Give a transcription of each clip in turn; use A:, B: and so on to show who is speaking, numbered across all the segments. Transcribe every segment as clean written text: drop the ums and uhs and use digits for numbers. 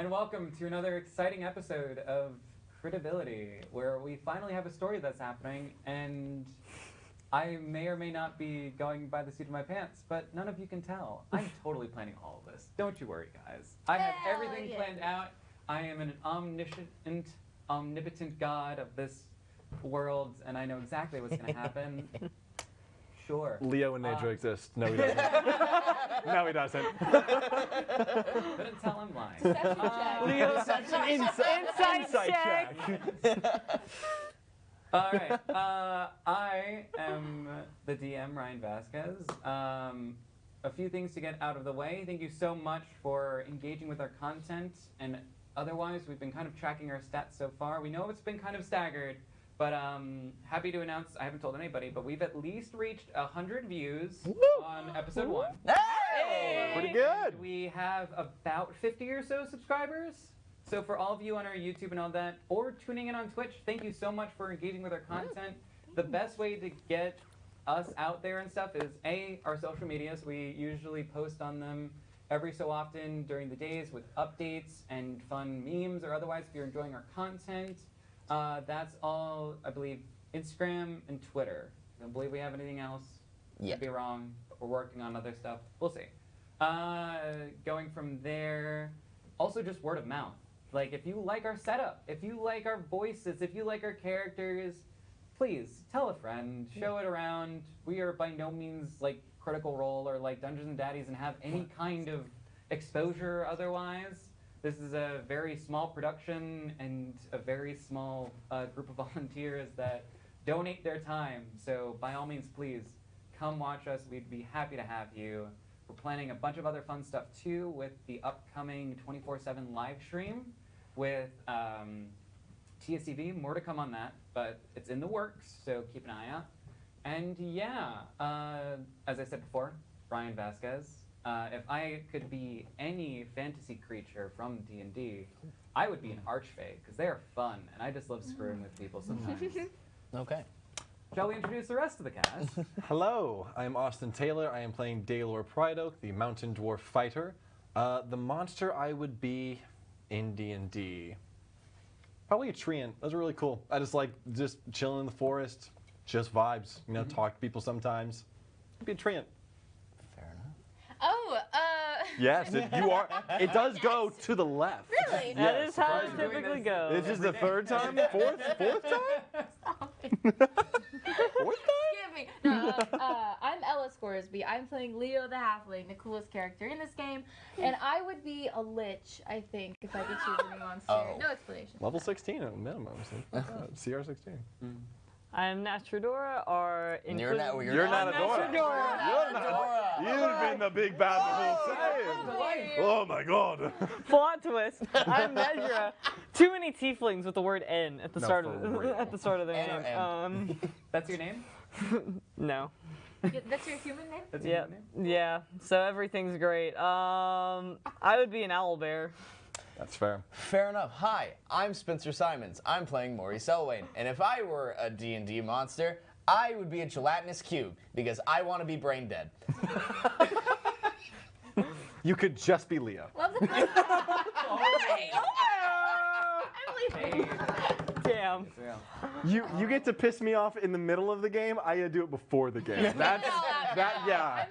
A: and welcome to another exciting episode of Credibility, where we finally have a story that's happening, and I may or may not be going by the seat of my pants, but none of you can tell. I'm totally planning all of this. Don't you worry, guys. I have everything planned out. I am an omnipotent god of this world, and I know exactly what's going to happen. Sure.
B: Leo and Nedra exist. No, he doesn't. No, he doesn't.
A: Couldn't tell him lying.
C: Leo's such an insight check.
A: All right. I am the DM, Ryan Vasquez. A few things to get out of the way. Thank you so much for engaging with our content. And otherwise, we've been kind of tracking our stats so far. We know it's been kind of staggered. But happy to announce, I haven't told anybody, but we've at least reached 100 views on episode 1.
C: Hey!
B: Pretty good.
A: We have about 50 or so subscribers. So for all of you on our YouTube and all that, or tuning in on Twitch, thank you so much for engaging with our content. The best way to get us out there and stuff is our social medias. We usually post on them every so often during the days with updates and fun memes or otherwise if you're enjoying our content. That's all, I believe, Instagram and Twitter. I don't believe we have anything else.
C: Yeah.
A: Could be wrong, but we're working on other stuff. We'll see. Going from there, also just word of mouth. Like, if you like our setup, if you like our voices, if you like our characters, please tell a friend, show it around. We are by no means like Critical Role or like Dungeons and Daddies and have any kind of exposure otherwise. This is a very small production and a very small group of volunteers that donate their time. So by all means, please come watch us. We'd be happy to have you. We're planning a bunch of other fun stuff too with the upcoming 24/7 live stream with TSCV. More to come on that, but it's in the works, so keep an eye out. And yeah, as I said before, Ryan Vasquez. If I could be any fantasy creature from D&D, I would be an archfey, because they are fun, and I just love screwing with people sometimes.
C: Okay.
A: Shall we introduce the rest of the cast?
B: Hello, I am Austin Taylor. I am playing Daylor Prideoak, the mountain dwarf fighter. The monster I would be in D&D. Probably a treant. Those are really cool. I just like just chilling in the forest, just vibes. You know, talk to people sometimes. Be a treant.
D: Oh,
B: Yes, you are. It does go to the left.
D: Really?
C: That
B: Yes.
C: is how it typically goes.
B: This is the third time? Fourth time?
D: Stop it.
B: Fourth time?
D: Give me. No, I'm Ella Scoresby. I'm playing Leo the Halfling, the coolest character in this game. And I would be a lich, I think, if I could choose a new monster.
C: Oh.
D: No explanation.
B: Level 16 at minimum. CR 16.
C: I'm Natradora, or
B: You're not a Dora. You've been the big bad the whole time. Oh my god.
C: Plot twist. I'm Nedra. Too many tieflings with the word N at the
B: No,
C: start
B: for
C: of
B: real.
C: at the start of their
E: N or
C: name.
A: That's your name?
C: No.
D: That's your human name?
A: That's your
C: Yeah.
A: name?
C: Yeah. So everything's great. I would be an owlbear.
B: That's fair.
E: Fair enough. Hi, I'm Spencer Simons. I'm playing Mori Selewhein. And if I were a D&D monster, I would be a gelatinous cube because I want to be brain dead.
B: You could just be Leo.
D: Love the
A: Hey.
C: Damn.
A: It's real.
B: You get to piss me off in the middle of the game. I gotta do it before the game. That's yeah.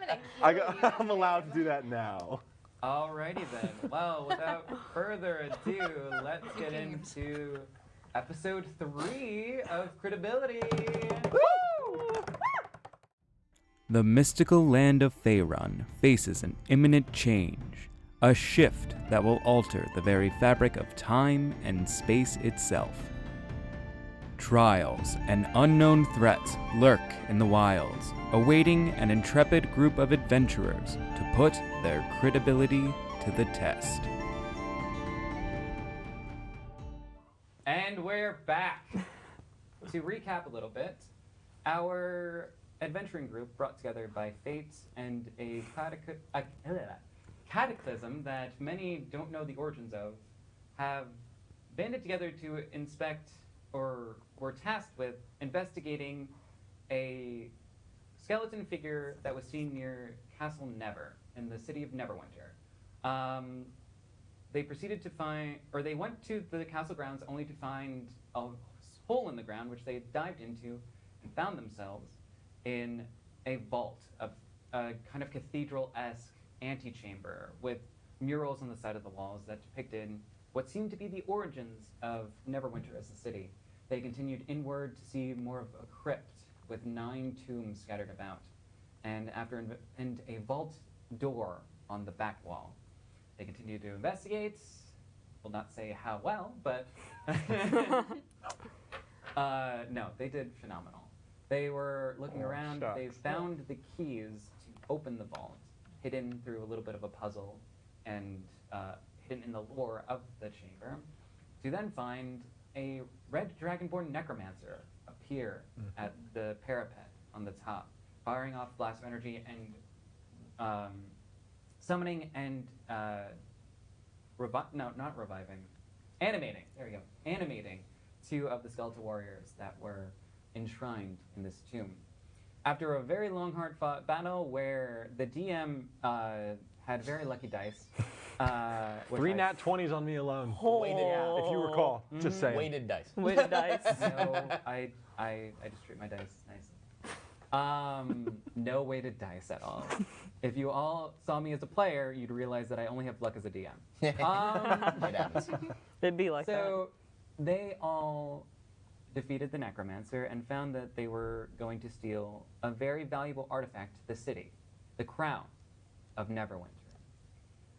B: I'm allowed to do that now.
A: Alrighty then. Well, without further ado, let's get into episode 3 of Credibility.
B: Woo!
F: The mystical land of Faerun faces an imminent change, a shift that will alter the very fabric of time and space itself. Trials and unknown threats lurk in the wilds, awaiting an intrepid group of adventurers to put their credibility to the test.
A: And we're back. To recap a little bit, our adventuring group brought together by fate and a cataclysm that many don't know the origins of, have banded together to inspect, or were tasked with investigating a skeleton figure that was seen near Castle Never in the city of Neverwinter. they proceeded to find, or they went to the castle grounds only to find a hole in the ground, which they dived into and found themselves in a vault, a kind of cathedral-esque antechamber with murals on the side of the walls that depicted what seemed to be the origins of Neverwinter as a city. They continued inward to see more of a crypt with 9 tombs scattered about, and a vault door on the back wall. They continued to investigate. Will not say how well, but no, they did phenomenal. They were looking around.
B: shucks.
A: They found the keys to open the vault, hidden through a little bit of a puzzle and hidden in the lore of the chamber, to then find a red dragonborn necromancer appear at the parapet on the top, firing off blasts of energy and summoning and animating. There we go. Animating 2 of the skeletal warriors that were enshrined in this tomb. After a very long, hard-fought battle where the DM had very lucky dice.
B: 3 nat 20s on me alone.
E: Weighted,
B: If you recall, just saying.
E: weighted dice.
C: Weighted dice.
A: No, I just treat my dice nicely. No weighted dice at all. If you all saw me as a player, you'd realize that I only have luck as a DM.
E: It happens.
C: It'd be like that.
A: So they all defeated the necromancer and found that they were going to steal a very valuable artifact to the city, the Crown of Neverwinter.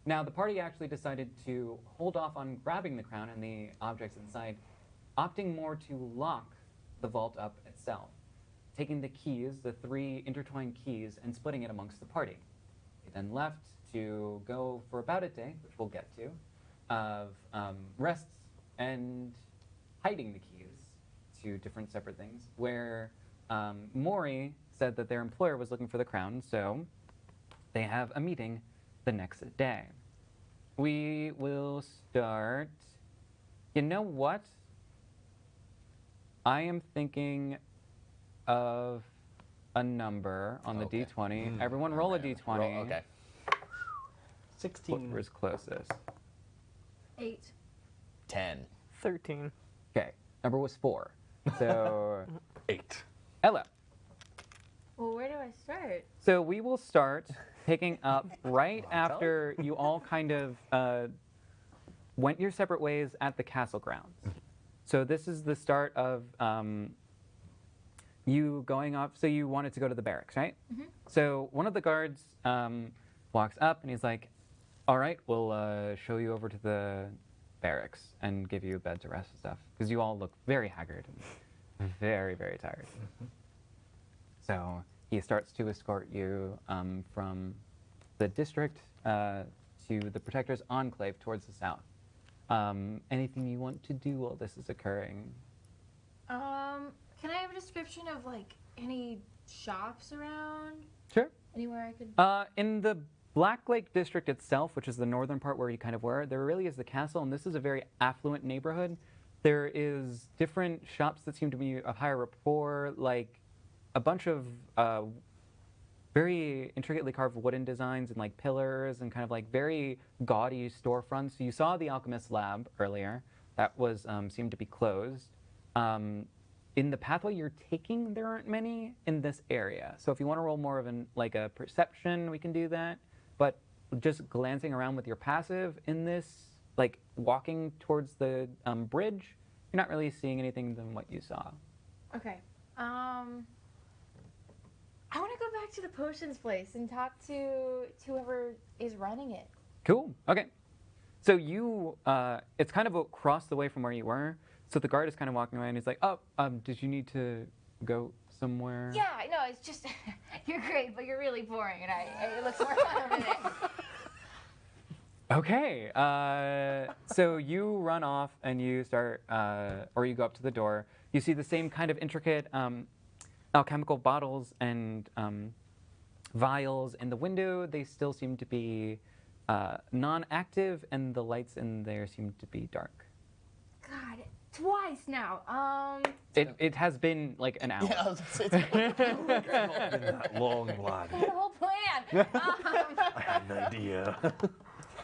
A: Now, the party actually decided to hold off on grabbing the crown and the objects inside, opting more to lock the vault up itself, taking the keys, the 3 intertwined keys, and splitting it amongst the party. They then left to go for about a day, which we'll get to, of rests and hiding the keys to different separate things, where Mori said that their employer was looking for the crown, so they have a meeting the next day. We will start. You know what? I am thinking of a number on the
E: Okay.
A: d20. Everyone roll a d20.
E: Roll, okay.
B: 16.
A: Whoever's closest.
D: 8.
E: 10.
C: 13.
A: Okay, number was 4. So,
B: 8.
A: Ella.
D: Well, where do I start?
A: So we will start picking up right after you all kind of went your separate ways at the castle grounds. So this is the start of you going up. So you wanted to go to the barracks, right?
D: Mm-hmm.
A: So one of the guards walks up and he's like, all right, we'll show you over to the barracks and give you a bed to rest and stuff. Because you all look very haggard and very, very tired. So he starts to escort you from the district to the Protector's Enclave towards the south. Anything you want to do while this is occurring?
D: Can I have a description of like any shops around?
A: Sure.
D: Anywhere I could?
A: In the Black Lake District itself, which is the northern part where you kind of were, there really is the castle, and this is a very affluent neighborhood. There is different shops that seem to be of higher rapport, like a bunch of very intricately carved wooden designs and like pillars and kind of like very gaudy storefronts. So you saw the Alchemist's Lab earlier. That was seemed to be closed. In the pathway you're taking, there aren't many in this area. So if you want to roll more of like a perception, we can do that. But just glancing around with your passive in this, like walking towards the bridge, you're not really seeing anything than what you saw.
D: Okay. I want to go back to the potions place and talk to whoever is running it.
A: Cool. Okay. So you, it's kind of across the way from where you were. So the guard is kind of walking away and he's like, oh, did you need to go somewhere?
D: Yeah, no, it's just, you're great, but you're really boring, and it looks more fun over there.
A: Okay. So you run off and you start, or you go up to the door. You see the same kind of intricate alchemical bottles and vials in the window. They still seem to be non-active, and the lights in there seem to be dark.
D: God, twice now.
A: It has been like an hour.
E: Yeah, I was gonna say, it's
B: Been that long, lad.
D: The whole plan.
B: I had an idea.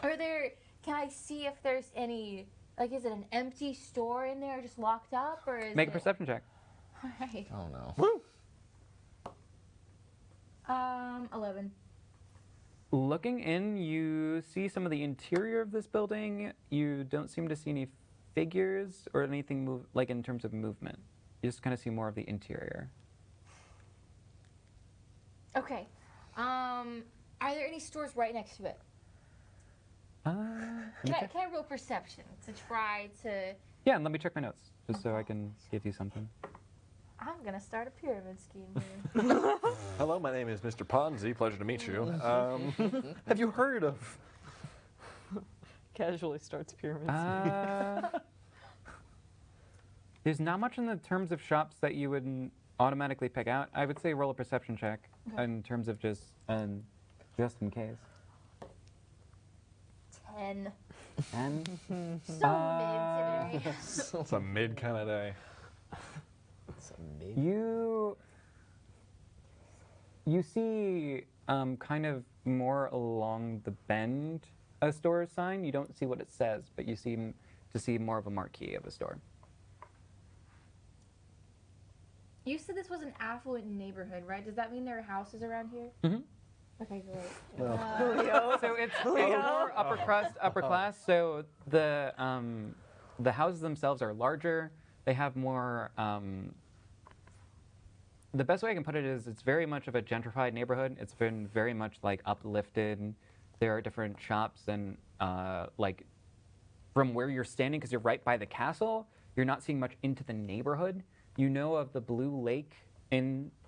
D: Are there can I see if there's any, like, is it an empty store in there just locked up, or is
A: Make a
D: it...
A: perception check.
D: All right.
E: Oh no.
B: Woo!
D: 11.
A: Looking in, you see some of the interior of this building. You don't seem to see any figures or anything move, like in terms of movement. You just kind of see more of the interior.
D: Okay. Are there any stores right next to it? Can I roll perception to try to...
A: Yeah, and let me check my notes, just so I can give you something.
D: I'm going to start a pyramid scheme here.
B: Hello, my name is Mr. Ponzi. Pleasure to meet you. Have you heard of...
C: Casually starts pyramids.
A: There's not much in the terms of shops that you would automatically pick out. I would say roll a perception check in terms of just in case.
D: 10.
A: And
D: So mid today.
B: It's a mid kind of day.
E: It's a mid.
A: you see kind of more along the bend a store sign. You don't see what it says, but you seem to see more of a marquee of a store.
D: You said this was an affluent neighborhood, right? Does that mean there are houses around here?
A: Mm-hmm.
D: Okay, great.
A: So it's more upper class. So the houses themselves are larger. They have more. The best way I can put it is it's very much of a gentrified neighborhood. It's been very much like uplifted. There are different shops and like from where you're standing, because you're right by the castle, you're not seeing much into the neighborhood. You know of the Blue Lake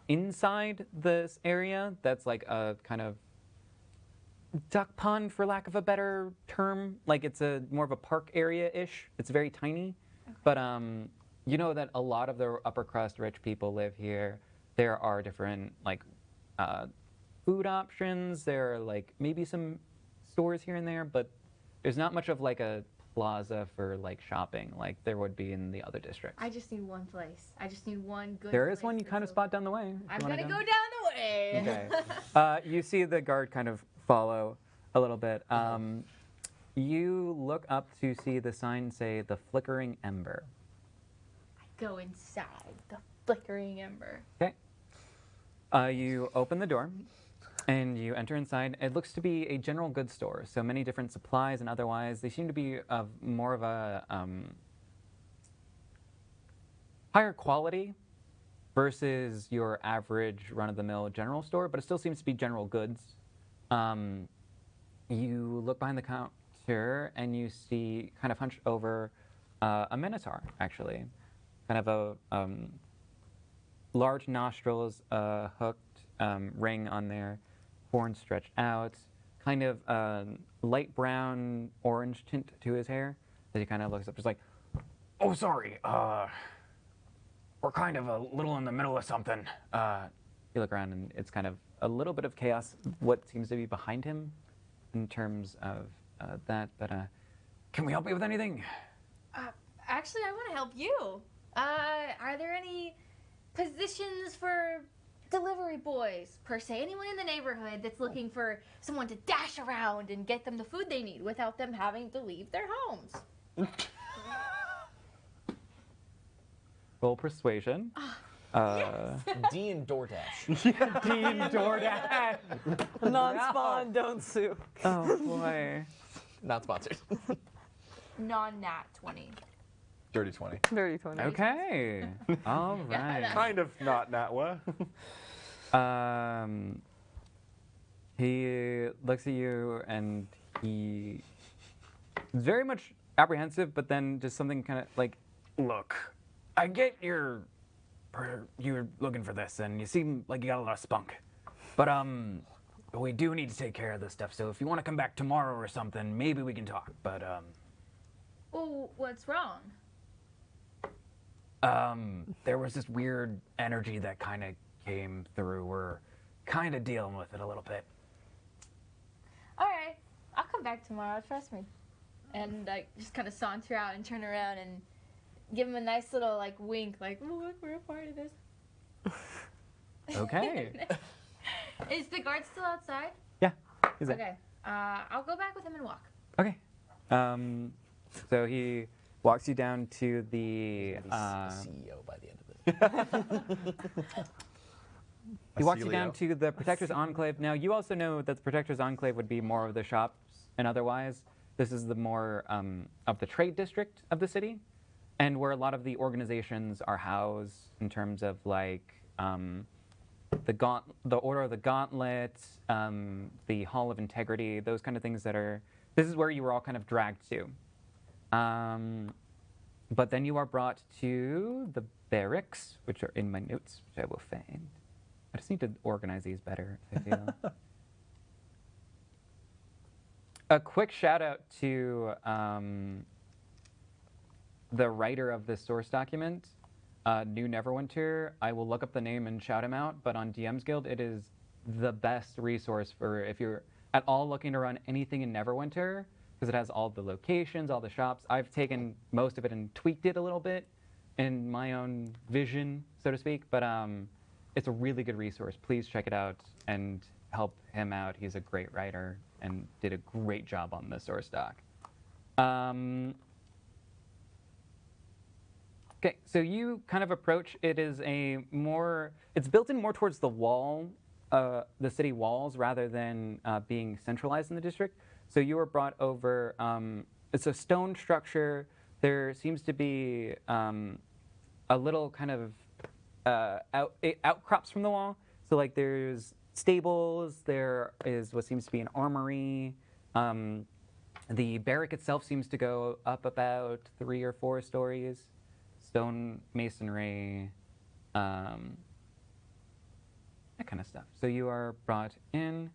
A: inside this area. That's like a kind of duck pond, for lack of a better term. Like it's a more of a park area-ish. It's very tiny, but you know that a lot of the upper crust rich people live here. There are different like food options. There are like maybe some stores here and there, but there's not much of like a plaza for like shopping like there would be in the other districts.
D: I just need one place. I just need one good
A: There
D: place.
A: is one you
D: that's
A: kind of
D: open.
A: spot down the way.
D: I'm gonna go down the way.
A: Okay. You see the guard kind of follow a little bit. You look up to see the sign say the Flickering Ember.
D: I go inside the flickering ember.
A: Okay. You open the door and you enter inside. It looks to be a general goods store, so many different supplies and otherwise. They seem to be of more of a higher quality versus your average run-of-the-mill general store, but it still seems to be general goods. You look behind the counter and you see, kind of hunched over, a minotaur, actually. Kind of a large nostrils, hooked ring on there, horns stretched out, kind of light brown orange tint to his hair. As he kind of looks up, just like, "Oh, sorry, we're kind of a little in the middle of something." You look around and it's kind of a little bit of chaos, what seems to be behind him in terms of that, but can we help you with anything?
D: Actually, I want to help you. Are there any positions for delivery boys, per se? Anyone in the neighborhood that's looking for someone to dash around and get them the food they need without them having to leave their homes?
A: Roll persuasion.
E: D and DoorDash.
A: Dean DoorDash.
C: Non-spawn, don't sue.
A: Oh boy.
E: Not sponsored.
D: Non-nat 20.
B: Dirty 20.
C: Dirty 20.
A: Okay. All right.
B: Kind of not Natwa.
A: He looks at you and he is very much apprehensive, but then just something kind of like, "Look, I get you're looking for this, and you seem like you got a lot of spunk, but we do need to take care of this stuff. So if you want to come back tomorrow or something, maybe we can talk. But
D: Oh, what's wrong?
A: there was this weird energy that kind of came through. We're kind of dealing with it a little bit."
D: All right, I'll come back tomorrow. Trust me. And I just kind of saunter out and turn around and give him a nice little like wink, like, "Oh, look, we're a part of this."
A: Okay.
D: Is the guard still outside?
A: Yeah. He's there.
D: Okay. I'll go back with him and walk.
A: Okay. So he walks you down to the.
E: He's the CEO by the end of it.
A: He walks you down to the Protector's Enclave. Now, you also know that the Protector's Enclave would be more of the shops and otherwise. This is the more of the trade district of the city, and where a lot of the organizations are housed in terms of like the Order of the Gauntlet, the Hall of Integrity, those kind of things that are. This is where you were all kind of dragged to. But then you are brought to the barracks, which are in my notes, which I will find. I just need to organize these better, I feel. A quick shout out to the writer of this source document, New Neverwinter. I will look up the name and shout him out, but on DM's Guild, it is the best resource for if you're at all looking to run anything in Neverwinter, because it has all the locations, all the shops. I've taken most of it and tweaked it a little bit in my own vision, so to speak, but it's a really good resource. Please check it out and help him out. He's a great writer and did a great job on the source doc. Okay, so you kind of approach, it's built in more towards the wall, the city walls, rather than being centralized in the district. So you were brought over, it's a stone structure. There seems to be a little kind of outcrops from the wall. So like there's stables, there is what seems to be an armory. The barrack itself seems to go up about 3 or 4 stories. Stone masonry, that kind of stuff. So you are brought in.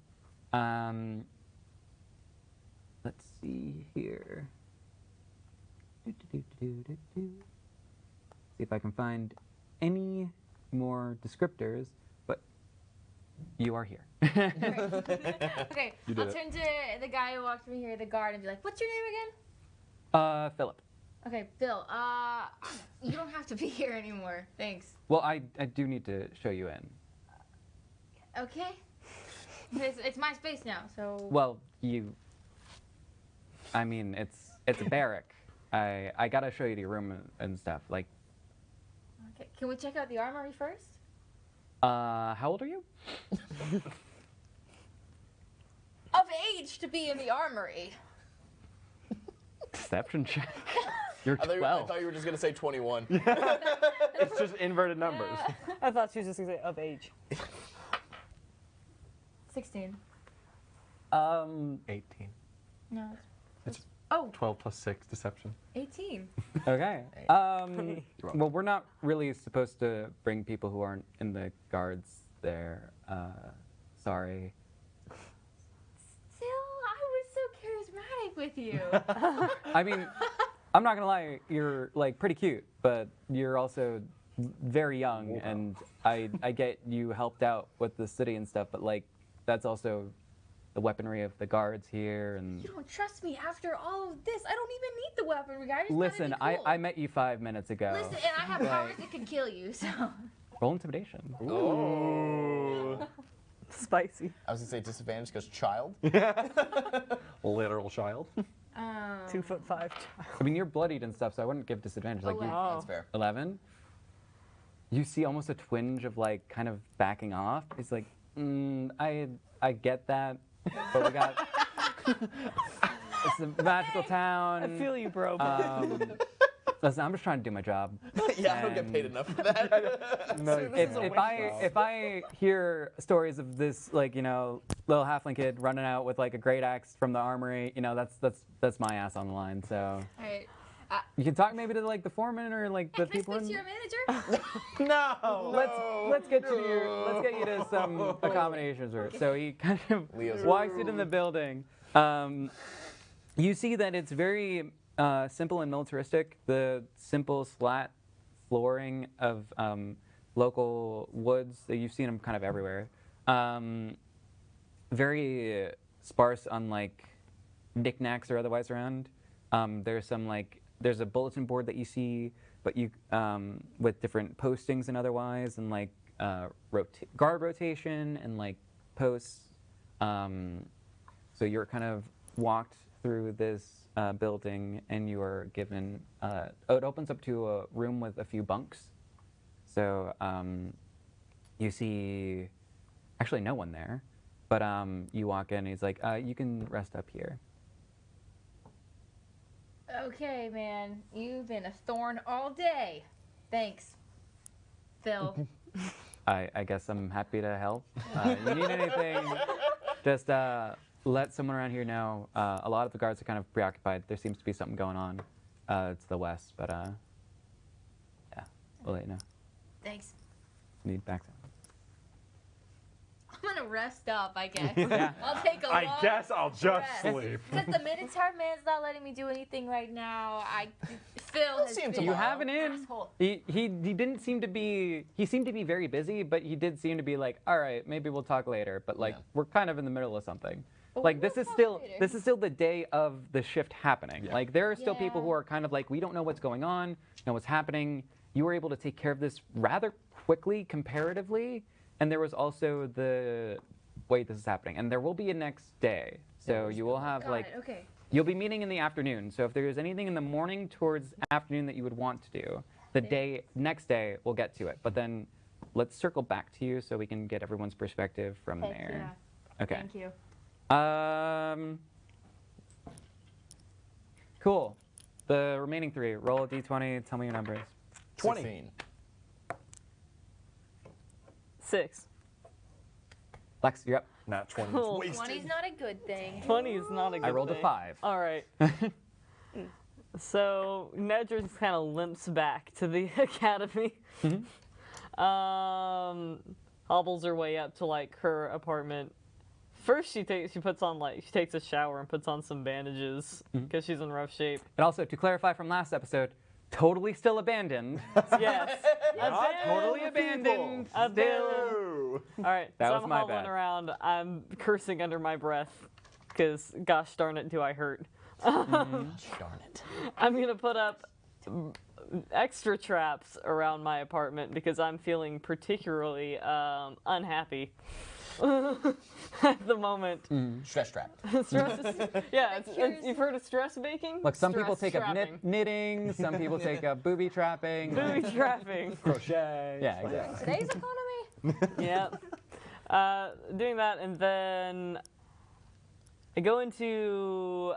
A: Let's see here. See if I can find any more descriptors, but you are here.
D: Okay,
B: You did
D: I'll
B: it.
D: turn to the guy who walked me here, the guard, and be like, "What's your name again?"
A: Philip.
D: Okay, Bill. You don't have to be here anymore. Thanks.
A: Well, I do need to show you in.
D: Okay. It's my space now, so.
A: Well, I mean, it's a barrack. I gotta show you the room and stuff. Like,
D: Okay. Can we check out the armory first?
A: how old are you?
D: Of age to be in the armory.
A: Deception check. You're
E: I
A: 12.
E: thought you were just gonna say 21.
B: It's just inverted numbers.
C: I thought she was just gonna say of age.
D: 16.
B: 18.
D: No.
B: It's
D: Oh,
B: 12 plus 6, deception.
D: 18.
A: Okay. Well, we're not really supposed to bring people who aren't in the guards there. Sorry.
D: Still, I was so charismatic with you.
A: I mean, I'm not gonna lie. You're like pretty cute, but you're also very young, and I get you helped out with the city and stuff, but like that's also the weaponry of the guards here and.
D: You don't trust me after all of this. I don't even need the weaponry. I just
A: Listen,
D: wanna be cool.
A: I met you 5 minutes ago.
D: Listen, and I have powers that can kill you, so.
A: Roll intimidation.
E: Oh.
C: Spicy.
E: I was gonna say disadvantage because child.
B: Literal child.
C: 2'5".
A: I mean, you're bloodied and stuff, so I wouldn't give disadvantage. Like you,
C: Oh.
E: That's fair.
A: 11. You see almost a twinge of like kind of backing off. He's like, I get that, but we got. It's a magical town.
C: I feel you, bro. But
A: Listen, I'm just trying to do my job.
E: Yeah, I don't get paid
A: And-
E: enough for that.
A: If I hear stories of this, like, you know, little halfling kid running out with like a great axe from the armory, you know, that's my ass on the line. So
D: Alright.
A: you can talk maybe to like the foreman or like the
D: Can I
A: people.
D: speak to your manager?
B: No!
A: Let's get you to some accommodations. So he kind of
E: Leo's
A: walks into the building. You see that it's very simple and militaristic. The simple slat flooring of local woods. You've seen them kind of everywhere. Very sparse on like knickknacks or otherwise around. There's a bulletin board that you see, but you with different postings and otherwise, and like guard rotation and like posts. So you're kind of walked through this building, and you are given. It opens up to a room with a few bunks. So you see, actually, no one there. But you walk in, and he's like, "You can rest up here."
D: Okay, man. You've been a thorn all day. Thanks, Phil.
A: I guess I'm happy to help. You need anything, just let someone around here know. A lot of the guards are kind of preoccupied. There seems to be something going on to the west, but yeah, we'll let you know.
D: Thanks.
A: Need back.
D: I'm gonna rest up, I guess.
A: Yeah.
D: I'll take a
B: I
D: long
B: guess I'll just
D: rest.
B: sleep.
D: Because the Minotaur man's not letting me do anything right now. Phil has
E: see him
D: been
A: You
E: tomorrow.
A: have an in.
D: asshole.
A: He didn't seem to be. He seemed to be very busy, but he did seem to be like, all right, maybe we'll talk later. But like,
E: Yeah.
A: we're kind of in the middle of something.
D: But
A: Like
D: we'll
A: this is
D: talk
A: still
D: later.
A: the day of the shift happening.
B: Yeah.
A: Like there are still people
D: Yeah.
A: who are kind of like, we don't know what's going on, know what's happening. You were able to take care of this rather quickly comparatively, and there was also the wait, this is happening, and there will be a next day. So you will have
D: Got
A: like.
D: it. Okay.
A: You'll be meeting in the afternoon, so if there is anything in the morning towards afternoon that you would want to do, the next day we'll get to it. But then let's circle back to you so we can get everyone's perspective from
D: Heck
A: there.
D: yeah.
A: Okay.
D: Thank you.
A: Cool. The remaining 3, roll a d20, tell me your numbers.
B: 20.
E: 16.
C: 6.
A: Lex, you're up.
B: Not 20.
C: Cool.
B: It's
D: 20's
B: wasted.
D: not a good thing.
C: 20 is not a good
A: I rolled a
C: thing.
A: 5.
C: All right. So Nedra just kind of limps back to the academy. Hobbles her way up to like her apartment. First, she takes a shower and puts on some bandages because she's in rough shape.
A: And also, to clarify from last episode, totally still abandoned.
C: Yes,
B: Not
A: totally
B: people.
A: abandoned.
C: Abandoned.
B: No.
C: All right,
A: That
C: so
A: was
C: I'm
A: my
C: hobbling
A: bad.
C: around. I'm cursing under my breath because, gosh darn it, do I hurt.
E: Darn it.
C: I'm gonna put up extra traps around my apartment because I'm feeling particularly unhappy at the moment.
E: Stress trap.
C: Stress is, yeah, you've heard of stress baking?
A: Look, some people
C: Stress
A: take up
C: trapping.
A: knitting, some people take up booby trapping.
C: Booby trapping.
B: Crochet.
A: Yeah, exactly.
D: Today's economy?
C: Yeah. Doing that, and then I go into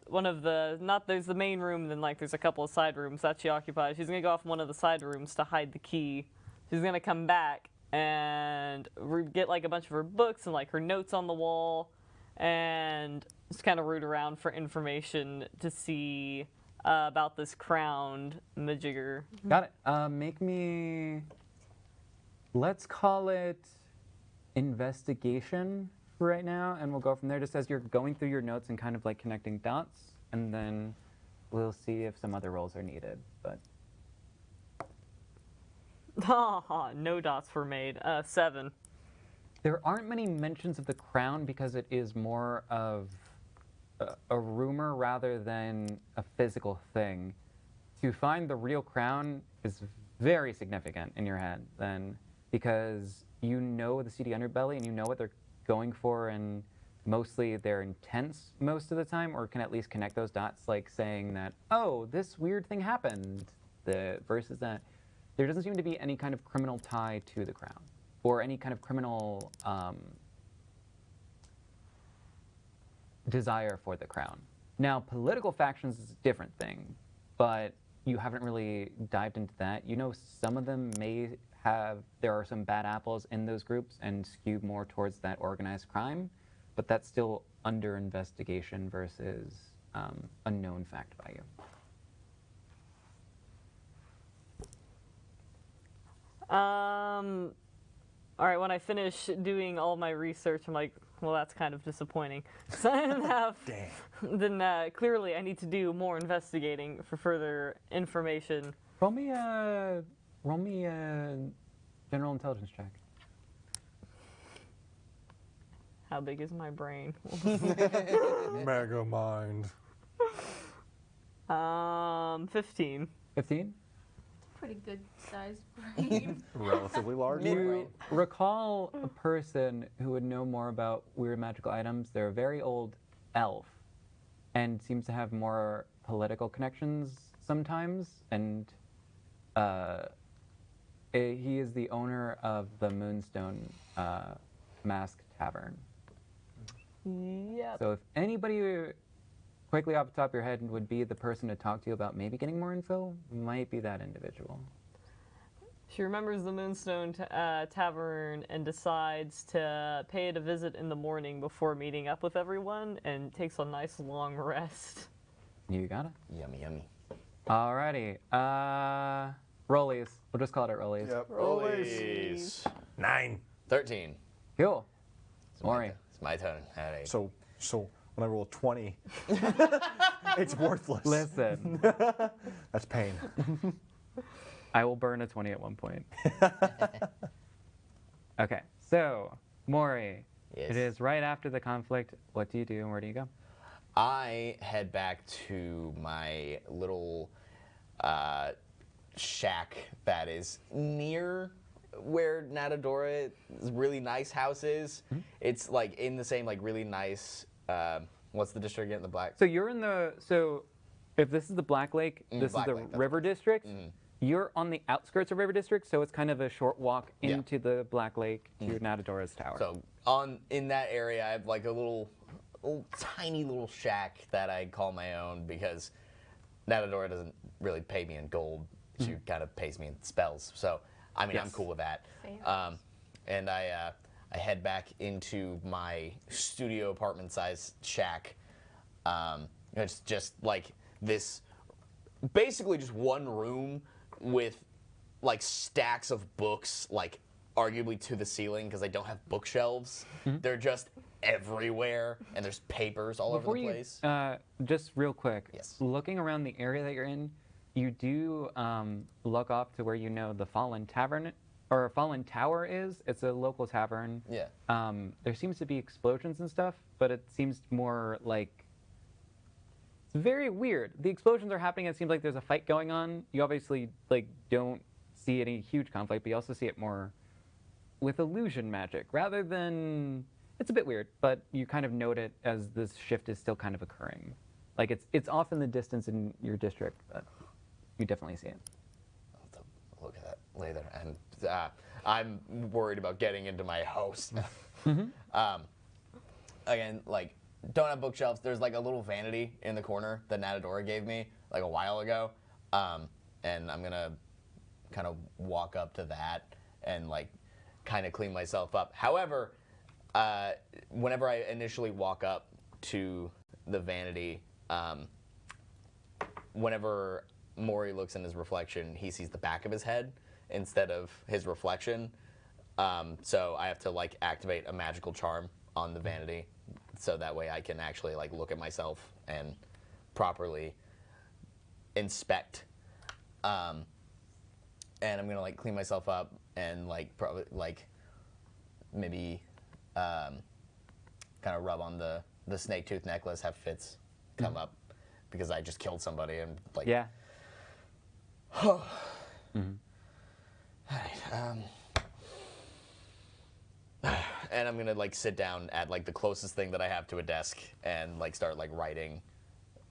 C: one of there's the main room, then like there's a couple of side rooms that she occupies. She's gonna go off in one of the side rooms to hide the key. She's gonna come back and get like a bunch of her books and like her notes on the wall, and just kind of root around for information to see about this crowned majigger.
A: Got it. Make me, let's call it investigation for right now, and we'll go from there just as you're going through your notes and kind of like connecting dots, and then we'll see if some other rolls are needed. But
C: No dots were made. 7.
A: there aren't many mentions of the crown because it is more of a rumor rather than a physical thing. To find the real crown is very significant in your head then, because you know the seedy underbelly and you know what they're going for, and mostly they're intense most of the time, or can at least connect those dots, like saying that, oh, this weird thing happened, versus that there doesn't seem to be any kind of criminal tie to the crown, or any kind of criminal desire for the crown. Now, political factions is a different thing, but you haven't really dived into that. You know, some of them may have, there are some bad apples in those groups and skew more towards that organized crime, but that's still under investigation versus unknown fact by you.
C: All right, when I finish doing all my research, I'm like, well, that's kind of disappointing. So I didn't have.
B: Damn.
C: Then clearly I need to do more investigating for further information.
A: Roll me a general intelligence check.
C: How big is my brain?
B: Mega mind.
C: 15.
A: 15?
D: Pretty good sized brain.
B: Relatively large.
A: You recall a person who would know more about weird magical items. They're a very old elf and seems to have more political connections sometimes. And he is the owner of the Moonstone Mask Tavern.
C: Yep.
A: So if anybody quickly off the top of your head would be the person to talk to you about maybe getting more info, might be that individual.
C: She remembers the Moonstone Tavern and decides to pay it a visit in the morning before meeting up with everyone and takes a nice long rest.
A: You got it.
E: Yummy, yummy.
A: Alrighty. Rollies. We'll just call it rollies.
B: Yep.
E: Rollies.
B: 9.
E: 13.
A: Cool.
E: It's my
A: Mori.
E: turn. It's my turn. At 8.
B: So when I roll a 20, it's worthless.
A: Listen,
B: That's pain.
A: I will burn a 20 at one point. Okay, so, Mori.
E: Yes.
A: It is right after the conflict. What do you do and where do you go?
E: I head back to my little shack that is near where Natadora's really nice house is.
A: Mm-hmm.
E: It's like in the same like really nice. What's the district again? The Black.
A: So you're in the, so if this is the Black Lake, this
E: Black
A: is the
E: Lake, that's
A: River District. You're on the outskirts of River District, so it's kind of a short walk
E: Yeah.
A: into the Black Lake to Natadora's tower.
E: So in that area, I have like a little tiny little shack that I call my own because Natadora doesn't really pay me in gold. She kind of pays me in spells. So I mean, I'm
A: Yes.
E: cool with that.
D: Fair.
E: And I head back into my studio apartment size shack. It's just like this, basically just one room with like stacks of books, like arguably to the ceiling because I don't have bookshelves. They're just everywhere, and there's papers all over the place.
A: Just real quick,
E: Yes.
A: looking around the area that you're in, you do look off to where you know the Fallen Tavern or Fallen Tower is. It's a local tavern.
E: Yeah.
A: There seems to be explosions and stuff, but it seems more like it's very weird. The explosions are happening. It seems like there's a fight going on. You obviously like don't see any huge conflict, but you also see it more with illusion magic rather than. It's a bit weird, but you kind of note it as this shift is still kind of occurring. Like it's off in the distance in your district, but you definitely see it.
E: I'll have to look at that later. And I'm worried about getting into my house. Again, like, don't have bookshelves. There's like a little vanity in the corner that Natadora gave me like a while ago. And I'm gonna kind of walk up to that and like kind of clean myself up. However, whenever I initially walk up to the vanity, whenever Mori looks in his reflection, he sees the back of his head instead of his reflection. So I have to like activate a magical charm on the vanity, so that way I can actually like look at myself and properly inspect. And I'm gonna like clean myself up and like probably like maybe kind of rub on the snake tooth necklace, have Fitz come up because I just killed somebody and like
A: Yeah.
E: And I'm gonna like sit down at like the closest thing that I have to a desk and like start like writing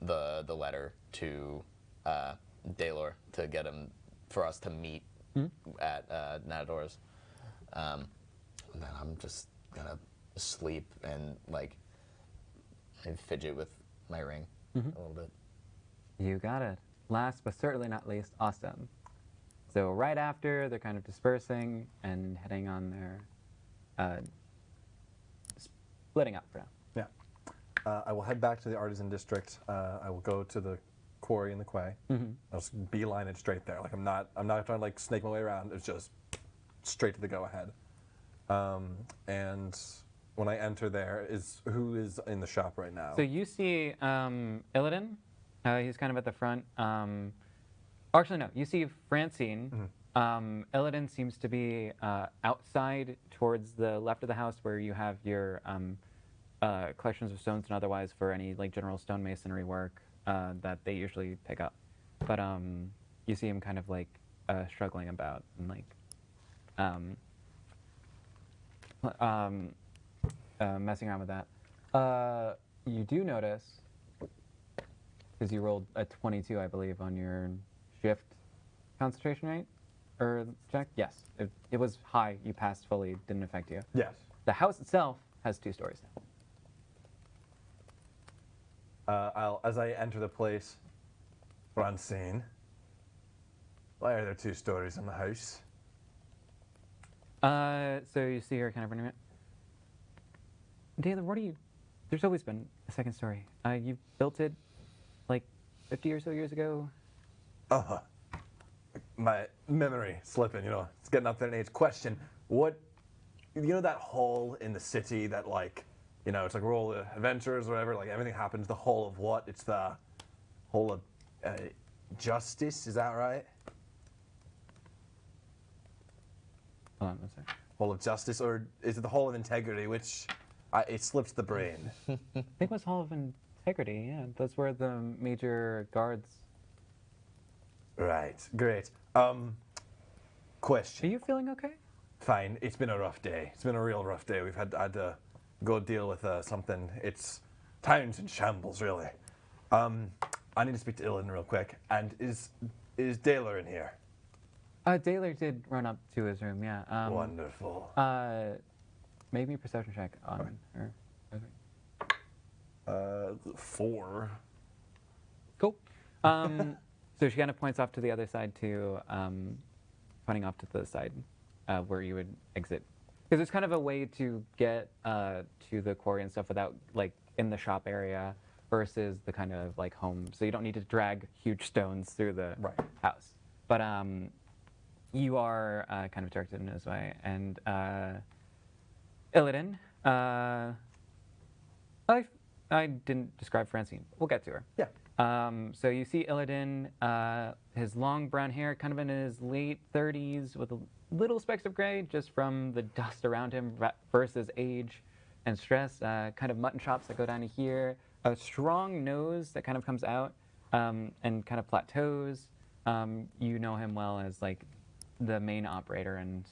E: the letter to Daylor to get him for us to meet at Natadora's. And then I'm just gonna sleep and like maybe fidget with my ring a little bit.
A: You got it. Last but certainly not least, Austin. So right after, they're kind of dispersing and heading on their, splitting up for now.
B: Yeah. I will head back to the artisan district. I will go to the quarry in the quay. I'll just beeline it straight there. Like I'm not trying to like snake my way around. It's just straight to the go ahead. And when I enter there, who is in the shop right now?
A: So you see Illidan. He's kind of at the front. Actually, no. You see Francine. Illidan seems to be outside towards the left of the house where you have your collections of stones and otherwise for any like general stonemasonry work that they usually pick up. But you see him kind of like struggling about and like messing around with that. You do notice because you rolled a 22, I believe, on your shift concentration rate or check. Yes, it was high. You passed fully. Didn't affect you.
B: Yes.
A: The house itself has 2 stories now.
B: As I enter the place, Francine, why are there 2 stories in the house?
A: So you see her kind of running around. Daylor, what are you? There's always been a 2nd story. You built it like 50 or so years ago.
B: My memory slipping, it's getting up there in age. Question, what, that hall in the city that like, it's like Roll of Adventures or whatever, like everything happens, the Hall of what? It's the Hall of Justice, is that right?
A: Hold on one second.
B: Hall of Justice, or is it the Hall of Integrity, which it slips the brain.
A: I think it was Hall of Integrity, yeah. That's where the major guards...
B: Right, great. Question.
A: Are you feeling okay?
B: Fine, it's been a rough day. It's been a real rough day. We've had to go deal with something. It's town's in shambles, really. I need to speak to Illidan real quick. And is Daylor in here?
A: Daylor did run up to his room, yeah.
B: Wonderful.
A: Make me a perception check on her. Okay.
B: 4.
A: Cool. So she kind of points off to the other side too, pointing off to the side where you would exit. Because there's kind of a way to get to the quarry and stuff without, like, in the shop area versus the kind of, like, home. So you don't need to drag huge stones through the house. But you are kind of directed in this way. And Illidan, I didn't describe Francine. We'll get to her.
B: Yeah.
A: So you see Illidan, his long brown hair, kind of in his late 30s with little specks of gray just from the dust around him versus age and stress. Kind of mutton chops that go down to here. A strong nose that kind of comes out and kind of plateaus. You know him well as like the main operator and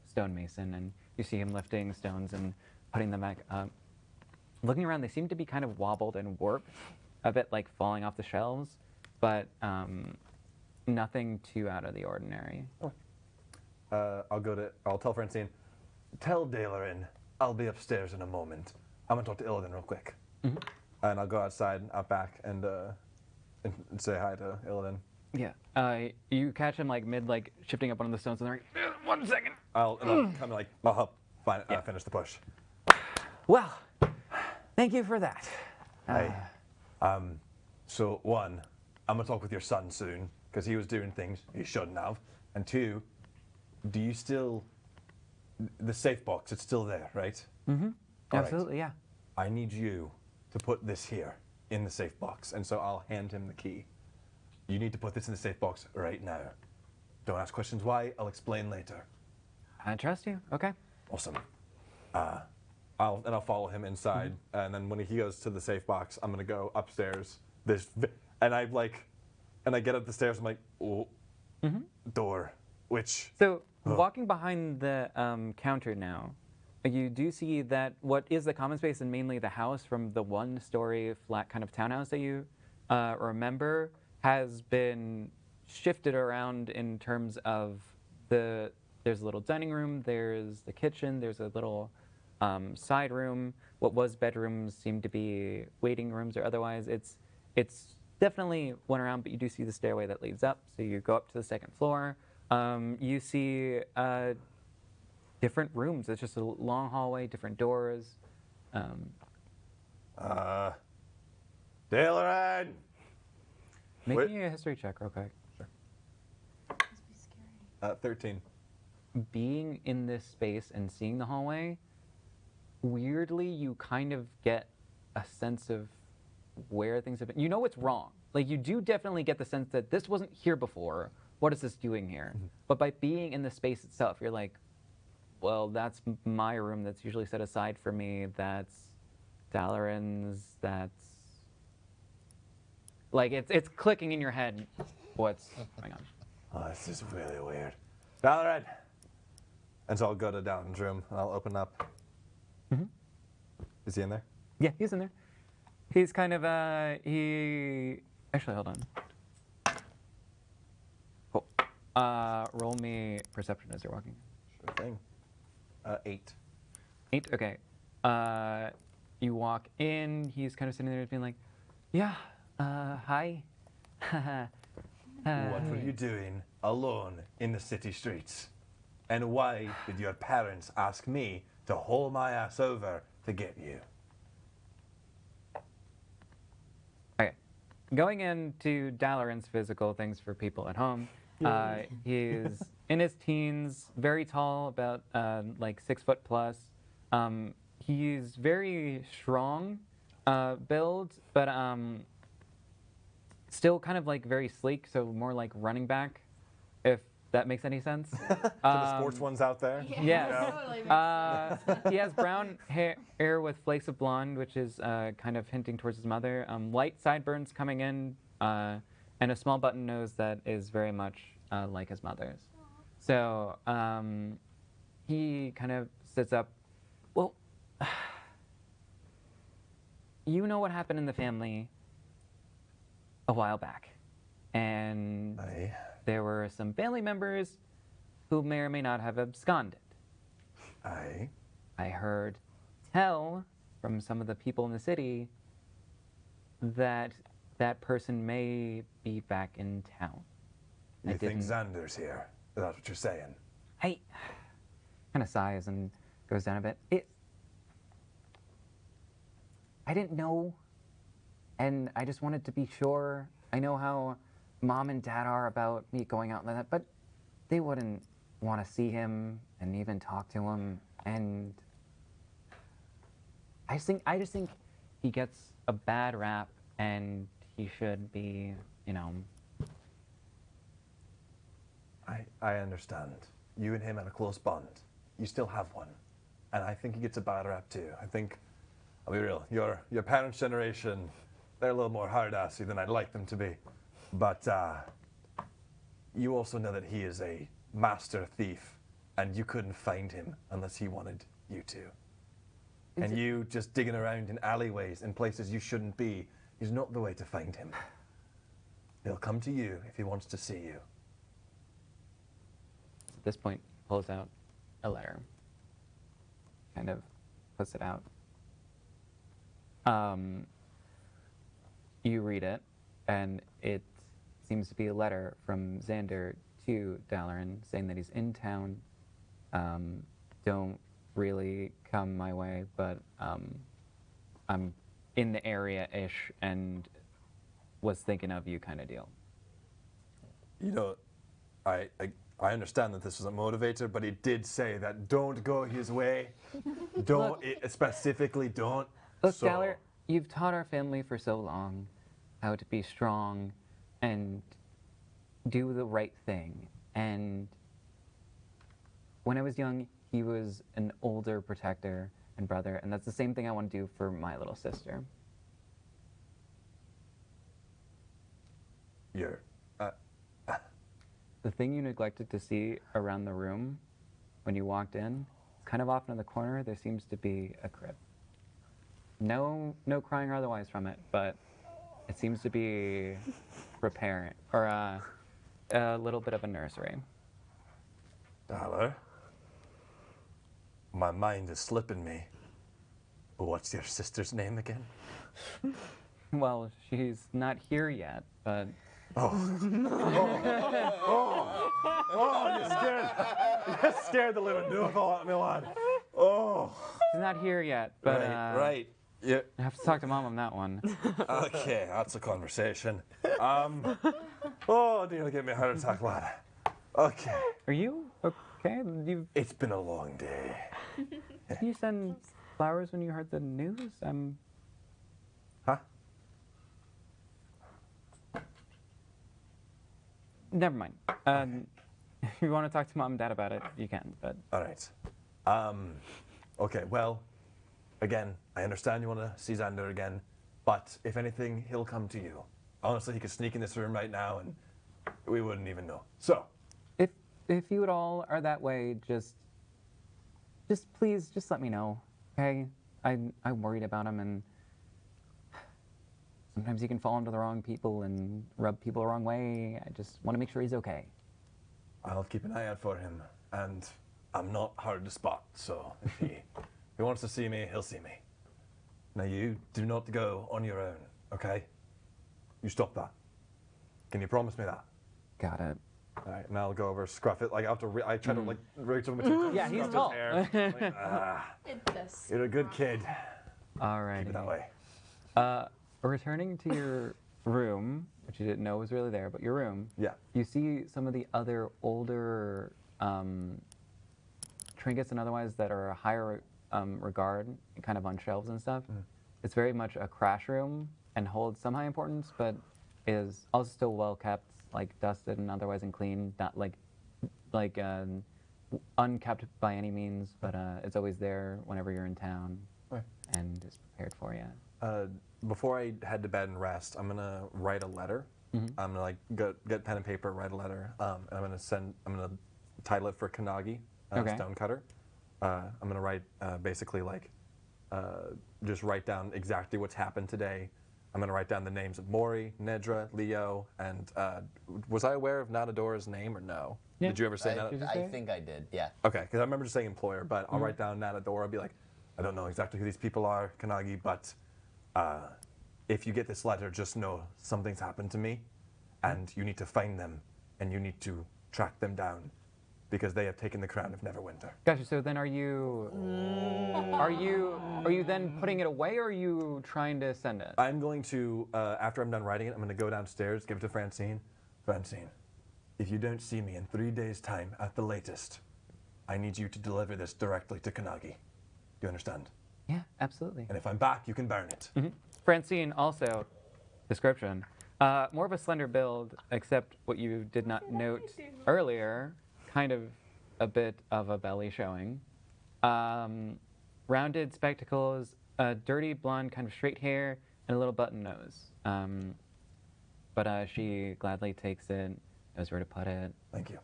A: stonemason, and you see him lifting stones and putting them back up. Looking around, they seem to be kind of wobbled and warped, a bit like falling off the shelves, but nothing too out of the ordinary.
B: I'll tell Francine, tell Daylor I'll be upstairs in a moment. I'm gonna talk to Illidan real quick.
A: Mm-hmm.
B: And I'll go outside, out back, and say hi to Illidan.
A: Yeah. You catch him like mid like shifting up one of the stones, and they're like, 1 second.
B: I'll come like, I'll help finish the push.
A: Well, thank you for that.
B: So 1, I'm gonna talk with your son soon because he was doing things he shouldn't have. And 2, do you still the safe box? It's still there, right?
A: Mm-hmm.
B: All
A: Absolutely,
B: right.
A: yeah.
B: I need you to put this here in the safe box, and so I'll hand him the key. You need to put this in the safe box right now. Don't ask questions why. I'll explain later.
A: I trust you. Okay.
B: Awesome. I'll follow him inside, and then when he goes to the safe box, I'm gonna go upstairs. And I get up the stairs. I'm like, oh, door, which.
A: So walking behind the counter now, you do see that what is the common space and mainly the house from the 1-story flat kind of townhouse that you remember has been shifted around in terms of there's a little dining room, there's the kitchen, there's a little side room. What was bedrooms seem to be waiting rooms or otherwise. It's definitely went around, but you do see the stairway that leads up. So you go up to the 2nd floor. You see different rooms. It's just a long hallway, different doors.
B: Daylor!
A: Make me a history check real quick.
B: Sure. 13.
A: Being in this space and seeing the hallway, weirdly, you kind of get a sense of where things have been. You know it's wrong. Like, you do definitely get the sense that this wasn't here before. What is this doing here? But by being in the space itself, you're like, well, that's my room that's usually set aside for me. That's Dalaran's. That's... Like, it's clicking in your head what's going on.
B: Oh, this is really weird. Dalaran! And so I'll go to Dalaran's room, and I'll open up. Is he in there?
A: Yeah, he's in there. He's kind of he. Actually, hold on. Cool. Roll me perception as you're walking.
B: Sure thing. 8.
A: 8. Okay. You walk in. He's kind of sitting there, being like, "Yeah. Hi.
B: What were you doing alone in the city streets? And why did your parents ask me to haul my ass over to get you?"
A: Okay. Going into Dalaran's physical things for people at home. He's in his teens, very tall, about like 6 foot plus. He's very strong build, but still kind of like very sleek, so more like running back, if that makes any sense.
B: To the sports ones out there?
A: Yes.
D: Totally makes sense.
A: He has brown hair with flakes of blonde, which is kind of hinting towards his mother. Light sideburns coming in, and a small button nose that is very much like his mother's. So he kind of sits up. Well, you know what happened in the family a while back. And
B: Aye.
A: there were some family members who may or may not have absconded.
B: Aye.
A: I heard tell from some of the people in the city that that person may be back in town.
B: You
A: I
B: think
A: didn't-
B: Xander's here? Is that what you're saying?
A: I kind of sighs and goes down a bit. I didn't know, and I just wanted to be sure. I know how Mom and Dad are about me going out like that, but they wouldn't want to see him and even talk to him. And I just think he gets a bad rap, and he should be,
B: I understand. You and him had a close bond. You still have one. And I think he gets a bad rap too. I think, I'll be real, your parents' generation, they're a little more hard-assy than I'd like them to be. But you also know that he is a master thief, and you couldn't find him unless he wanted you to. And you just digging around in alleyways in places you shouldn't be is not the way to find him. He'll come to you if he wants to see you.
A: At this point, pulls out a letter, kind of puts it out. You read it, and it seems to be a letter from Xander to Dalaran saying that he's in town. Don't really come my way, but I'm in the area-ish and was thinking of you kind of deal.
B: You know, I understand that this was a motivator, but he did say that don't go his way. Don't, specifically don't.
A: Look,
B: So-
A: Daylor, you've taught our family for so long how to be strong and do the right thing. And when I was young, he was an older protector and brother, and that's the same thing I want to do for my little sister.
B: You're,
A: The thing you neglected to see around the room when you walked in, kind of off in the corner, there seems to be a crib. No crying or otherwise from it, but it seems to be repairing, or a little bit of a nursery.
B: Daylor, my mind is slipping me. What's your sister's name again?
A: Well, she's not here yet, but
B: Oh, you scared the living doodle out of me, lad. Oh,
A: she's not here yet. But
B: right. Yeah.
A: I have to talk to Mom on that one.
B: Okay, that's a conversation. Dear, give me a heart attack, lad. Okay.
A: Are you okay?
B: It's been a long day.
A: Did you send flowers when you heard the news?
B: Huh?
A: Never mind. If you want to talk to Mom and Dad about it, you can. But
B: All right. Okay, well, again, I understand you want to see Xander again, but if anything, he'll come to you. Honestly, he could sneak in this room right now and we wouldn't even know. So,
A: if you at all are that way, just please, just let me know, okay? I'm worried about him, and sometimes he can fall into the wrong people and rub people the wrong way. I just want to make sure he's okay.
B: I'll keep an eye out for him, and I'm not hard to spot, so if he wants to see me, he'll see me. Now you do not go on your own, okay? You stop that. Can you promise me that?
A: Got it.
B: All right, and I'll go over, scruff it. Like I have to, I try to like reach over my
A: Yeah, he's
B: scruff
A: tall.
B: his hair. Like,
D: It does.
B: you're a good kid.
A: All right.
B: Keep it that way.
A: Returning to your room, which you didn't know was really there, but your room.
B: Yeah.
A: You see some of the other older trinkets and otherwise that are higher regard, kind of on shelves and stuff. It's very much a crash room and holds some high importance, but is also still well kept, like dusted and otherwise and clean, not like unkept by any means, but it's always there whenever you're in town
B: Right.
A: and is prepared for you.
B: Before I head to bed and rest, I'm gonna write a letter. I'm gonna like get pen and paper, write a letter, and I'm gonna title it for Kanagi,
A: Okay.
B: Stonecutter. I'm gonna write basically like just write down exactly what's happened today. I'm gonna write down the names of Mori, Nedra, Leo, and was I aware of Nadadora's name or no?
A: Yeah.
B: Did you ever say that?
A: Did you say
E: I
A: it?
E: think I did, yeah.
B: Okay, because I remember just saying employer, but I'll write down Nadadora, be like, I don't know exactly who these people are, Kanagi, but if you get this letter, just know something's happened to me, and you need to find them, and you need to track them down, because they have taken the Crown of Neverwinter.
A: Gotcha. So then, are you then putting it away, or are you trying to send it?
B: I'm going to, after I'm done writing it, I'm going to go downstairs, give it to Francine. Francine, if you don't see me in 3 days' time at the latest, I need you to deliver this directly to Kanagi. Do you understand?
A: Yeah, absolutely.
B: And if I'm back, you can burn it.
A: Francine, also, description, more of a slender build, except what you did not note earlier, kind of a bit of a belly showing. Rounded spectacles, dirty blonde kind of straight hair, and a little button nose. But she gladly takes it, knows where to put it.
B: Thank you.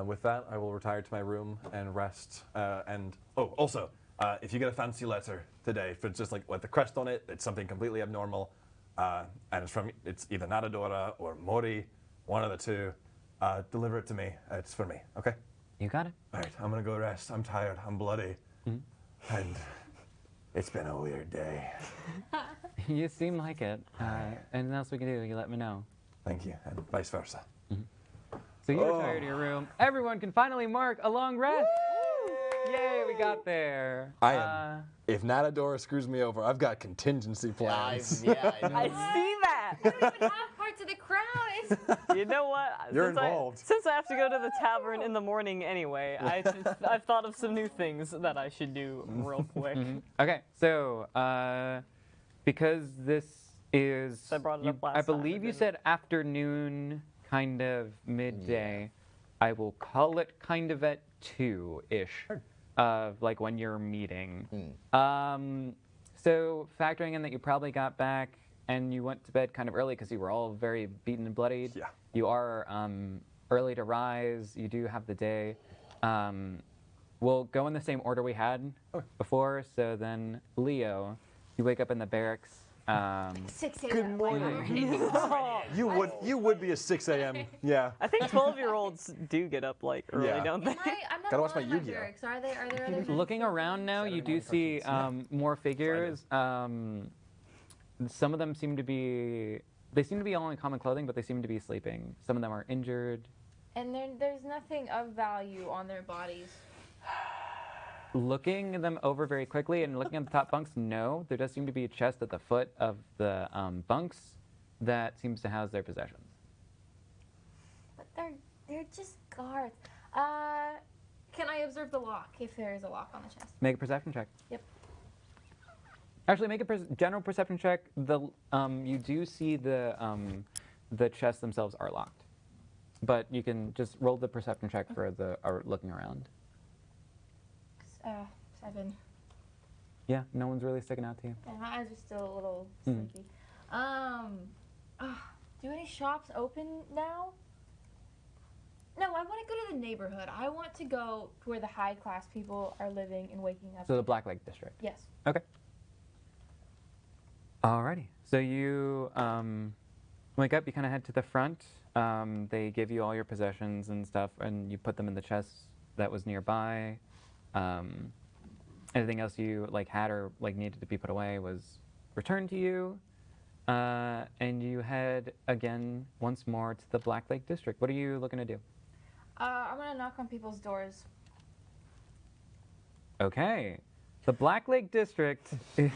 B: With that, I will retire to my room and rest. Also, if you get a fancy letter today, if it's just like with the crest on it, it's something completely abnormal, and it's either Nadadora or Mori, one of the two, deliver it to me. It's for me, okay?
A: You got it.
B: All right, I'm gonna go rest. I'm tired. I'm bloody, and it's been a weird day.
A: You seem like it. Anything else we can do, you let me know.
B: Thank you, and vice versa.
A: So you retire to your room. Everyone can finally mark a long rest. Yay, we got there.
B: I am. If Nadadora screws me over, I've got contingency
E: I
B: plans.
E: know.
C: I see that.
D: You don't even have parts of the crown. It's
C: You know what?
B: You're involved.
C: Since I have to go to the tavern in the morning anyway, I've thought of some new things that I should do real quick.
A: Okay, so because this is,
C: I brought it up last
A: I
C: time,
A: believe
C: I
A: you
C: didn't.
A: said afternoon, kind of midday. I will call it kind of at 2-ish, like when you're meeting. So factoring in that you probably got back and you went to bed kind of early because you were all very beaten and bloodied.
B: Yeah.
A: You are early to rise. You do have the day. We'll go in the same order we had before. So then, Leo, you wake up in the barracks.
D: 6 a.m.
B: Good morning. You would be a 6 a.m. Yeah.
C: I think 12-year-olds do get up like early,
B: Yeah.
C: don't they?
D: I'm not
B: Gotta watch
D: alone
B: my
D: in
B: Yu-Gi-Oh.
D: barracks. Are there other
A: Looking around now, you do see more figures. Some of them seem to be all in common clothing, but they seem to be sleeping. Some of them are injured.
G: And there's nothing of value on their bodies.
A: Looking them over very quickly and looking at the top bunks, no. There does seem to be a chest at the foot of the bunks that seems to house their possessions.
G: But they're just guards. Can I observe the lock if there is a lock on the chest?
A: Make a perception check.
G: Yep.
A: Actually, make a general perception check. You do see the chests themselves are locked, but you can just roll the perception check for looking around.
G: 7.
A: Yeah, no one's really sticking out to you.
G: And my eyes are still a little sneaky. Do any shops open now? No, I want to go to the neighborhood. I want to go to where the high class people are living and waking up.
A: So the Black Lake district.
G: Yes.
A: Okay. Alrighty. So you wake up, you kind of head to the front. They give you all your possessions and stuff, and you put them in the chest that was nearby. Anything else you like had or like needed to be put away was returned to you. And you head again once more to the Black Lake District. What are you looking to do?
G: I'm gonna knock on people's doors.
A: Okay. The Black Lake District is...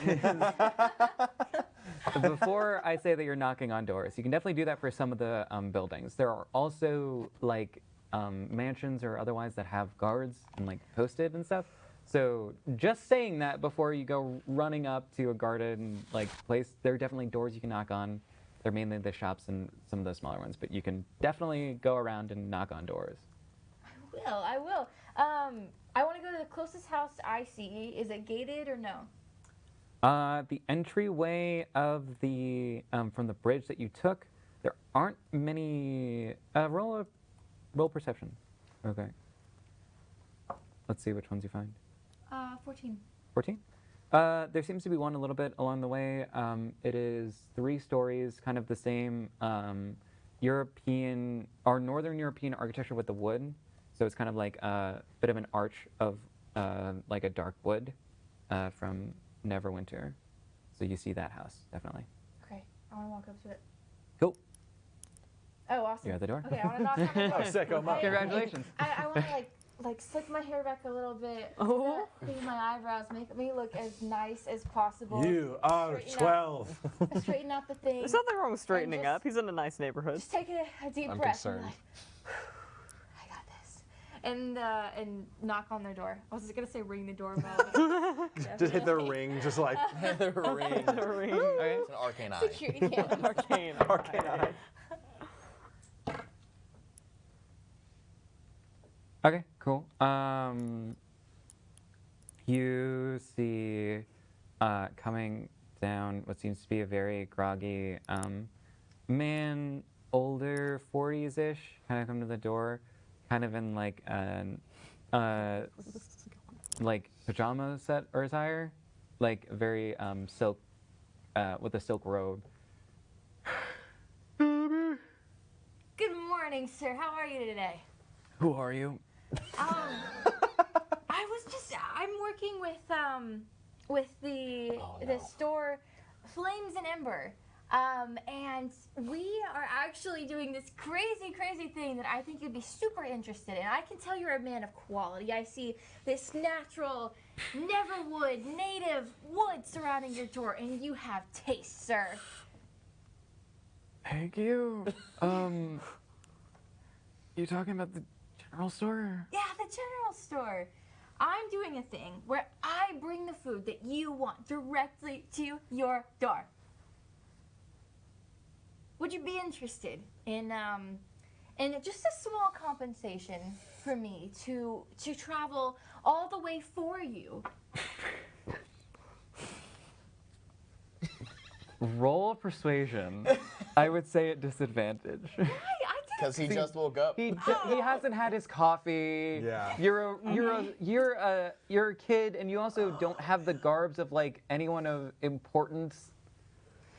A: Before I say that you're knocking on doors, you can definitely do that for some of the buildings. There are also like mansions or otherwise that have guards and like posted and stuff. So just saying that before you go running up to a guarded like place, there are definitely doors you can knock on. They're mainly the shops and some of the smaller ones, but you can definitely go around and knock on doors.
G: I will. I want to go to the closest house I see. Is it gated or no?
A: The entryway of the from the bridge that you took, there aren't many. Roll perception. Okay. Let's see which ones you find.
G: 14.
A: 14. There seems to be one a little bit along the way. It is 3 stories, kind of the same European or Northern European architecture with the wood. So it's kind of like a bit of an arch of like a dark wood from Neverwinter. So you see that house, definitely.
G: Okay, I want to walk up to it.
A: Cool.
G: Oh, awesome.
A: You're at the door.
G: Okay, I want to knock on the door.
B: Oh, sick, I'm up.
A: Congratulations.
G: I want to like slick my hair back a little bit.
C: Oh.
G: Clean my eyebrows, make me look as nice as possible.
B: You are
G: Straighten
B: 12.
G: Straighten out the thing.
C: There's nothing wrong with straightening
G: just-
C: up. He's in a nice neighborhood.
G: Just take a deep
B: I'm
G: breath.
B: concerned.
G: And I got this. And knock on their door. I was just gonna say ring the doorbell. But
B: Just hit the ring, just like
E: The ring.
A: Okay.
E: It's an arcane eye.
G: security camera.
C: Arcane.
B: arcane eye.
A: Okay, cool. You see coming down what seems to be a very groggy man, older 40s-ish, kind of come to the door, kind of in like an like pajama set or attire, like very silk with a silk robe.
G: Good morning, sir. How are you today?
A: Who are you?
G: I'm working with the store Flames and Ember. And we are actually doing this crazy thing that I think you'd be super interested in. I can tell you're a man of quality. I see this natural, Neverwood, native wood surrounding your door, and you have taste, sir.
A: Thank you. You talking about the general store?
G: Yeah, the general store. I'm doing a thing where I bring the food that you want directly to your door. Would you be interested in just a small compensation for me to travel all the way for you?
A: Roll persuasion. I would say at disadvantage.
G: I
E: Because he just woke up.
A: He hasn't had his coffee.
B: Yeah.
A: You're a kid, and you also don't have the garbs of like anyone of importance.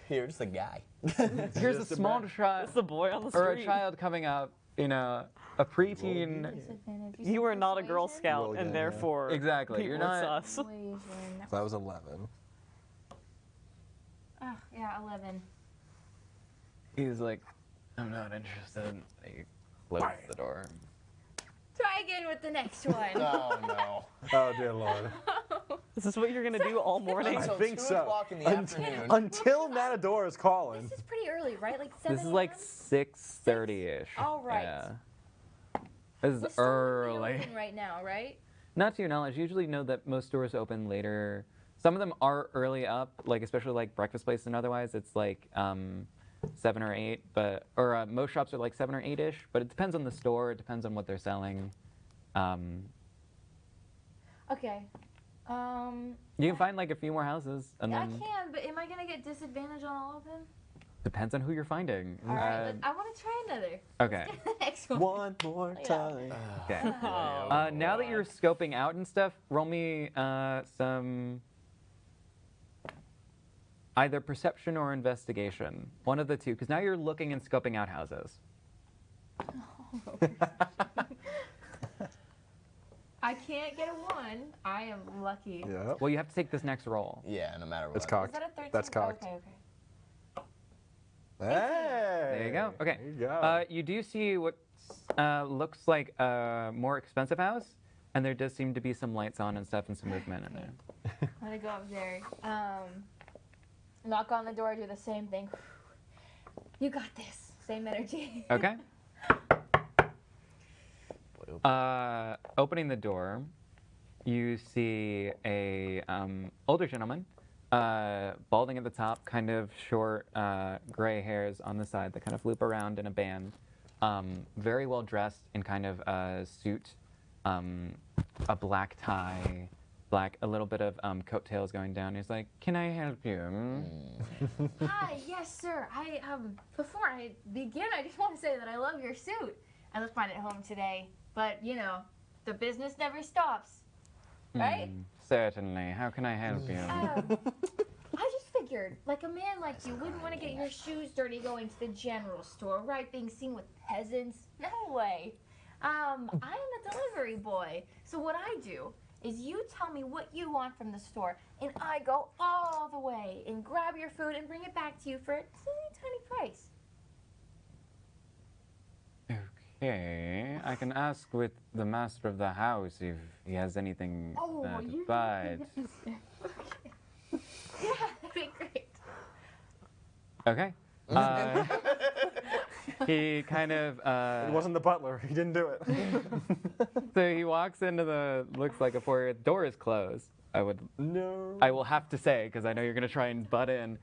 E: You're just a guy.
A: Here's a
B: Just a
A: small
B: man.
A: child
C: It's the boy on the street.
A: or a child coming up, you know, a preteen.
G: disadvantage.
C: You are not a Girl
G: Persuasion?
C: Scout,
B: Roll
C: and
B: again,
C: therefore
A: Exactly,
C: people
A: you're
C: are
A: not-
C: sus.
G: Persuasion.
B: So that was 11.
G: Oh, yeah, 11.
A: He's like, I'm not interested. He closes the door.
G: Try again with the next one.
E: Oh no.
B: Oh dear lord.
C: Is this what you're gonna do all morning?
E: Until
B: think
E: 2
B: so.
E: o'clock in the afternoon.
B: Until Matador is calling.
G: This is pretty early, right? Like 7
A: This is like
G: a.m.?
A: 6:30ish.
G: All right.
A: Yeah. This
G: The
A: is
G: store would be
A: early.
G: open right now, right?
A: Not to your knowledge, usually know that most stores open later. Some of them are early up, like especially like breakfast places and otherwise. It's like 7 or 8, but most shops are like 7 or 8ish. But it depends on the store. It depends on what they're selling.
G: Okay.
A: You can find like a few more houses, and
G: I
A: then
G: can, but am I gonna get disadvantage on all of them?
A: depends on who you're finding.
G: All right, I want to try another.
A: Okay.
G: Let's get the next one.
B: One more
G: Yeah.
B: time.
A: Okay.
E: Oh,
A: Now that you're scoping out and stuff, roll me some either perception or investigation. One of the two, because now you're looking and scoping out houses.
G: I can't get a 1. I am lucky.
B: Yeah.
A: Well, you have to take this next roll.
E: Yeah, no matter what.
B: It's cocked.
G: Is that a 13?
B: That's cocked.
G: Okay.
B: Hey.
A: There you go. Okay.
B: There you go.
A: You do see what looks like a more expensive house, and there does seem to be some lights on and stuff and some movement in there.
G: I'm gonna go up there. Knock on the door, do the same thing. You got this. Same energy.
A: Okay. Opening the door, you see a older gentleman, balding at the top, kind of short gray hairs on the side that kind of loop around in a band. Very well dressed in kind of a suit, a black tie, a little bit of coattails going down. He's like, "Can I help you?"
G: Hi, yes, sir. Before I begin, I just want to say that I love your suit. I left mine at home today, but you know, the business never stops, right?
A: Certainly. How can I help you?
G: I just figured, like a man like you wouldn't want to get your shoes dirty going to the general store, right? Being seen with peasants. No way. I'm a delivery boy, so what I do is you tell me what you want from the store, and I go all the way and grab your food and bring it back to you for a teeny tiny price.
A: Okay, I can ask with the master of the house if he has anything to buy.
G: Yeah, that'd be great.
A: Okay. He kind of.
B: It wasn't the butler. He didn't do it.
A: So he walks into the looks like a foyer. The door is closed. I will have to say because I know you're gonna try and butt in.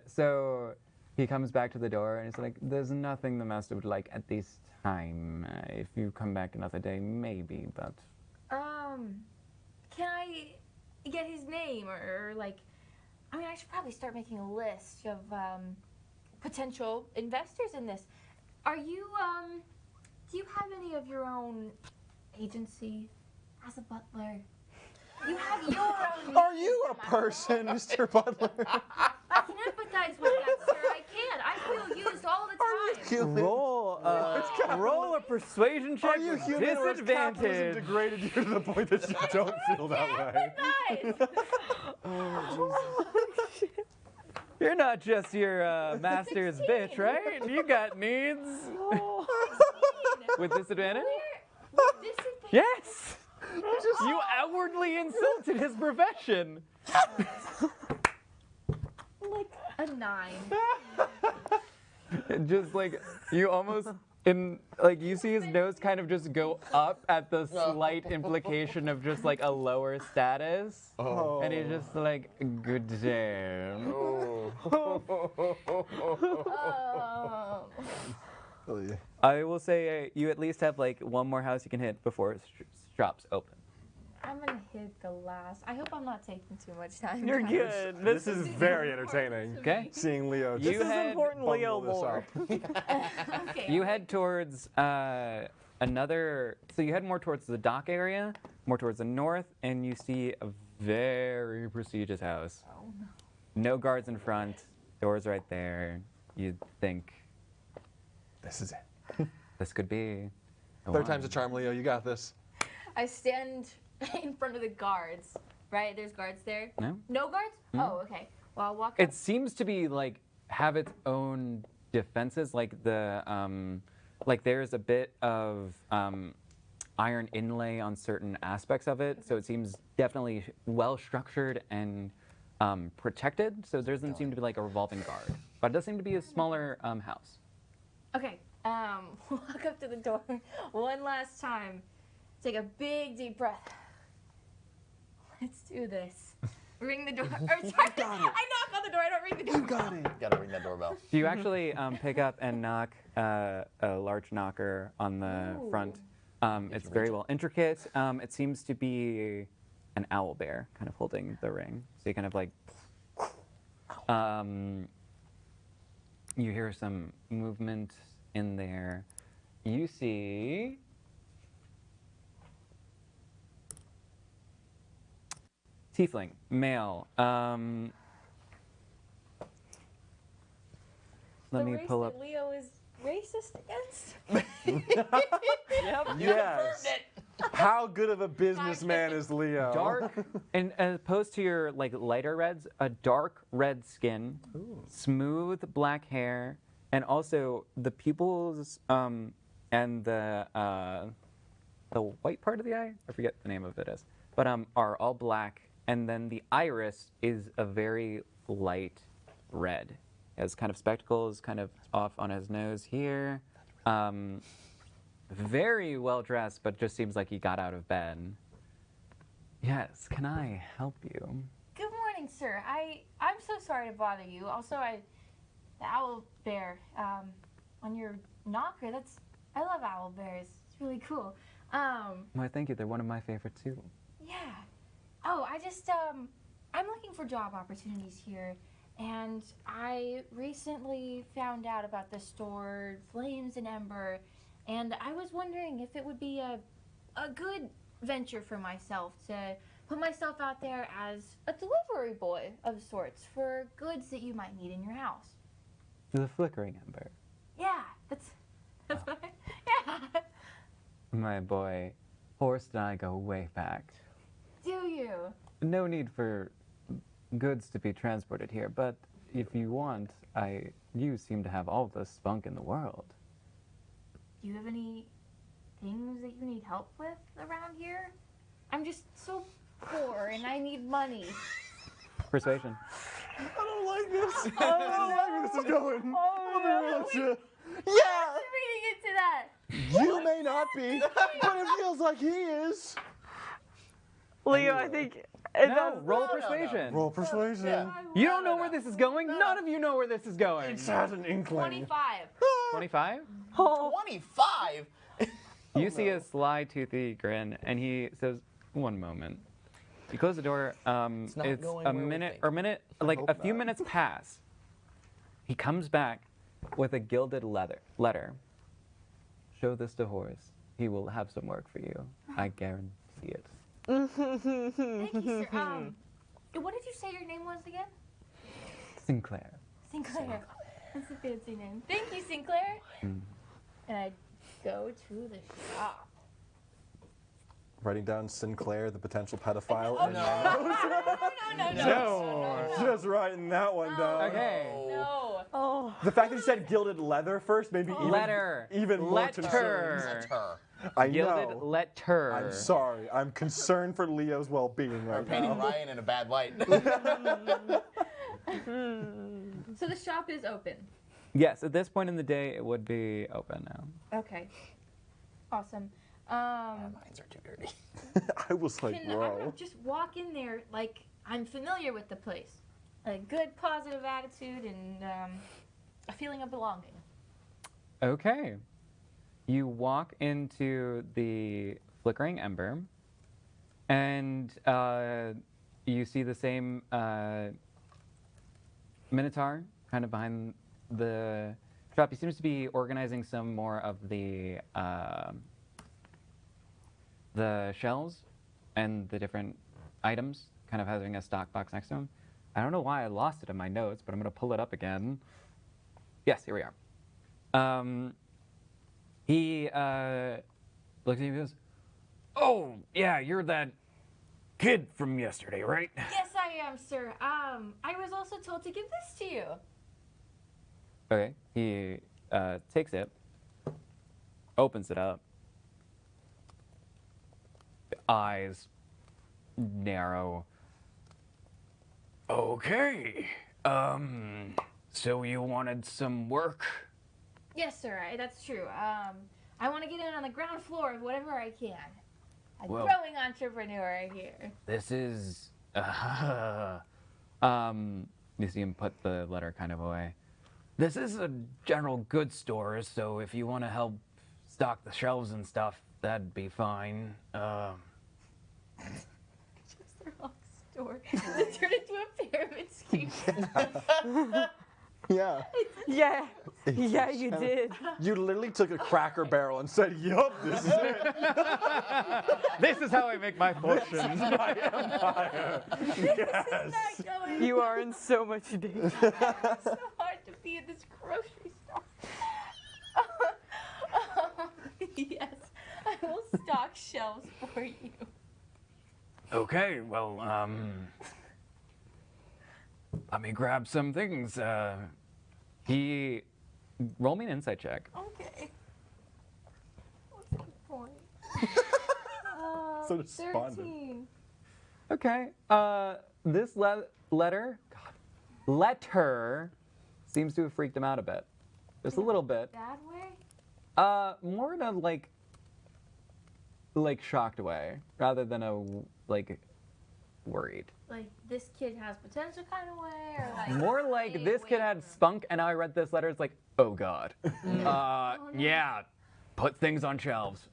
A: So he comes back to the door and he's like, "There's nothing the master would like at this time. If you come back another day, maybe, but."
G: Can I get his name or like? I mean, I should probably start making a list of potential investors in this. Are you do you have any of your own agency as a butler? You have your own.
B: Are you a person, Mr. Butler?
G: I can empathize with that, sir. I can. I feel used all the time.
A: Roll a persuasion check
B: Are you
A: with
B: human or has capitalism
A: disadvantage.
B: degraded you to the point that you don't feel that way?
G: Empathize.
A: You're not just your master's
G: 16.
A: bitch, right? You got needs. With disadvantage?
G: With disadvantage.
A: Yes. You outwardly insulted his profession.
G: Like a 9.
A: Just like you almost you see his nose kind of just go up at the slight implication of just like a lower status.
B: Oh.
A: And he's just like, "Good day." I will say you at least have like one more house you can hit before it drops open.
G: I'm gonna hit the last. I hope I'm not taking too much time.
C: You're
G: guys.
C: good.
B: This is very entertaining.
A: Okay.
B: Seeing Leo
A: You
B: just
C: This is
A: had
C: important Leo
B: bundle this
C: lore.
B: up.
G: Okay.
A: You head towards another. So you head more towards the dock area, more towards the north, and you see a very prestigious house.
G: Oh, no.
A: No guards in front. Doors right there. You'd think
B: This is it.
A: this could be. the
B: Third
A: one.
B: time's a charm, Leo. You got this.
G: I stand in front of the guards. Right? There's guards there.
A: No.
G: No guards?
A: Hmm?
G: Oh, okay. Well, I'll walk up.
A: It seems to be like have its own defenses, like the like there's a bit of iron inlay on certain aspects of it, so it seems definitely well structured and protected. So there doesn't seem to be like a revolving guard, but it does seem to be a smaller house.
G: Okay. Walk up to the door one last time. Take a big deep breath. Let's do this. Ring the door. Or, sorry, I knock on the door. I don't ring the door.
B: You got it.
E: Gotta ring that doorbell.
A: Do you actually pick up and knock a large knocker on the
G: Ooh.
A: front? It's very well intricate. It seems to be an owl bear kind of holding the ring. So you kind of like, you hear some movement in there. You see Tiefling, male. Let me pull up.
G: Leo is racist against.
B: Yes. How good of a businessman is Leo?
A: Dark, and as opposed to your like lighter reds, a dark red skin, smooth black hair, and also the pupils and the white part of the eye, I forget the name of it is, but are all black, and then the iris is a very light red. He has kind of spectacles, kind of off on his nose here. Very well dressed, but just seems like he got out of bed. Yes, can I help you?
G: Good morning, sir. I'm so sorry to bother you. Also, the owl bear on your knocker. I love owl bears. It's really cool.
A: Why, thank you. They're one of my favorite too.
G: Yeah. Oh, I just I'm looking for job opportunities here, and I recently found out about the store Flames and Ember, and I was wondering if it would be a good venture for myself to put myself out there as a delivery boy of sorts for goods that you might need in your house.
A: The flickering ember.
G: Yeah, that's what yeah.
A: My boy, Horst and I go way back.
G: Do you?
A: No need for goods to be transported here, but if you want, you seem to have all the spunk in the world.
G: Do you have any things that you need help with around here? I'm just so poor and I need money.
A: Persuasion.
B: I don't like this. I don't like where this is going.
G: no.
B: Yeah.
G: Reading into that.
B: You may not be, but it feels like he is.
C: Leo, I think.
A: No, roll persuasion.
B: Roll persuasion.
E: Yeah.
A: You don't know where this is going? None of you know where this is going.
B: It has an inkling.
G: 25.
A: 25?
C: Oh,
E: 25?
A: You see a sly, toothy grin, and he says, "One moment." You close the door.
E: not
A: It's
E: going
A: a
E: where we
A: minute,
E: think.
A: or minute, like
B: hope
A: a few
B: not.
A: minutes pass. He comes back with a gilded letter. Show this to Horace. He will have some work for you. I guarantee it.
G: Thank you, sir. What did you say your name was again?
A: Sinclair.
G: Sinclair. That's a fancy name. Thank you, Sinclair. And I go to the shop.
B: Writing down Sinclair, the potential pedophile.
G: Oh,
B: in
G: no.
B: my notes.
G: No.
B: Just writing that one down.
A: Okay.
G: No.
C: oh.
B: The fact that you said gilded leather first made me even more
A: Letter.
B: concerned.
E: That's her.
B: I
A: Gilded
B: know.
A: letter.
B: I'm sorry. I'm concerned for Leo's well-being
E: I'm
B: right
E: painting
B: now.
E: Ryan in a bad light.
G: So the shop is open.
A: Yes, at this point in the day, it would be open now.
G: Okay. Awesome.
E: Our minds are too dirty.
B: I was like,
G: Can I
B: bro.
G: just walk in there like I'm familiar with the place? A good positive attitude and a feeling of belonging.
A: Okay. You walk into the flickering ember, and you see the same Minotaur kind of behind the shop. He seems to be organizing some more of the shelves and the different items, kind of having a stock box next to him. I don't know why I lost it in my notes, but I'm going to pull it up again. Yes, here we are. He looks at you and goes, "Oh, yeah, you're that kid from yesterday, right?"
G: Yes, I am, sir. I was also told to give this to you.
A: Okay. He takes it, opens it up. Eyes narrow. Okay. So you wanted some work?
G: Yes, sir. That's true. I want to get in on the ground floor of whatever I can. A
A: Well-
G: growing entrepreneur here.
A: This is. You see him put the letter kind of away. This is a general goods store, so if you want to help stock the shelves and stuff, that'd be fine.
G: Just the wrong store. It turned into a pyramid scheme.
B: Yeah.
C: Yeah, yeah, you did.
B: You literally took a Cracker Barrel and said, "Yup, this is it.
A: This is how I make my fortune.
B: My empire." Yes.
G: Not going
C: You are in so much danger.
G: so hard to be in this grocery store. Yes, I will stock shelves for you.
A: Okay, well, let me grab some things. Roll me an insight check.
G: Okay. What's the point?
B: So despondent.
G: 13.
A: Okay. This letter seems to have freaked him out a bit. Just a little bit.
G: Bad way?
A: More in a like shocked way, rather than a worried.
G: Like, this kid has potential kind of way, or like...
A: More like
G: stay
A: this kid
G: away
A: had
G: from-
A: spunk, and now I read this letter. It's like, oh god. Yeah, put things on shelves.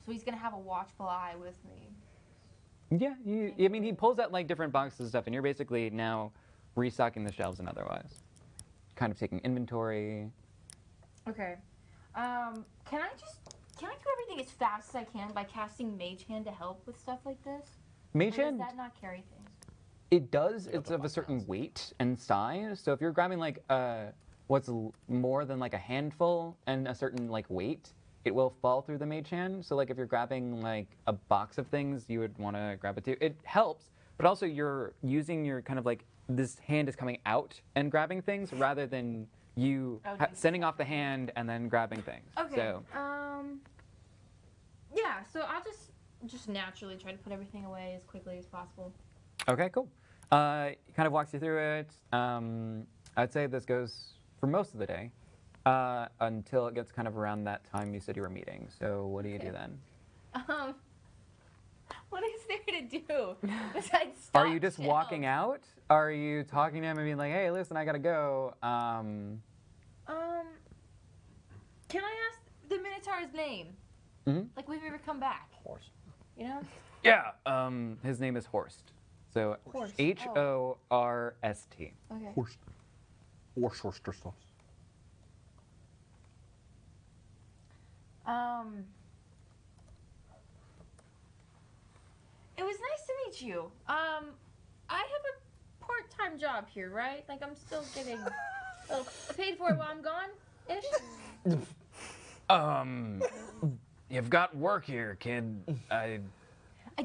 G: So he's gonna have a watchful eye with me.
A: Yeah, I mean, he pulls out like different boxes of stuff, and you're basically now restocking the shelves and otherwise, kind of taking inventory.
G: Okay. Can I do everything as fast as I can by casting Mage Hand to help with stuff like this?
A: Mage
G: Or does
A: Hand,
G: that not carry things?
A: it does. It's of a certain weight and size. So if you're grabbing like more than like a handful and a certain like weight, it will fall through the Mage Hand. So like if you're grabbing like a box of things, you would want to grab it too. It helps, but also you're using your kind of like this hand is coming out and grabbing things rather than you sending off the hand and then grabbing things.
G: Okay.
A: So
G: Yeah, so I'll just naturally try to put everything away as quickly as possible.
A: okay, cool. Kind of walks you through it. I'd say this goes for most of the day until it gets kind of around that time you said you were meeting. So what do you do then?
G: What is there to do besides stock
A: Are you just
G: shelves?
A: walking out? Are you talking to him and being like, hey, listen, I gotta go?
G: Can I ask the Minotaur's name?
A: Mhm.
G: Like, we've ever come back?
B: Horse.
G: You know?
A: Yeah. His name is Horst. So
G: Horst.
A: Horst.
G: Okay.
B: Horse. Horse.
G: It was nice to meet you. I have a part-time job here, right? Like, I'm still getting paid for it while I'm gone-ish?
A: You've got work here, kid.
G: I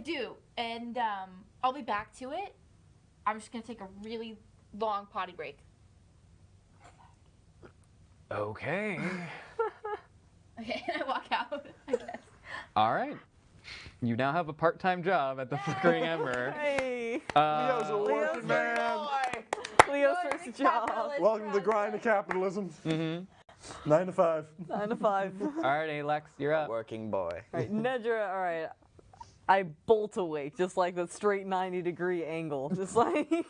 G: do, and I'll be back to it. I'm just gonna take a really long potty break.
A: Okay.
G: Okay, and I walk out, I guess.
A: All right. You now have a part-time job at the Flickering Ember.
C: Hey,
B: Leo's a working man.
C: Leo's first job.
B: Welcome to the grind of capitalism.
A: Mm-hmm.
B: 9 to 5.
C: 9 to 5.
A: All right, Alex, you're up.
E: Working boy.
C: All right, Nedra, all right. I bolt awake, just like the straight 90-degree angle. Just like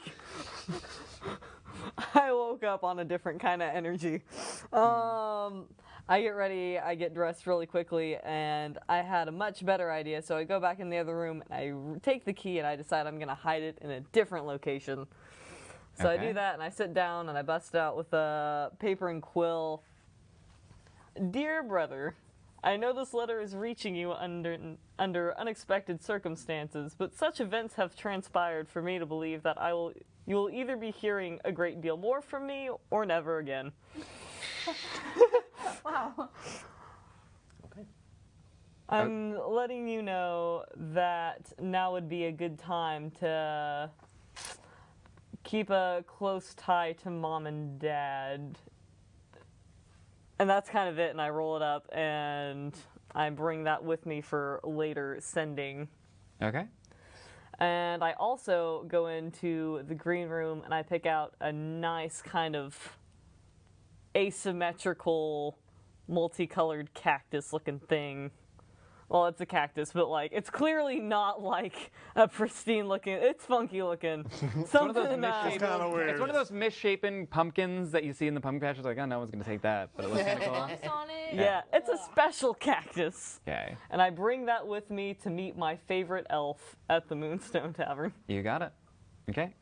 C: I woke up on a different kind of energy. I get ready, I get dressed really quickly, and I had a much better idea. So I go back in the other room, and I take the key, and I decide I'm going to hide it in a different location. So I
A: Okay.
C: do that, and I sit down, and I bust out with a paper and quill. Dear brother, I know this letter is reaching you under unexpected circumstances, but such events have transpired for me to believe that you will either be hearing a great deal more from me or never again.
G: Wow.
B: Okay.
C: I'm letting you know that now would be a good time to keep a close tie to mom and dad. And that's kind of it, and I roll it up, and I bring that with me for later sending.
A: Okay.
C: And I also go into the green room, and I pick out a nice kind of asymmetrical, multicolored cactus-looking thing. Well, it's a cactus, but like it's clearly not like a pristine looking. It's funky looking.
A: It's one of those
C: Something,
A: misshapen.
B: kinda weird.
A: It's one of those misshapen pumpkins that you see in the pumpkin patch. It's like, oh, no one's gonna take that, but it looks kind of cool.
G: Fungus on it.
C: yeah, it's a special cactus.
A: Okay,
C: And I bring that with me to meet my favorite elf at the Moonstone Tavern.
A: you got it. Okay.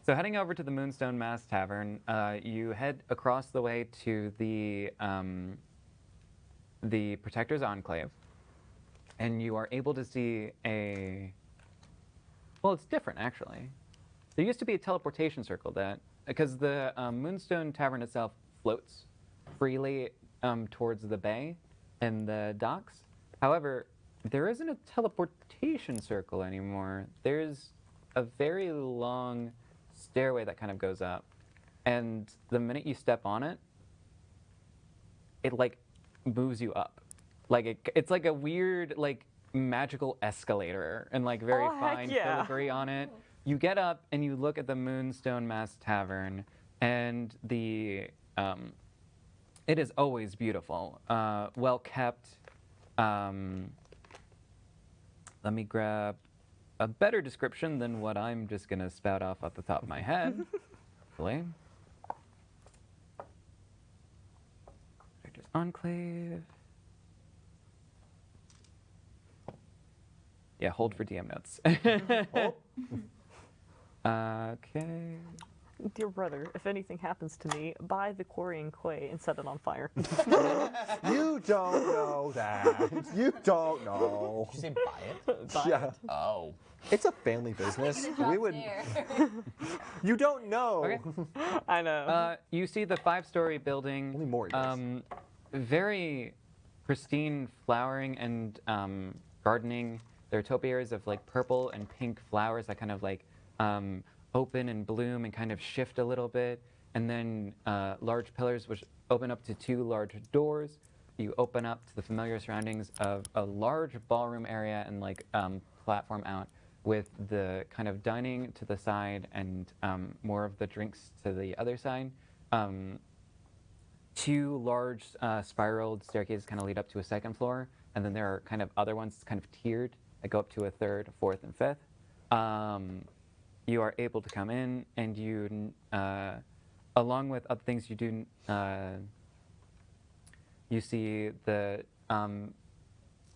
A: So heading over to the Moonstone Mass Tavern, you head across the way to the Protector's Enclave, and you are able to see a... Well, it's different, actually. There used to be a teleportation circle that... Because the Moonstone Tavern itself floats freely towards the bay and the docks. However, there isn't a teleportation circle anymore. There's a very long stairway that kind of goes up, and the minute you step on it, it like moves you up. Like it's like a weird like magical escalator and like very fine filigree on it. You get up and you look at the Moonstone Mass Tavern, and the it is always beautiful, well kept. Let me grab a better description than what I'm just gonna spout off the top of my head. Hopefully. Protector's Enclave. Yeah, hold for DM notes. Okay.
C: Dear brother, if anything happens to me, buy the Quarian clay and set it on fire.
B: You don't know that. You don't know.
E: Did you say buy it?
B: Yeah.
E: Oh.
B: It's a family business. We would. You don't know.
A: Okay.
C: I know.
A: You see the 5-story building.
B: Only Mori does.
A: Very pristine flowering and gardening. There are topiaries of like purple and pink flowers that kind of like open and bloom and kind of shift a little bit. And then large pillars which open up to 2 large doors. You open up to the familiar surroundings of a large ballroom area and like platform out with the kind of dining to the side and more of the drinks to the other side. 2 large spiraled staircases kind of lead up to a 2nd floor, and then there are kind of other ones kind of tiered that go up to a 3rd, 4th, and 5th. You are able to come in, and you, along with other things you do, you see the,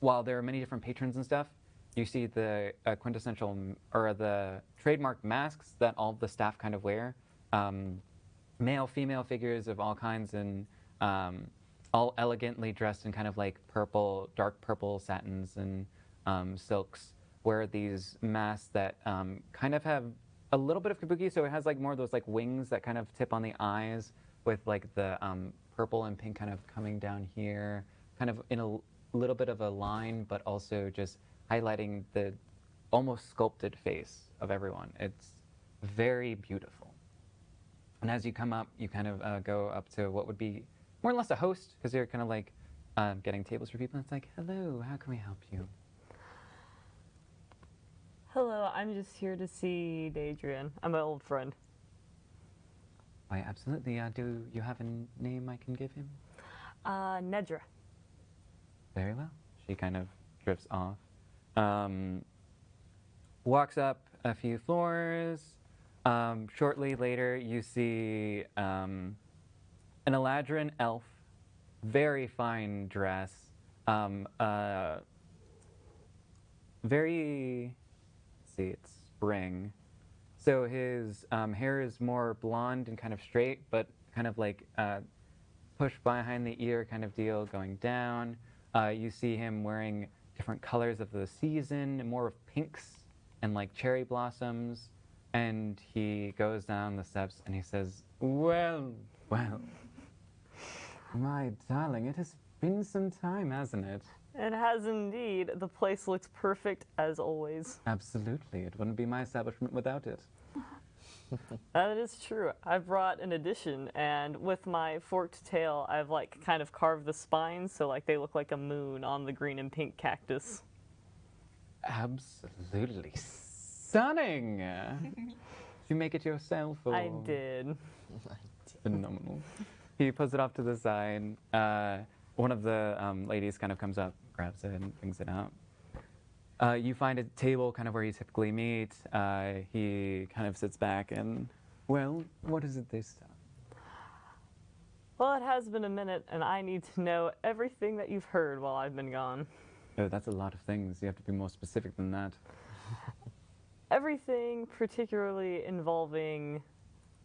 A: while there are many different patrons and stuff, you see the quintessential, or the trademark masks that all of the staff kind of wear. Male, female figures of all kinds, and all elegantly dressed in kind of like purple, dark purple satins and silks, wear these masks that kind of have a little bit of kabuki, so it has like more of those like wings that kind of tip on the eyes with like the purple and pink kind of coming down here, kind of in a little bit of a line, but also just highlighting the almost sculpted face of everyone. It's very beautiful. And as you come up, you kind of go up to what would be more or less a host, because you're kind of like getting tables for people. And it's like, hello, how can we help you?
C: Hello, I'm just here to see Daedrian. I'm an old friend.
A: Why, absolutely. Do you have a name I can give him?
C: Nedra.
A: Very well. She kind of drifts off. Walks up a few floors. Shortly later, you see an Eladrin elf, very fine dress, very, let's see, it's spring. So his hair is more blonde and kind of straight, but kind of like pushed behind the ear kind of deal going down. You see him wearing different colors of the season, more of pinks and like cherry blossoms. And he goes down the steps and he says, well, well, my darling, it has been some time, hasn't it?
C: It has indeed. The place looks perfect as always.
A: Absolutely. It wouldn't be my establishment without it.
C: That is true. I brought an addition, and with my forked tail, I've like kind of carved the spines so like they look like a moon on the green and pink cactus.
A: Absolutely stunning. Did you make it yourself? Or?
C: I did.
A: Phenomenal. He puts it off to the side. One of the ladies kind of comes up, grabs it, and brings it out. You find a table kind of where you typically meet. He kind of sits back and, well, what is it this time?
C: Well, it has been a minute, and I need to know everything that you've heard while I've been gone.
A: Oh, that's a lot of things. You have to be more specific than that.
C: everything particularly involving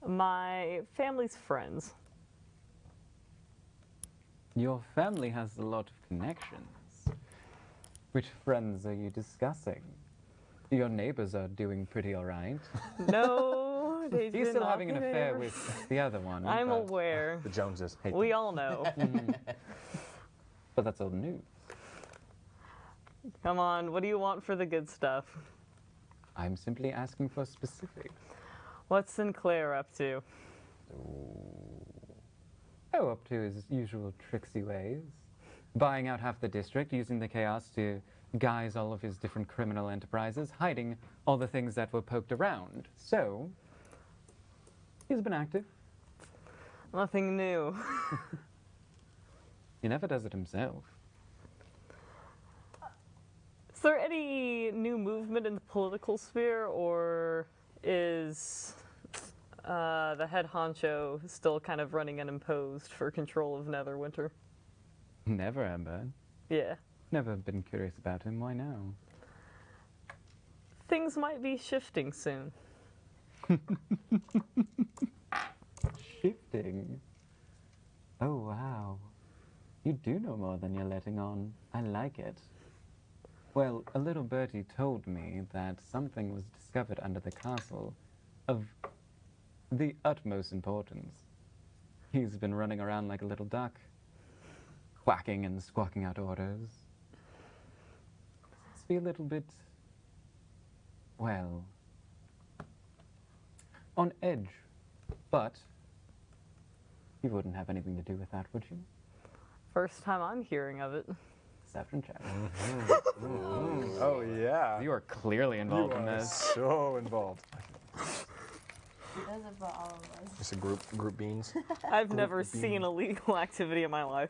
C: my family's friends.
A: Your family has a lot of connections. Which friends are you discussing? Your neighbors are doing pretty all right.
C: No, they
A: He's
C: did
A: still
C: not
A: having an
C: get
A: affair
C: it.
A: with the other one.
C: I'm
A: but,
C: aware.
B: The Joneses hate
C: We
B: them.
C: all know.
A: but that's old news.
C: Come on, what do you want for the good stuff?
A: I'm simply asking for specifics.
C: What's Sinclair up to?
A: Oh, up to his usual tricksy ways. Buying out half the district, using the chaos to guise all of his different criminal enterprises, hiding all the things that were poked around. So, he's been active.
C: Nothing new.
A: He never does it himself.
C: Is there any new movement in the political sphere, or is the head honcho still kind of running unimposed for control of Neverwinter?
A: Never, Amber.
C: Yeah.
A: Never been curious about him. Why now?
C: Things might be shifting soon.
A: Shifting. Oh, wow. You do know more than you're letting on. I like it. Well, a little birdie told me that something was discovered under the castle of the utmost importance. He's been running around like a little duck, quacking and squawking out orders. Must be a little bit, well, on edge. But you wouldn't have anything to do with that, would you?
C: First time I'm hearing of it.
A: Perception check.
B: Oh, yeah.
A: You are clearly involved in this.
B: so involved.
G: Those are for all of us.
B: It's a group beans.
C: I've never seen illegal activity in my life.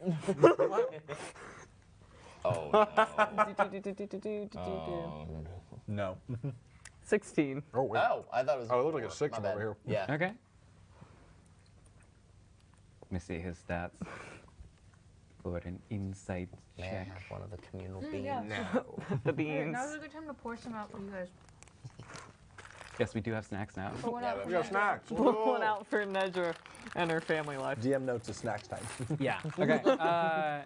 E: Oh, no. Oh,
B: No.
C: 16.
B: Oh, wait.
E: oh, I thought it was.
B: Oh, it looked like a
E: 4.
B: 6
E: My
B: from
E: bad.
B: over here.
E: Yeah.
A: Okay. Let me see his stats for an insight
E: May I
A: check.
E: have one of the communal beans?
G: yeah.
B: No.
C: The beans.
G: Now's a good time to pour some out for you guys.
A: Yes, we do have snacks now.
G: Pour one
E: Yeah,
G: out
E: but
G: for
B: We got
G: me.
B: snacks.
C: Pull one out for Nedra and her family life.
B: DM notes of snacks time.
A: Yeah. Okay.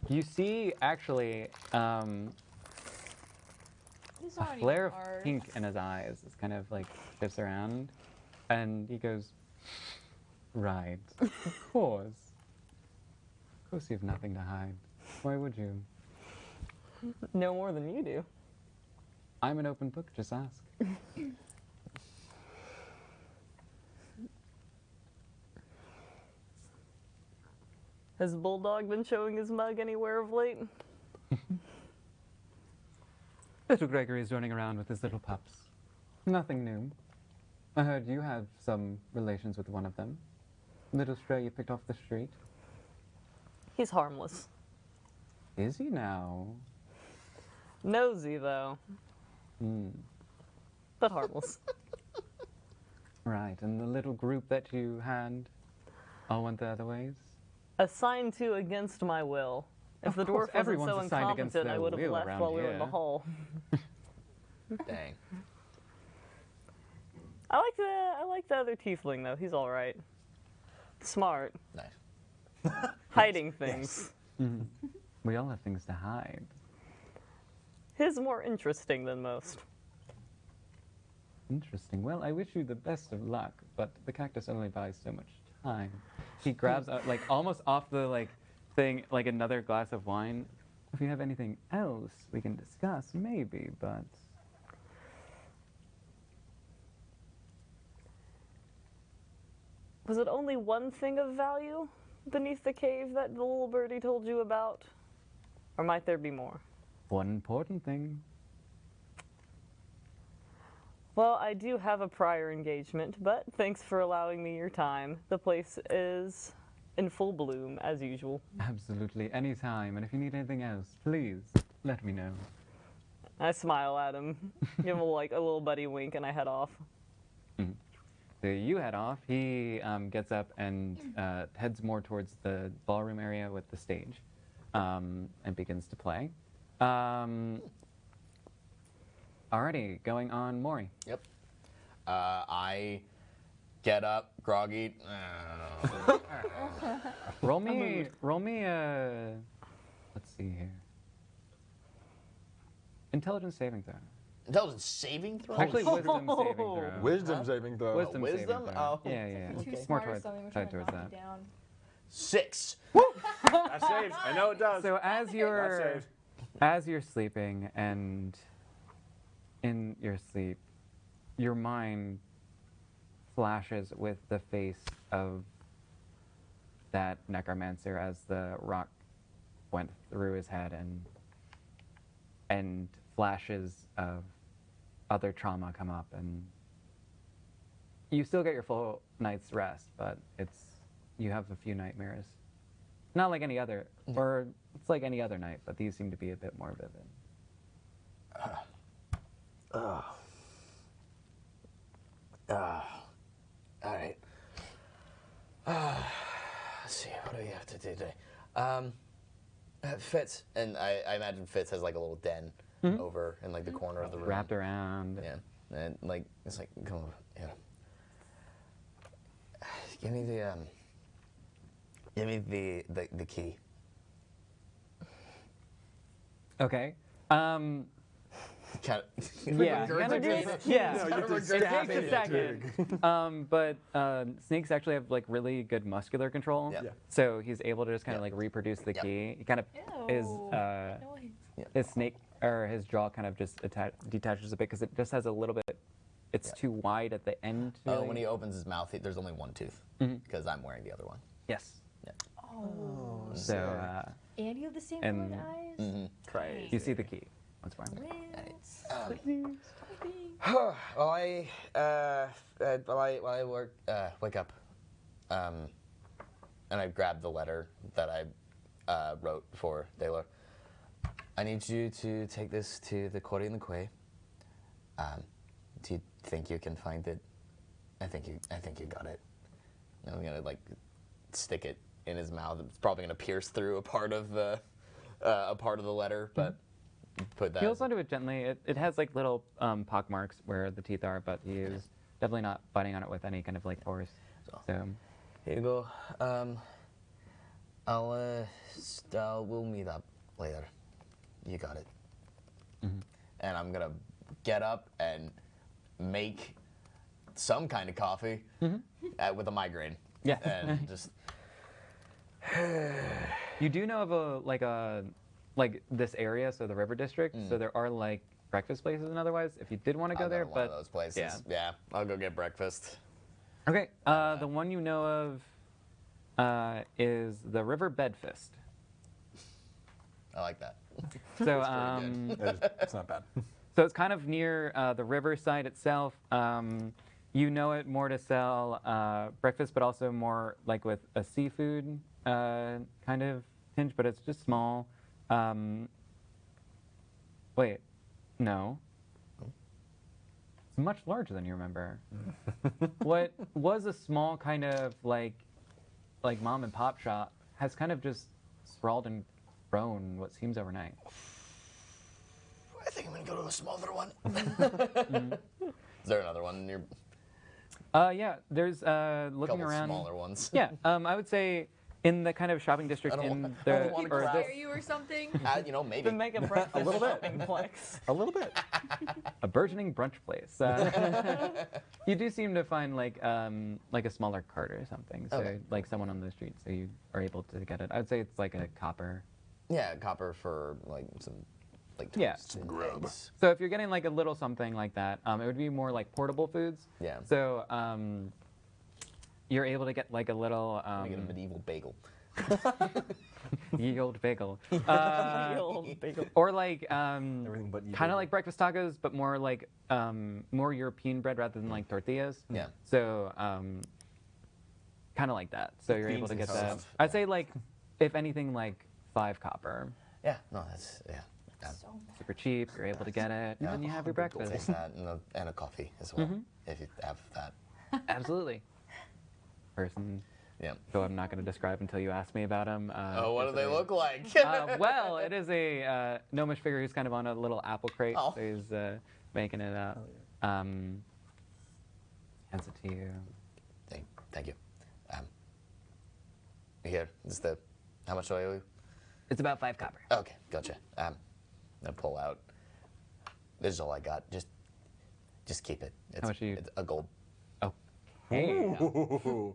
A: You see, actually,
G: These
A: a
G: aren't
A: flare
G: even
A: of
G: ours.
A: pink in his eyes. It's kind of like shifts around, and he goes, "Right, of course. Of course, you have nothing to hide. Why would you?
C: No more than you do.
A: I'm an open book. Just ask."
C: Has Bulldog been showing his mug anywhere of late?
A: Little Gregory's running around with his little pups. Nothing new. I heard you have some relations with one of them. Little stray you picked off the street.
C: He's harmless.
A: Is he now?
C: Nosy, though, but harmless.
A: Right, and the little group that you had all went the other ways?
C: Assigned to against my will. If
A: Of
C: the
A: course,
C: dwarf wasn't
A: everyone's
C: so
A: assigned against
C: incompetent, I
A: their
C: would have
A: will
C: left
A: around
C: while we were in the
A: here.
C: hall.
E: Dang.
C: I like the other tiefling though. He's all right. Smart.
E: Nice.
C: Hiding things.
A: We all have things to hide.
C: His more interesting than most.
A: Interesting. Well, I wish you the best of luck, but the cactus only buys so much time. He grabs like almost off the thing like another glass of wine. If you have anything else we can discuss, maybe, but
C: Was it only one thing of value beneath the cave that the little birdie told you about? Or might there be more?
A: one important thing.
C: Well, I do have a prior engagement, but thanks for allowing me your time. The place is in full bloom, as usual.
A: Absolutely, anytime. And if you need anything else, please let me know.
C: I smile at him, give him a little buddy wink, and I head off.
A: So you head off. He gets up and heads more towards the ballroom area with the stage and begins to play. Alrighty, going on Mori.
E: Yep. I get up, groggy.
A: Roll me let's see here. Intelligence saving throw.
E: Intelligence saving throw?
A: Actually, wisdom saving throw.
B: Wisdom saving throw.
A: Wisdom saving
E: wisdom?
A: throw.
E: Oh.
A: Yeah.
G: Too
A: More
G: smart or
A: towards,
G: something. We're
A: tied
G: trying to
A: towards
G: knock
A: that.
G: you down.
E: 6.
B: That saves. I know it does.
A: So as
B: That
A: you're
B: saves.
A: as you're sleeping and in your sleep, your mind flashes with the face of that necromancer as the rock went through his head, and flashes of other trauma come up, and you still get your full night's rest, but you have a few nightmares. Not like any other, or it's like any other night, but these seem to be a bit more vivid.
E: All right. Let's see, what do we have to do today? Fitz, and I imagine Fitz has like a little den over in like the corner of the room.
A: Wrapped around.
E: Yeah, and like it's like come over. Yeah. Give me the key.
A: Okay.
E: Kind of.
A: Yeah, kind of just, yeah.
B: No, you just
A: It
B: stab
A: takes a
B: it.
A: second. But snakes actually have like really good muscular control.
E: Yeah.
A: So he's able to just kind of like reproduce the key. He kind of is his snake or his jaw kind of just detaches a bit because it just has a little bit. It's too wide at the end. Really.
E: When he opens his mouth, there's only one tooth because I'm wearing the other one.
A: Yes.
E: Yeah.
G: Oh.
A: So
G: And you have the same
A: And-
G: colored eyes?
E: Mm-hmm.
B: Crazy.
A: you see the key once more.
E: While I wake up, and I grab the letter that I wrote for Daylor. I need you to take this to the Cory and the Quay. Do you think you can find it? I think you got it. And I'm gonna like stick it in his mouth. It's probably gonna pierce through a part of the letter, but put that.
A: He holds onto it gently. It has like little pock marks where the teeth are, but he is definitely not biting on it with any kind of like force. So
E: Here you go. We'll meet up later. You got it. And I'm gonna get up and make some kind of coffee with a migraine.
A: yeah.
E: And just
A: You do know of like this area, so the River District. So there are like breakfast places and otherwise. If you did want to go
E: I'll
A: there,
E: to one of
A: but
E: those places. Yeah, I'll go get breakfast.
A: okay. The one you know of is the River Bedfist.
E: I like that.
A: So
B: It's not bad.
A: so it's kind of near the riverside itself. You know it more to sell breakfast, but also more like with a seafood kind of tinge, but it's just small. Wait, no. It's much larger than you remember. What was a small kind of like mom and pop shop has kind of just sprawled and grown what seems overnight.
E: I think I'm gonna go to a smaller one. Is there another one near?
A: Yeah, there's
E: A
A: looking
E: couple
A: around.
E: smaller ones.
A: Yeah, I would say in the kind of shopping district
E: I don't
A: in
E: wa- I
A: the
E: don't wanna
A: or
E: crowd.
A: this,
G: Are you or something?
E: Maybe.
C: To make a breakfast
B: A little bit.
C: shopping flex.
B: A little bit.
A: a burgeoning brunch place. You do seem to find like a smaller cart or something. So
E: Okay.
A: like someone on the street, so you are able to get it. I would say it's like a copper.
E: Yeah, copper for like some like
A: Yeah.
E: toast and eggs.
A: So if you're getting like a little something like that, it would be more like portable foods.
E: Yeah.
A: So you're able to get like a little
E: Let me get a medieval bagel.
A: ye old bagel.
C: The old bagel.
A: Or like
B: Everything but you.
A: kind of like breakfast tacos, but more like more European bread rather than like tortillas.
E: Yeah.
A: So kind of like that. So you're able
B: Beans
A: to
B: and
A: get that.
B: toast.
A: I'd say like, if anything, like 5 copper.
E: Yeah. No, that's yeah.
A: Super cheap. You're able to get it, and then you have your
E: Take
A: breakfast.
E: that and a coffee as well if you have that.
A: Absolutely. Person.
E: Yeah.
A: Who I'm not going to describe until you ask me about him.
E: Oh, what do
A: is
E: they
A: a-
E: look like?
A: Well, it is a gnomish figure who's kind of on a little apple crate.
E: Oh.
A: So he's making it up. Hands it to you.
E: Thank you. Here, this is the. How much do I owe you?
A: It's about 5 copper.
E: Okay, gotcha. I pull out. This is all I got. Just keep it. It's,
A: How much are you?
E: It's a gold.
A: Hey.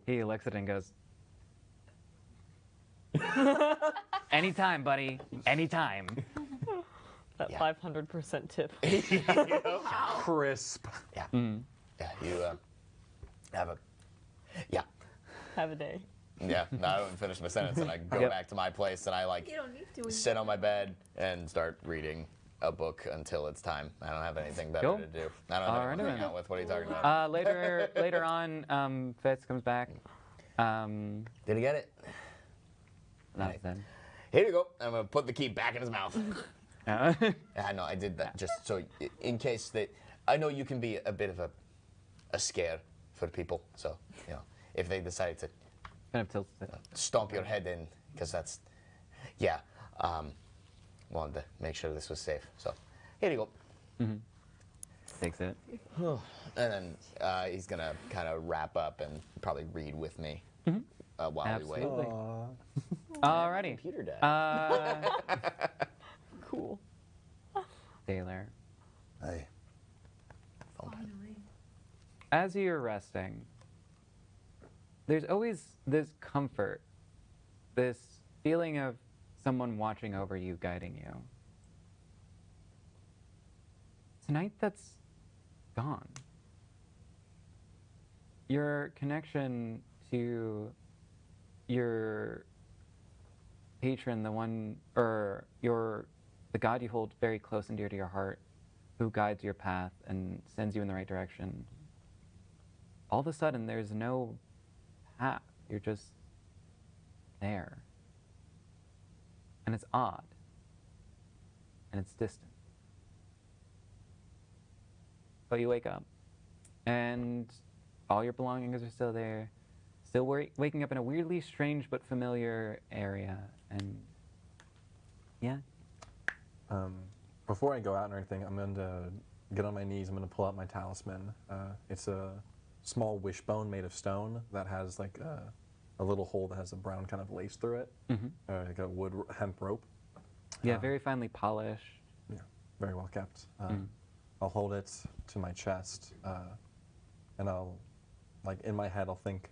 A: He looks at it and goes, anytime, buddy. Anytime.
C: That
E: Yeah.
C: 500% tip.
B: Crisp.
E: Yeah. Yeah. You have a. Yeah.
C: Have a day.
E: Yeah. No, I don't finish my sentence, and I go
A: Yep.
E: back to my place, and I like
D: You don't need to.
E: sit on my bed and start reading a book until it's time. I don't have anything better
A: Cool.
E: to do. I don't have
A: Alright,
E: anyone to hang
A: then.
E: out with. What are you talking about?
A: Later on, Fitz comes back.
E: Did he get it?
A: That's then.
E: Here you go. I'm gonna put the key back in his mouth.
A: Uh,
E: I know I did that just so in case they. I know you can be a bit of a scare for people. So if they decide to
A: kind of tilts it.
E: stomp your head in, because that's yeah. Wanted to make sure this was safe. So here you go.
A: Takes it.
E: And then he's gonna kind of wrap up and probably read with me while
A: Absolutely.
E: we wait.
A: Alrighty.
E: Computer died.
C: Cool.
A: Daylor.
B: Hey.
A: As you're resting, there's always this comfort, this feeling of someone watching over you, guiding you. Tonight, that's gone. Your connection to your patron, the God you hold very close and dear to your heart, who guides your path and sends you in the right direction. All of a sudden, there's no path. You're just there. And it's odd. And it's distant. But you wake up, and all your belongings are still there, still waking up in a weirdly strange but familiar area. And yeah.
B: Before I go out or anything, I'm going to get on my knees. I'm going to pull out my talisman. It's a small wishbone made of stone that has like a little hole that has a brown kind of lace through it, like a wood hemp rope.
A: Yeah, very finely polished.
B: Yeah, very well kept. I'll hold it to my chest, and I'll, like in my head, I'll think,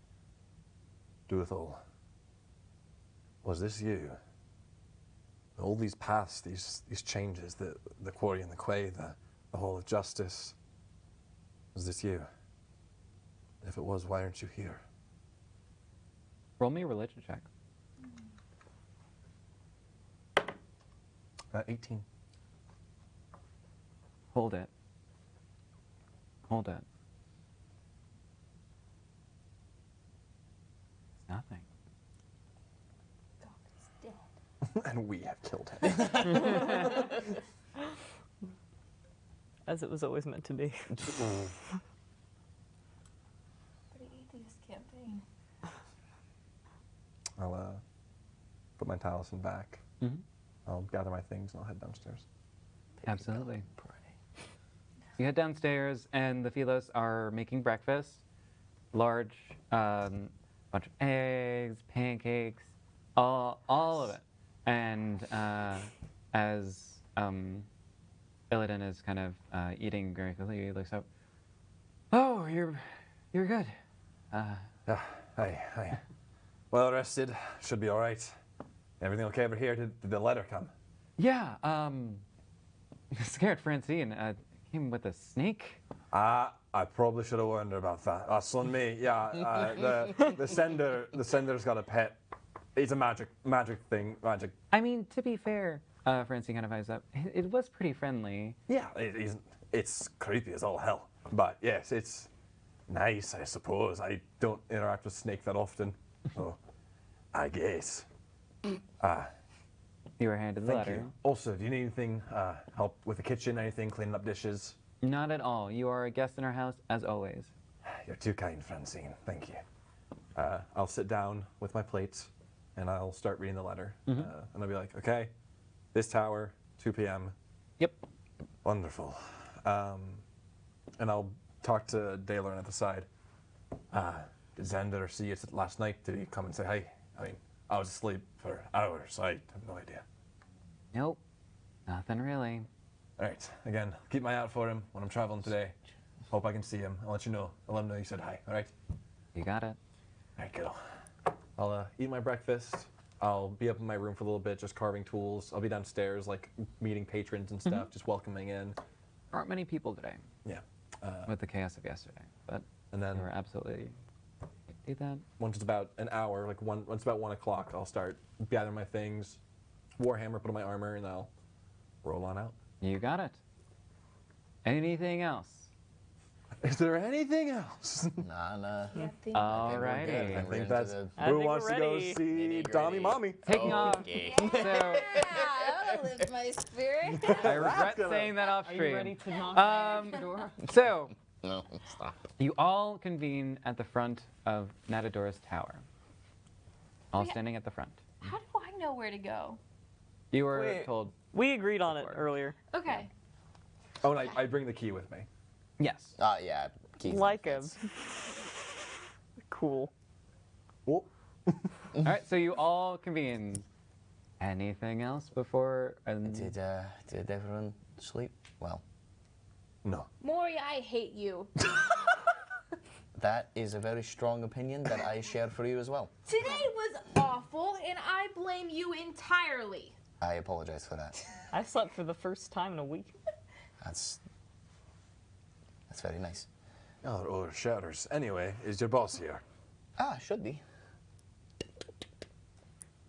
B: Duathol, was this you? All these paths, these changes, the quarry and the quay, the hall of justice, was this you? If it was, why aren't you here?
A: Roll me a religion check.
B: 18.
A: Hold it. Hold it. It's nothing.
B: And we have killed him.
C: As it was always meant to be.
G: Pretty atheist campaign.
B: I'll put my talisman back. I'll gather my things and I'll head downstairs.
A: Absolutely. You head downstairs, and the Philos are making breakfast. Large bunch of eggs, pancakes, all of it. And as Illidan is kind of eating very quickly, he looks up. Oh, you're good.
B: Hi. Well rested. Should be all right. Everything okay over here? Did the letter come?
A: Yeah. Scared Francine. Came with a snake.
B: I probably should have warned her about that. That's on me. Yeah. The sender's got a pet. It's a magic thing. Magic.
A: I mean, to be fair, Francine kind of eyes up. It was pretty friendly.
B: Yeah. It's creepy as all hell. But yes, it's nice, I suppose. I don't interact with snake that often. So, I guess.
A: You were handed the
B: Thank
A: letter.
B: you. Also, do you need anything? Help with the kitchen? Anything? Cleaning up dishes?
A: Not at all. You are a guest in our house, as always.
B: You're too kind, Francine. Thank you. I'll sit down with my plates, and I'll start reading the letter. And I'll be like, okay, this tower, 2 p.m.
A: Yep.
B: Wonderful. And I'll talk to Daylor at the side. Did Xander see you last night? Did he come and say hi? I mean, I was asleep for hours. I have no idea.
A: Nope. Nothing really.
B: All right. Again, keep my eye out for him when I'm traveling today. Hope I can see him. I'll let you know. I'll let him know you said hi. All right?
A: You got it.
B: All right, kiddo. I'll eat my breakfast. I'll be up in my room for a little bit, just carving tools. I'll be downstairs, like meeting patrons and stuff, just welcoming in.
A: There aren't many people today
B: Yeah.
A: with the chaos of yesterday, but
B: And then
A: they were absolutely do that.
B: once it's about an hour, once it's about 1 o'clock, I'll start gathering my things, Warhammer, put on my armor, and I'll roll on out.
A: You got it. Anything else?
B: Is there anything else?
E: Nah.
G: Yeah,
E: I think we're
A: Alrighty.
E: good.
B: I
E: We're
B: think
E: into
B: that's
E: the-
C: I
B: who
C: think
B: wants
C: we're
B: to go
C: ready.
B: see
E: Nitty-gritty.
B: Dommy Mommy.
A: Taking off.
E: Okay.
A: So
G: that'll lift my spirit.
A: I regret
B: That's gonna-
A: saying that off
C: Are you
A: stream.
C: ready to knock
A: Um,
C: on the door?
A: So
E: No, stop.
A: you all convene at the front of Nadadora's tower. All
G: Yeah.
A: standing at the front.
G: How do I know where to go?
A: You were
E: Wait.
A: told
C: We agreed on it
A: Before.
C: earlier.
G: Okay.
B: Oh, and I bring the key with me.
A: yes.
E: Yeah. Keith
C: Like
E: and
C: him.
E: Fitz.
C: Cool.
B: Oh.
A: All right. So you all convene. Anything else before?
E: Did everyone sleep? Well,
B: No.
G: Mori, I hate you.
E: that is a very strong opinion that I share for you as well.
G: Today was awful, and I blame you entirely.
E: I apologize for that.
C: I slept for the first time in a week.
E: That's very nice.
B: Oh, shatters. Anyway, is your boss here?
E: Should be.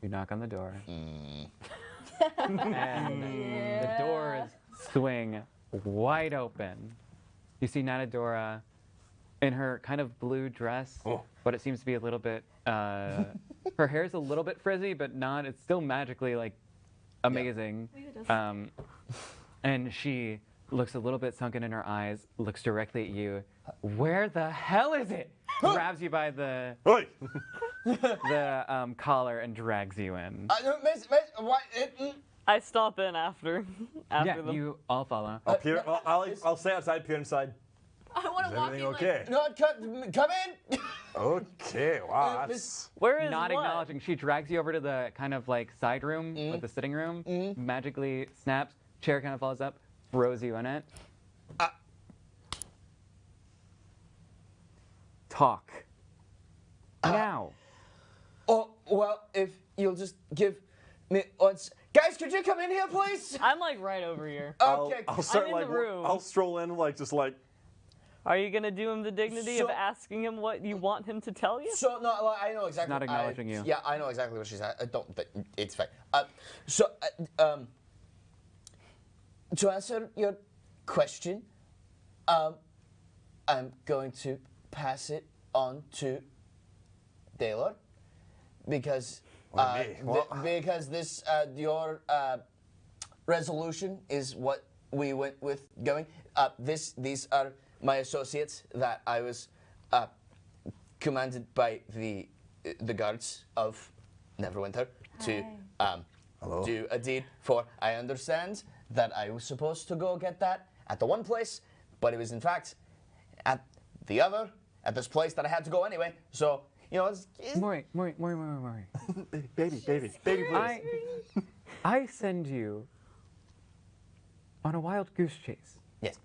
A: You knock on the door. And the doors swing wide open. You see Nadadora in her kind of blue dress, but it seems to be a little bit, her hair's a little bit frizzy, but not, it's still magically like amazing. And she looks a little bit sunken in her eyes, looks directly at you. Where the hell is it? Grabs you by the
B: Oi!
A: collar and drags you in.
E: Miss, what?
C: I stop in after
A: Yeah,
C: them.
A: you all follow.
B: I'll peer. I'll stay outside, peer inside.
G: I want
B: Is
G: to walk
B: everything
G: in
B: okay?
E: No, come in.
B: Okay. Wow.
E: Miss-
C: Where is
A: Not
C: what?
A: acknowledging. She drags you over to the kind of like side room, like the sitting room, magically snaps, chair kind of falls up, throws you in it. Talk. Now.
E: Oh, well, if you'll just give me once. Guys, could you come in here, please?
C: I'm like right over here.
E: Okay.
B: I'll start
C: I'm in
B: like
C: the room.
B: I'll stroll in just like.
C: Are you gonna do him the dignity of
E: So-
C: asking him what you want him to tell you?
E: So no, like, I know exactly.
A: Not acknowledging you.
E: Yeah, I know exactly what she's at. I don't. It's fine. To answer your question, I'm going to pass it on to Daylor because
B: me? What?
E: because this your resolution is what we went with going. These are my associates that I was commanded by the guards of Neverwinter to
B: Hello.
E: do a deed for. I understand that I was supposed to go get that at the one place, but it was in fact at the other, at this place that I had to go anyway. So, you know, it's
A: Mori.
B: baby, please.
A: I send you on a wild goose chase,
E: yes.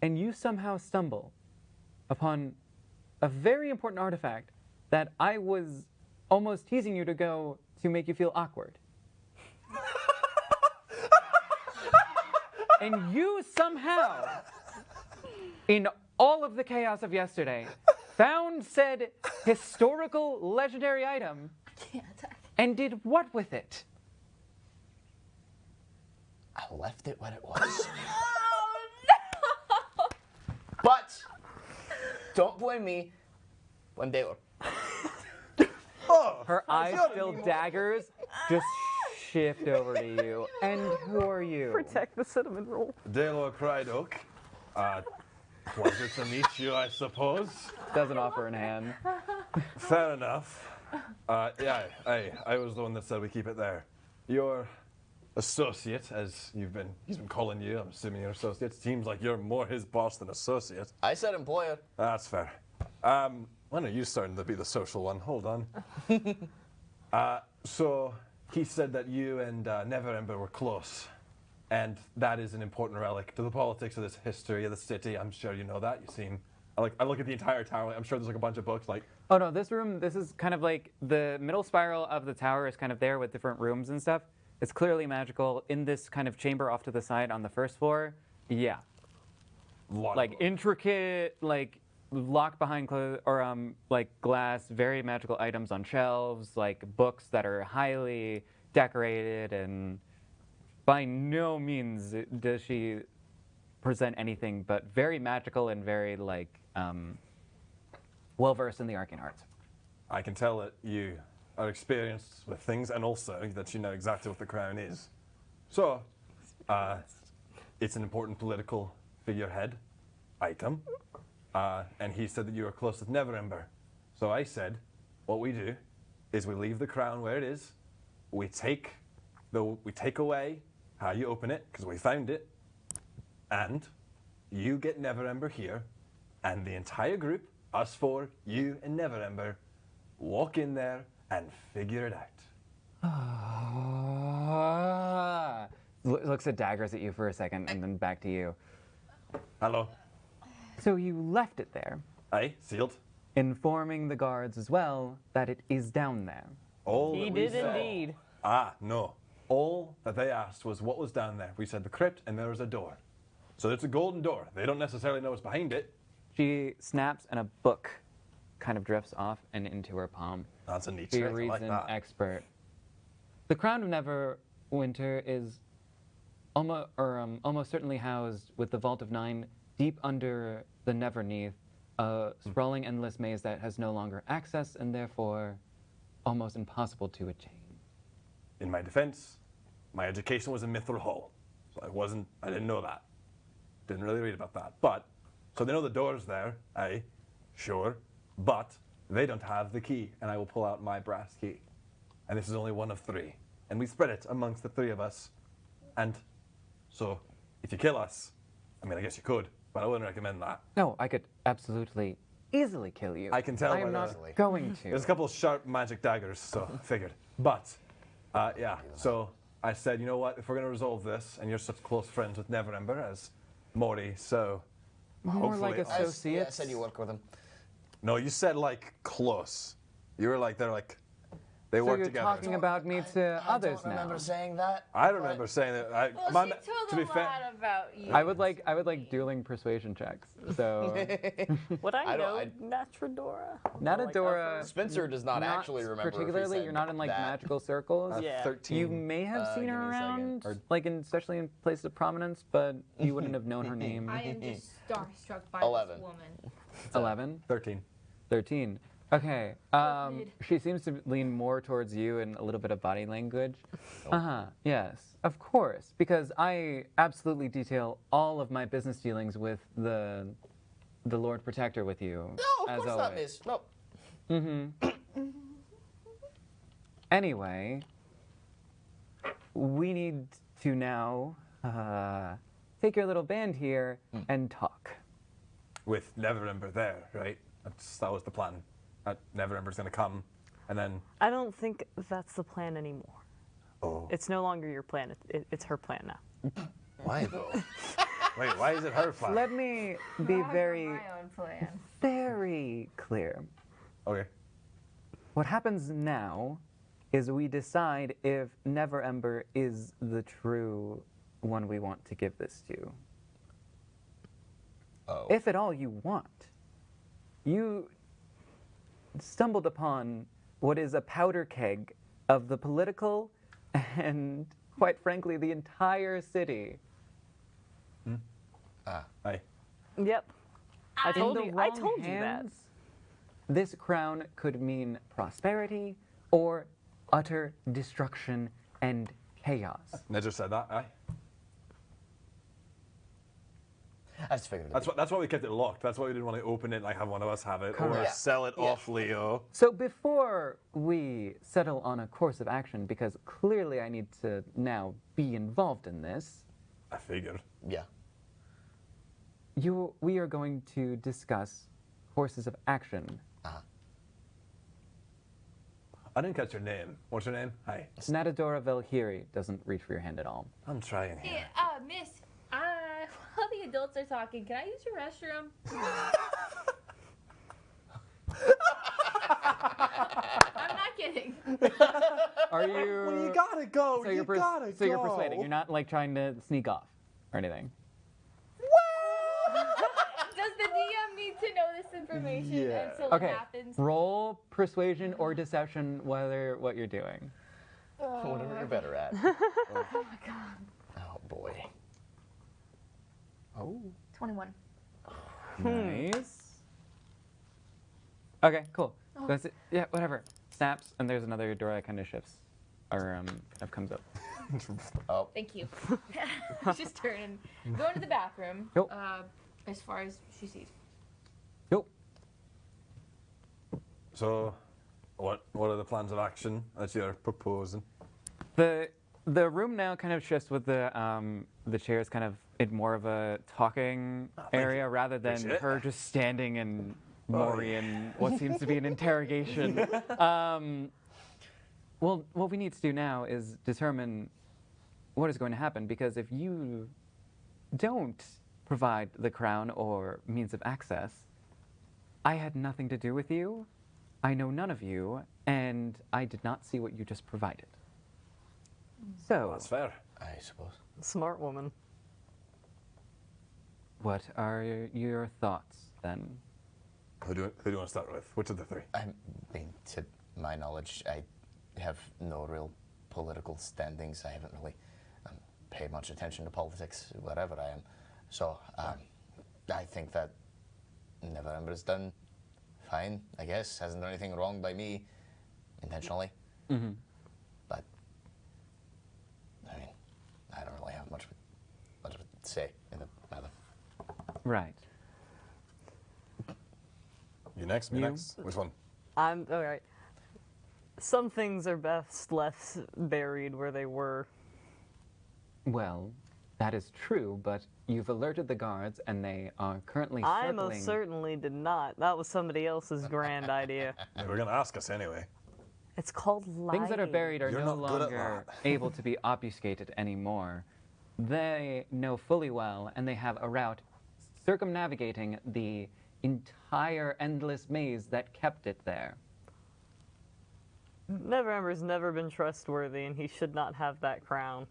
A: and you somehow stumble upon a very important artifact that I was almost teasing you to go to make you feel awkward. And you somehow, in all of the chaos of yesterday, found said historical legendary item and did what with it?
E: I left it when it was.
G: Oh no!
E: But don't blame me. Blame Daylor.
B: Oh,
A: Her eyes still daggers, just shift over to you. And who are you?
C: Protect the cinnamon roll.
B: Daylor Prideoak. Pleasure to meet you, I suppose.
A: Doesn't offer in hand.
B: Fair enough. Yeah, I was the one that said we keep it there. You're associate, as he's been calling you. I'm assuming you're associate. Seems like you're more his boss than associate.
E: I said employer.
B: That's fair. When are you starting to be the social one? Hold on. So he said that you and Neverember were close, and that is an important relic to the politics of this history of the city. I'm sure you know that. You seem. I look at the entire tower. I'm sure there's like a bunch of books. Like,
A: Oh no, this is kind of like the middle spiral of the tower is kind of there with different rooms and stuff. It's clearly magical. In this kind of chamber off to the side on the first floor, yeah. Like intricate, like locked behind like glass, very magical items on shelves, like books that are highly decorated, and by no means does she present anything but very magical and very like well versed in the arcane arts.
B: I can tell that you are experienced with things, and also that you know exactly what the crown is. So, it's an important political figurehead item, and he said that you were close with Neverember. So I said, what we do is we leave the crown where it is. We take away how you open it because we found it, and you get Neverember here, and the entire group, us four, you and Neverember, walk in there and figure it out.
A: Looks at daggers at you for a second and then back to you.
B: Hello.
A: So you left it there,
B: Aye, sealed.
A: informing the guards as well that it is down there.
B: All
C: He
B: that we
C: did
B: said-
C: indeed.
B: No. All that they asked was what was down there. We said the crypt, and there was a door. So it's a golden door. They don't necessarily know what's behind it.
A: She snaps and a book kind of drifts off and into her palm.
B: That's a neat trick. I like
A: Theorizing
B: that.
A: expert. The Crown of Neverwinter is almost certainly housed with the Vault of Nine deep under the Neverneath, a sprawling endless maze that has no longer access and therefore almost impossible to attain.
B: In my defense, my education was in Mithril Hall. So I didn't know that. Didn't really read about that. But, so they know the door's there, aye, sure, but they don't have the key, and I will pull out my brass key. And this is only one of 3. And we spread it amongst the 3 of us. And so, if you kill us, I mean, I guess you could, but I wouldn't recommend that.
A: No, I could absolutely, easily kill you.
B: I can tell
A: I
B: by
A: am
B: the-
A: not going to.
B: There's a couple of sharp magic daggers, so figured. But, yeah, so I said, you know what, if we're going to resolve this, and you're such close friends with Neverember as Mori, so
A: More like
B: hopefully-
A: associates.
E: I said you work with him.
B: No, you said like close. You were like, they
A: So
B: work
A: you're
B: together.
A: talking about me to others
E: I don't remember
A: now.
E: saying that.
B: I remember saying that.
G: Well, she told
B: to be
G: a
B: fair,
G: lot about you.
A: I would like dueling persuasion checks. So
C: Would I
E: I
C: know
E: don't-
C: Natradora?
A: Natadora,
E: Spencer does not actually remember. if he
A: particularly.
E: said
A: You're not in like
E: that.
A: magical circles.
C: Yeah.
B: 13.
A: You may have seen
E: give
A: her
E: me a second.
A: around, like especially in places of prominence, but you wouldn't have known her name.
G: I am just starstruck by
E: 11.
G: this woman.
A: 11,
B: 13.
A: 13. Okay.
G: mid.
A: She seems to lean more towards you and a little bit of body language. Yes, of course, because I absolutely detail all of my business dealings with the Lord Protector with you.
E: No, of
A: as
E: course not,
A: always.
E: miss. No.
A: Anyway, we need to now take your little band here and talk.
B: With Neverember there, right? That was the plan. Neverember's going to come, and then.
C: I don't think that's the plan anymore.
B: Oh.
C: It's no longer your plan. It's her plan now.
B: Why though? Wait, why is it her plan?
A: Let me be
G: I have
A: very,
G: my own plan.
A: very clear.
B: Okay.
A: What happens now is we decide if Neverember is the true one we want to give this to.
E: Oh.
A: If at all you want. You stumbled upon what is a powder keg of the political and, quite frankly, the entire city.
B: Aye.
C: Yep. I told
A: In
C: you.
A: the
C: I
A: wrong
C: told you that.
A: hands, this crown could mean prosperity or utter destruction and chaos.
B: Nedra said that, aye.
E: I just figured.
B: That's why we kept it locked. That's why we didn't want to open it like have one of us have it or
A: Correct.
B: sell it off Leo.
A: So before we settle on a course of action, because clearly I need to now be involved in this,
B: I figured.
E: Yeah.
A: we are going to discuss courses of action.
B: I didn't catch your name. What's your name? Hi.
A: Natadora Velhiri doesn't reach for your hand at all.
B: I'm trying here.
G: Hey, miss, while the adults are talking, can I use your restroom? I'm not kidding.
A: Are you?
B: Well, you gotta go.
A: So
B: you gotta go.
A: So you're persuading. You're not like trying to sneak off or anything.
G: Does the DM need to know this information
B: Yeah.
G: until
A: Okay.
G: it happens?
A: Roll persuasion or deception, whether what you're doing.
E: Whatever you're better at.
G: Oh my god.
E: Oh boy.
A: Oh.
G: 21.
A: Nice. Okay, cool. That's it. Yeah, whatever. Snaps, and there's another door that kind of shifts, or kind of comes up.
E: Oh.
G: Thank you. Just turn and go into the bathroom.
A: Nope.
G: As far as she sees.
A: Nope.
B: So, what are the plans of action that you're proposing?
A: The room now kind of shifts with the chairs kind of in more of a talking area rather than
B: Appreciate it.
A: her just standing and Mori in what seems to be an interrogation. Well, what we need to do now is determine what is going to happen, because if you don't provide the crown or means of access, I had nothing to do with you, I know none of you, and I did not see what you just provided. So,
B: That's fair.
E: I suppose.
C: Smart woman.
A: what are your thoughts then?
B: Who do you want to start with? Which of the three?
E: I mean, to my knowledge, I have no real political standings. I haven't really paid much attention to politics, wherever I am. So I think that Neverwinter's done fine, I guess. Hasn't done anything wrong by me intentionally.
A: Mm-hmm.
E: But, I mean, I don't really have much of a say in the matter.
A: Right.
B: You next? Me
A: You.
B: next? Which one?
C: I'm all right. Some things are best left buried where they were.
A: Well, that is true, but you've alerted the guards, and they are currently
C: I
A: circling.
C: most certainly did not. That was somebody else's grand idea.
B: They were gonna ask us anyway.
C: It's called lying.
A: Things that are buried are
B: You're
A: no
B: not good at
A: longer
B: that.
A: able to be obfuscated anymore. They know fully well, and they have a route circumnavigating the entire endless maze that kept it there.
C: Neverember's never been trustworthy, and he should not have that crown.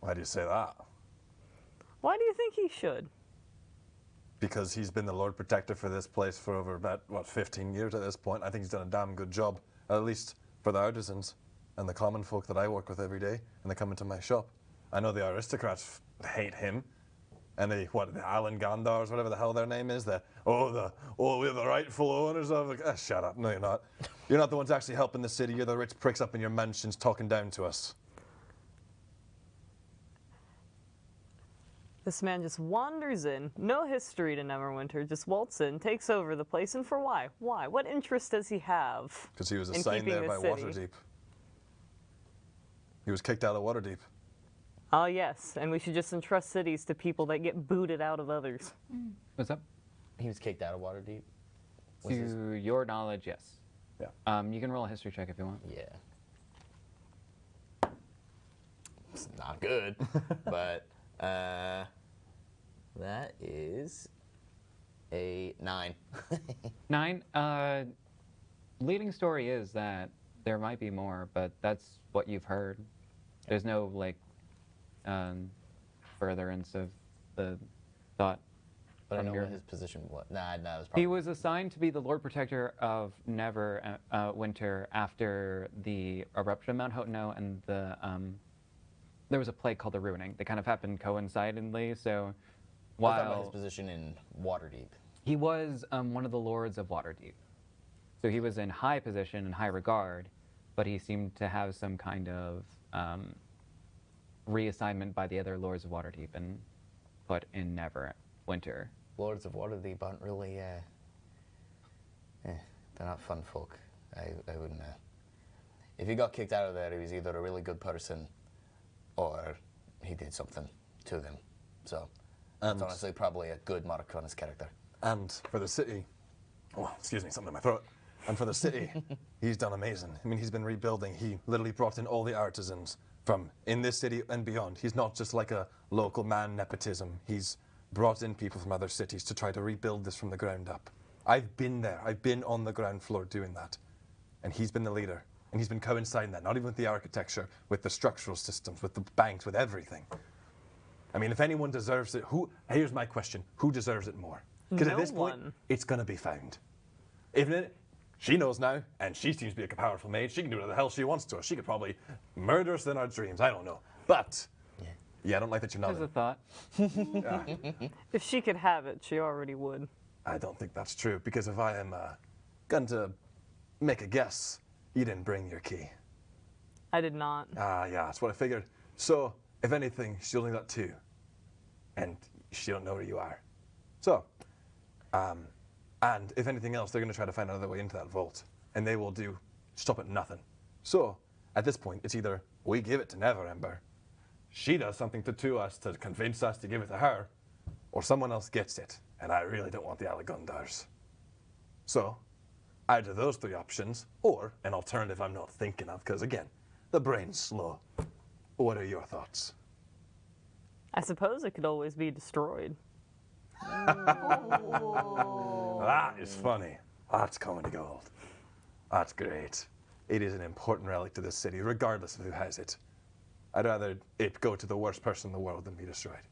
B: Why do you say that?
C: Why do you think he should?
B: Because he's been the Lord Protector for this place for over about, 15 years at this point. I think he's done a damn good job, at least for the artisans and the common folk that I work with every day, and they come into my shop. I know the aristocrats hate him, and the Alan Gandars, whatever the hell their name is, we're the rightful owners of it. Shut up, no you're not. You're not the ones actually helping the city, you're the rich pricks up in your mansions talking down to us.
C: This man just wanders in, no history to Neverwinter, just waltz in, takes over the place, and for why? Why? What interest does he have?
B: Because he was
C: in
B: assigned
C: keeping
B: there by
C: the city?
B: Waterdeep. He was kicked out of Waterdeep.
C: Oh yes, and we should just entrust cities to people that get booted out of others.
A: What's up?
E: He was kicked out of Waterdeep? Was this-
A: To your knowledge, yes.
B: Yeah.
A: You can roll a history check if you want.
E: Yeah. It's not good, but that is a 9.
A: 9. Leading story is that there might be more, but that's what you've heard. There's no furtherance of the thought.
E: But I
A: From
E: know
A: your-
E: what his position was. Nah, it was
A: He
E: probably.
A: was assigned to be the Lord Protector of Neverwinter after the eruption of Mount Hotono and the there was a plague called the Ruining. They kind of happened coincidentally. So
E: I thought about his
A: while
E: position in Waterdeep.
A: he was one of the lords of Waterdeep, so he was in high position and high regard, but he seemed to have some kind of reassignment by the other lords of Waterdeep, and put in Neverwinter.
E: Lords of Waterdeep aren't really, they're not fun folk. I wouldn't, if he got kicked out of there, he was either a really good person or he did something to them. So, that's honestly probably a good mark on his character.
B: And for the city, excuse me, something in my throat. And for the city, he's done amazing. I mean, he's been rebuilding. He literally brought in all the artisans from in this city and beyond. He's not just like a local man nepotism. He's brought in people from other cities to try to rebuild this from the ground up. I've been there. I've been on the ground floor doing that. And he's been the leader. And he's been coinciding that, not even with the architecture, with the structural systems, with the banks, with everything. I mean, if anyone deserves it, here's my question. Who deserves it more? Because at this point, it's going to be found. She knows now, and she seems to be a powerful mage. She can do whatever the hell she wants to us. She could probably murder us in our dreams. I don't know. But, yeah, I don't like that you're not.
A: There's a thought.
C: If she could have it, she already would.
B: I don't think that's true, because if I am going to make a guess, you didn't bring your key.
C: I did not.
B: Yeah, that's what I figured. So, if anything, she only got 2. And she don't know where you are. So, and if anything else, they're going to try to find another way into that vault. And they will stop at nothing. So, at this point, it's either we give it to Neverember, she does something to us to convince us to give it to her, or someone else gets it. And I really don't want the Alagundars. So, either those 3 options, or an alternative I'm not thinking of, because again, the brain's slow. What are your thoughts?
C: I suppose it could always be destroyed.
B: That is funny. That's comedy gold. That's great. It is an important relic to this city, regardless of who has it. I'd rather it go to the worst person in the world than be destroyed.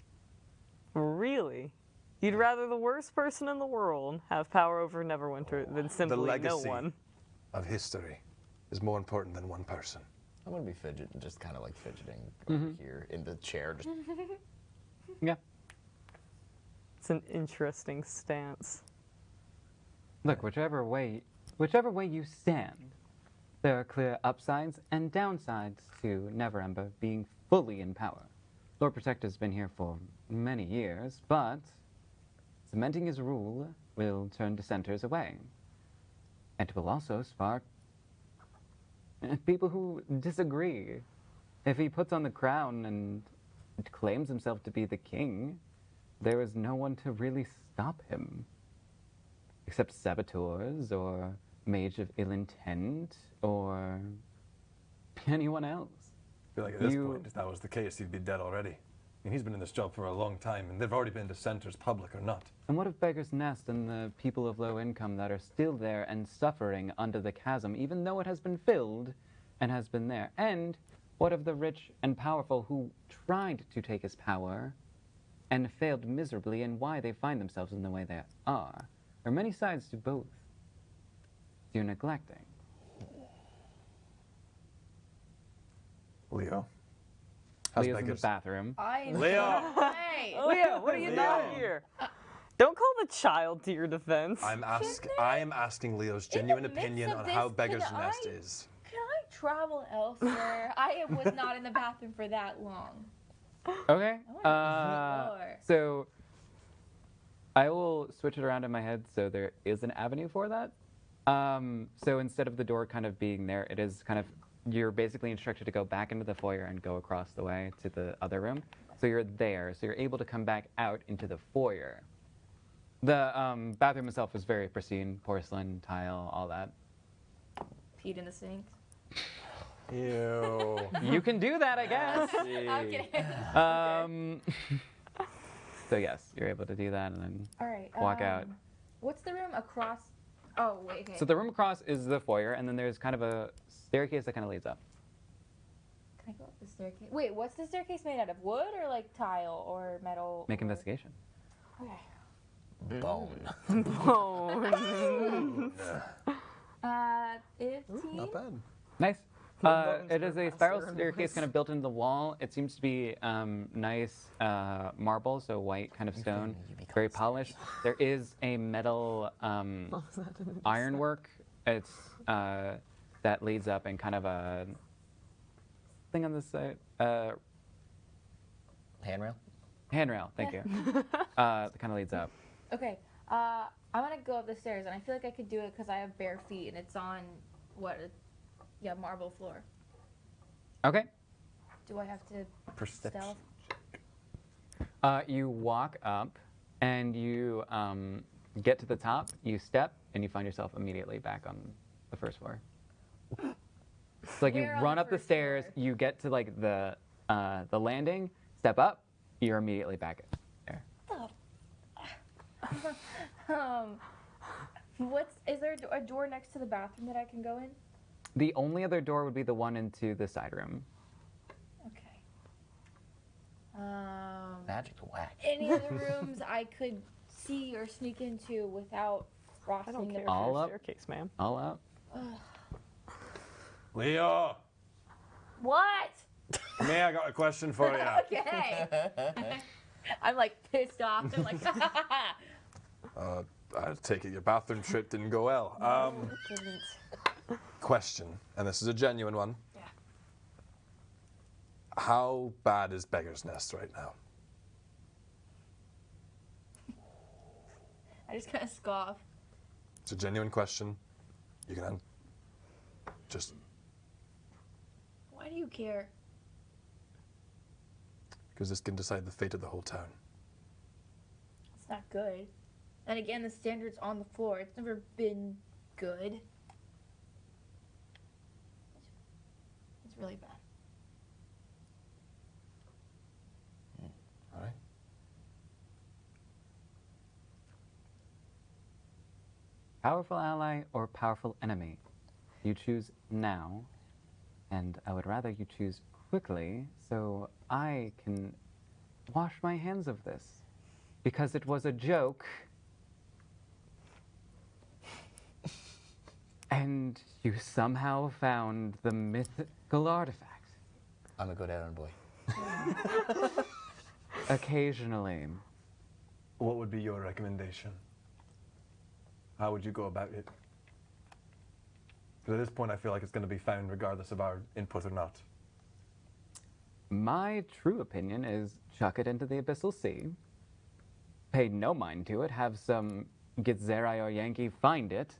C: Really? You'd rather the worst person in the world have power over Neverwinter than simply
B: The legacy
C: no one?
B: of history is more important than one person.
E: I'm going to be fidgeting, just kind of like fidgeting over here in the chair. Just
A: Yeah.
C: It's an interesting stance.
A: Look, whichever way you stand, there are clear upsides and downsides to Neverember being fully in power. Lord Protector's been here for many years, but cementing his rule will turn dissenters away. And it will also spark people who disagree. If he puts on the crown and claims himself to be the king, there is no one to really stop him. Except saboteurs, or mage of ill intent, or anyone else.
B: I feel like at this point, if that was the case, he'd be dead already. I mean, he's been in this job for a long time, and they've already been dissenters, public or not.
A: And what of Beggar's Nest and the people of low income that are still there and suffering under the chasm, even though it has been filled and has been there? And what of the rich and powerful who tried to take his power and failed miserably, and why they find themselves in the way they are? There are many sides to both. You're neglecting.
B: Leo? How's
A: Leo's in the
B: Beggar's?
A: bathroom.
B: Leo!
G: Hey.
C: Leo, what are you
B: Leo.
C: doing here? Don't call the child to your defense.
B: I am asking Leo's genuine
G: midst
B: opinion
G: of
B: on
G: this,
B: how Beggar's
G: can
B: Nest
G: I-
B: is.
G: Can I travel elsewhere? I was not in the bathroom for that long.
A: Okay.
G: Lord.
A: So I will switch it around in my head so there is an avenue for that. So instead of the door kind of being there, it is kind of, you're basically instructed to go back into the foyer and go across the way to the other room. So you're there, so you're able to come back out into the foyer. The bathroom itself is very pristine, porcelain, tile, all that.
G: Peed in the sink.
B: Ew.
A: You can do that, I guess.
G: I'm kidding.
A: So yes, you're able to do that and then
G: All right.
A: walk out.
G: What's the room across? Oh, wait. Okay.
A: So the room across is the foyer, and then there's kind of a staircase that kind of leads up.
G: Can I go up the staircase? Wait, what's the staircase made out of? Wood or like tile or metal?
A: Make
G: or...
A: investigation.
G: Okay.
E: bone.
C: Bones.
G: 15.
B: Not bad.
A: Nice.
C: bones
A: It
C: were
A: is a
C: faster
A: spiral
C: and
A: staircase
C: worse.
A: kind of built into the wall. It seems to be nice marble, so white kind of stone, very polished. There is a metal ironwork. It's that leads up and kind of a thing on this side.
E: Handrail?
A: Handrail, thank you. That kind of leads up.
G: Okay. I want to go up the stairs, and I feel like I could do it because I have bare feet, and it's on marble floor.
A: Okay.
G: Do I have to
B: Perception.
G: stealth?
A: You walk up, and you get to the top. You step, and you find yourself immediately back on the first floor. So like you
G: Where on
A: run
G: the
A: up the
G: first
A: stairs,
G: floor?
A: you get to like the landing, step up, you're immediately back there.
G: Is there a door next to the bathroom that I can go in?
A: The only other door would be the one into the side room.
G: Okay.
E: Magic whack.
G: Any of the rooms I could see or sneak into without
C: I
G: crossing
C: don't
G: the
C: care
A: All
C: for your
A: up.
C: staircase, ma'am.
A: All up.
B: Leo,
G: What?
B: come here, I got a question for you.
G: Okay. I'm like pissed off. I'm like,
B: I take it your bathroom trip didn't go well. Question, and this is a genuine one.
G: Yeah.
B: How bad is Beggar's Nest right now?
G: I just kind of scoff.
B: It's a genuine question. You can just
G: Why do you care?
B: because this can decide the fate of the whole town.
G: It's not good. And again, the standard's on the floor. It's never been good. It's really bad.
B: All right.
A: Powerful ally or powerful enemy? You choose now, and I would rather you choose quickly so I can wash my hands of this. Because it was a joke. And you somehow found the mythical artifact.
E: I'm a good errand boy.
A: Occasionally.
B: What would be your recommendation? How would you go about it? Because at this point, I feel like it's going to be found regardless of our input or not.
A: My true opinion is chuck it into the Abyssal Sea. Pay no mind to it. Have some Gitzerai or Yankee find it.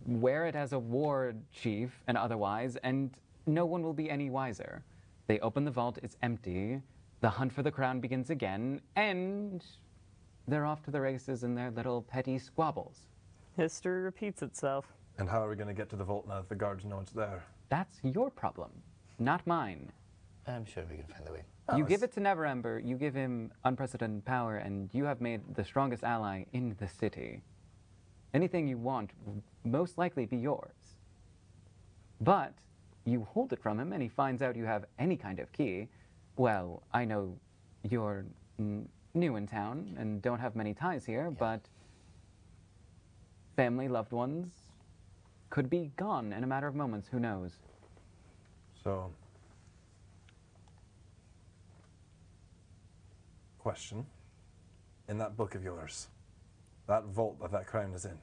A: Wear it as a war chief and otherwise, and no one will be any wiser. They open the vault, it's empty. The hunt for the crown begins again, and they're off to the races in their little petty squabbles.
C: History repeats itself.
B: And how are we going to get to the vault now if the guards know it's there?
A: That's your problem, not mine.
E: I'm sure we can find a way.
A: You give it to Neverember, you give him unprecedented power, and you have made the strongest ally in the city. Anything you want will most likely be yours. But you hold it from him and he finds out you have any kind of key. Well, I know you're new in town and don't have many ties here, but family, loved ones could be gone in a matter of moments, who knows?
B: So, question. In that book of yours, that vault that crown is in,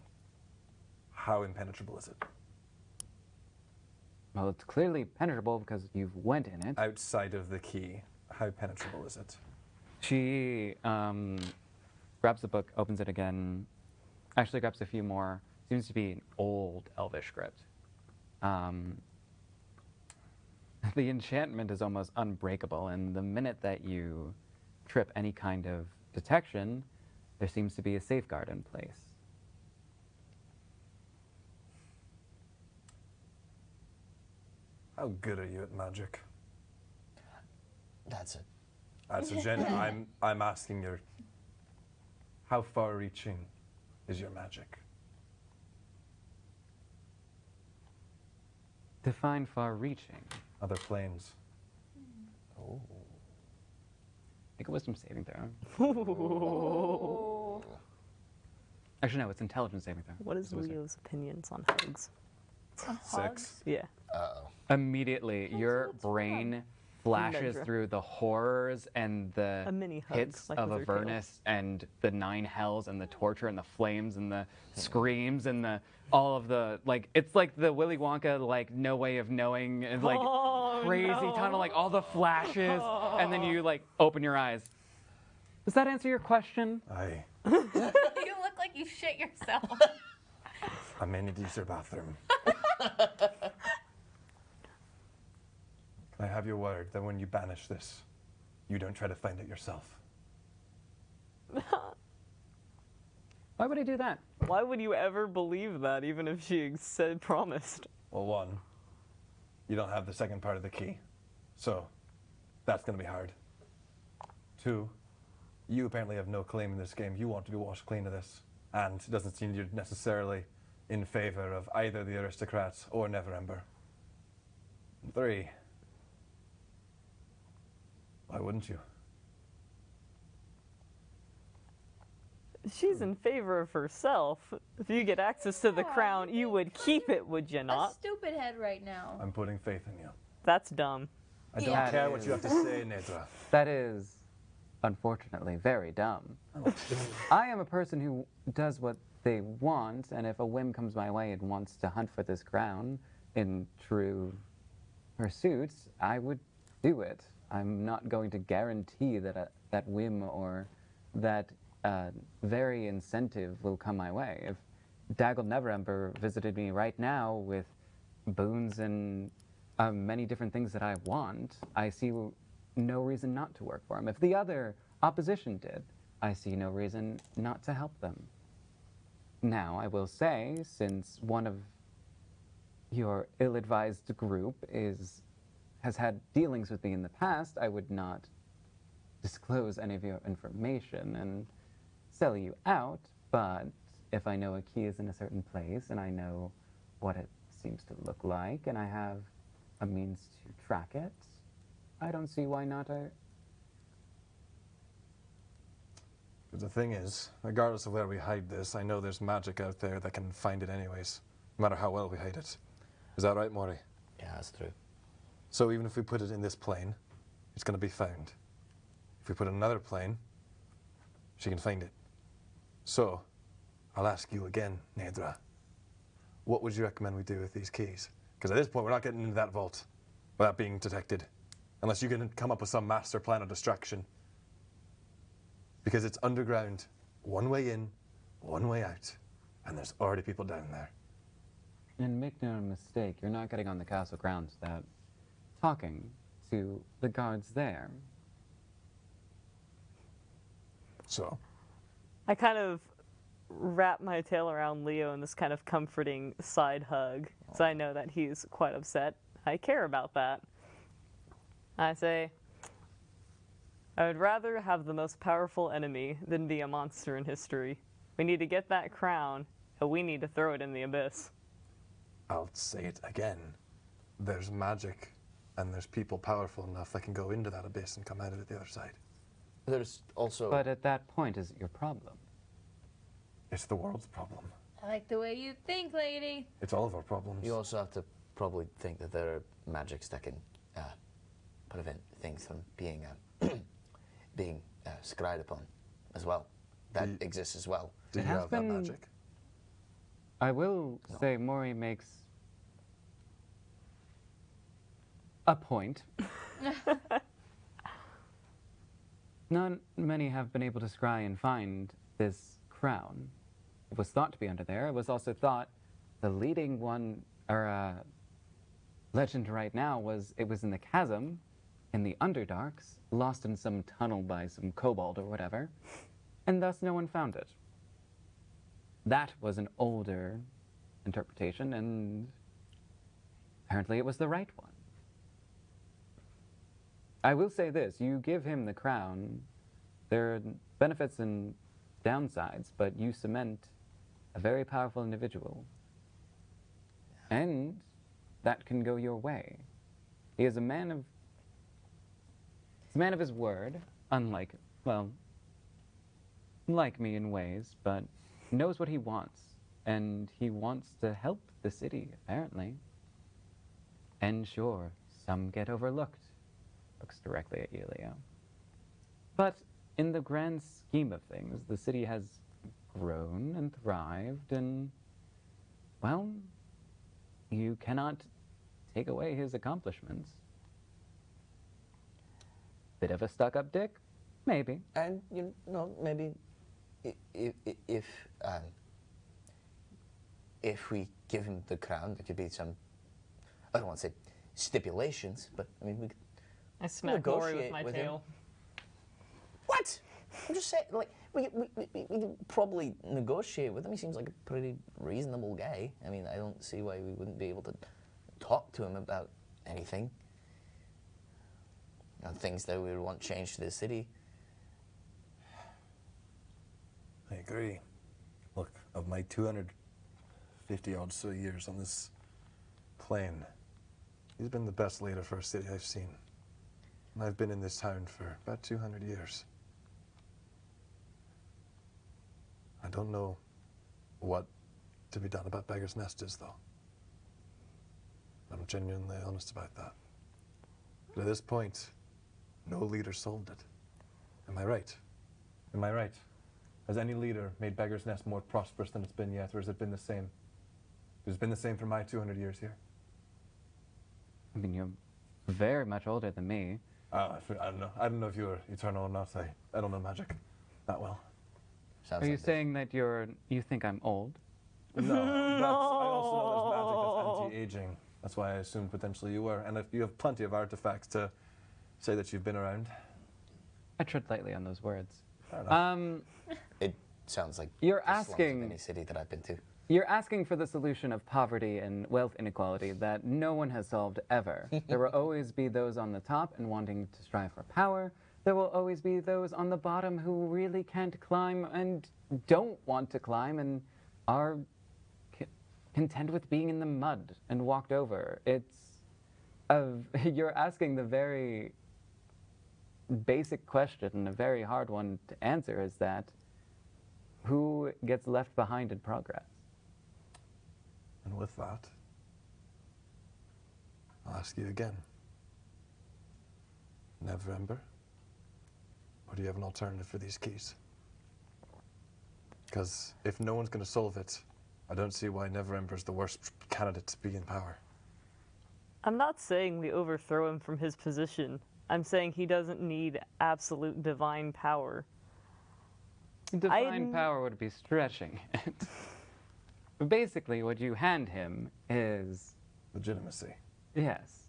B: how impenetrable is it?
A: Well, it's clearly penetrable because you've went in it.
B: Outside of the key, how penetrable is it?
A: She grabs the book, opens it again, actually grabs a few more. Seems to be an old Elvish script. The enchantment is almost unbreakable, and the minute that you trip any kind of detection, there seems to be a safeguard in place.
B: How good are you at magic?
E: That's it.
B: That's a I'm asking you, how far-reaching is your magic?
A: Define far-reaching.
B: Other planes.
E: Oh.
A: Make a wisdom saving throw.
G: Oh.
A: Actually, no, it's intelligence saving throw.
C: What is
A: It's wisdom.
C: Leo's opinions on hugs?
B: 6.
C: Yeah.
E: Uh-oh.
A: Immediately, your
G: what's wrong?
A: brain flashes
C: Nedra.
A: through the horrors and the
C: A mini hug,
A: hits
C: like
A: of
C: with her tail.
A: Avernus and the 9 hells and the torture and the flames and the screams and the all of the it's like the Willy Wonka no way of knowing and
C: Oh,
A: crazy
C: no.
A: tunnel all the flashes and then you open your eyes. Does that answer your question?
D: You look like you shit yourself.
B: I may need to use your bathroom. I have your word that when you banish this, you don't try to find it yourself.
A: Why would I do that?
C: Why would you ever believe that, even if she said promised?
B: Well, one, you don't have the second part of the key, so that's going to be hard. Two, you apparently have no claim in this game. You want to be washed clean of this, and it doesn't seem you're necessarily in favor of either the aristocrats or Neverember. Three, why wouldn't you?
C: She's in favor of herself. If you get access to the crown, you would keep it, would you
G: A
C: not?
G: stupid head right now.
B: I'm putting faith in you.
C: That's dumb.
B: I don't
G: Yeah.
B: care what you have to say, Nedra.
A: That is, unfortunately, very dumb. I am a person who does what they want, and if a whim comes my way and wants to hunt for this crown in true pursuit, I would do it. I'm not going to guarantee that that whim or that very incentive will come my way. If Daggle Neverember visited me right now with boons and many different things that I want, I see no reason not to work for him. If the other opposition did, I see no reason not to help them. Now, I will say, since one of your ill-advised group has had dealings with me in the past, I would not disclose any of your information and sell you out, but if I know a key is in a certain place and I know what it seems to look like and I have a means to track it, I don't see why not.
B: But the thing is, regardless of where we hide this, I know there's magic out there that can find it anyways, no matter how well we hide it. Is that right, Mori?
E: Yeah, that's true.
B: So even if we put it in this plane, it's going to be found. If we put it in another plane, she can find it. So, I'll ask you again, Nedra. What would you recommend we do with these keys? Because at this point, we're not getting into that vault without being detected. Unless you can come up with some master plan of distraction. Because it's underground, one way in, one way out. And there's already people down there.
A: And make no mistake, you're not getting on the castle grounds without talking to the guards there.
B: So?
C: I kind of wrap my tail around Leo in this kind of comforting side hug, so I know that he's quite upset. I care about that. I say, I would rather have the most powerful enemy than be a monster in history. We need to get that crown, and we need to throw it in the abyss.
B: I'll say it again. There's magic, and there's people powerful enough that can go into that abyss and come out of it the other side.
E: There's also...
A: But at that point, is it your problem?
B: It's the world's problem.
G: I like the way you think, lady.
B: It's all of our problems.
E: You also have to probably think that there are magics that can prevent things from being scryed upon as well. That exists as well.
B: Do you
A: has
B: have that
A: been-
B: magic?
A: I will say Mori makes a point. Not many have been able to scry and find this crown. It was thought to be under there. It was also thought the leading one, or legend right now, was it was in the chasm, in the Underdarks, lost in some tunnel by some kobold or whatever, and thus no one found it. That was an older interpretation, and apparently it was the right one. I will say this, you give him the crown, there are benefits and downsides, but you cement a very powerful individual. And that can go your way. He is a man of his word, unlike, well, like me in ways, but knows what he wants. And he wants to help the city, apparently. And sure, some get overlooked. Looks directly at you, Leo. But in the grand scheme of things, the city has grown and thrived, and, well, you cannot take away his accomplishments. Bit of a stuck-up dick? Maybe.
E: And maybe if we give him the crown, there could be some. I don't want to say stipulations, but I mean we could
C: I smack Mori with
E: negotiate
C: my
E: with him.
C: tail.
E: What? I'm just saying, like, we could probably negotiate with him. He seems like a pretty reasonable guy. I mean, I don't see why we wouldn't be able to talk to him about anything. Things that we would want changed to the city.
B: I agree. Look, of my 250 odd so years on this plane, he's been the best leader for a city I've seen. And I've been in this town for about 200 years. I don't know what to be done about Beggar's Nest is, though. I'm genuinely honest about that. But at this point, no leader solved it. Am I right? Am I right? Has any leader made Beggar's Nest more prosperous than it's been yet, or has it been the same? It's been the same for my 200 years here.
A: I mean, you're very much older than me.
B: I don't know. I don't know if you're eternal or not. I don't know magic that well.
E: Sounds
A: Are you
E: like this.
A: saying that you think I'm old?
B: No, I also know there's magic that's anti-aging. That's why I assumed potentially you were. And if you have plenty of artifacts to say that you've been around.
A: I tread lightly on those words.
B: Fair enough.
E: It sounds like
A: You're
E: the slums of
A: asking-
E: any city that I've been to.
A: You're asking for the solution of poverty and wealth inequality that no one has solved ever. There will always be those on the top and wanting to strive for power. There will always be those on the bottom who really can't climb and don't want to climb and are content with being in the mud and walked over. You're asking the very basic question, and a very hard one to answer, is that who gets left behind in progress?
B: And with that, I'll ask you again. Neverember? Or do you have an alternative for these keys? Because if no one's going to solve it, I don't see why Neverember is the worst candidate to be in power.
C: I'm not saying we overthrow him from his position. I'm saying he doesn't need absolute divine power.
A: Divine power would be stretching it. But basically, what you hand him is,
B: Legitimacy.
A: yes,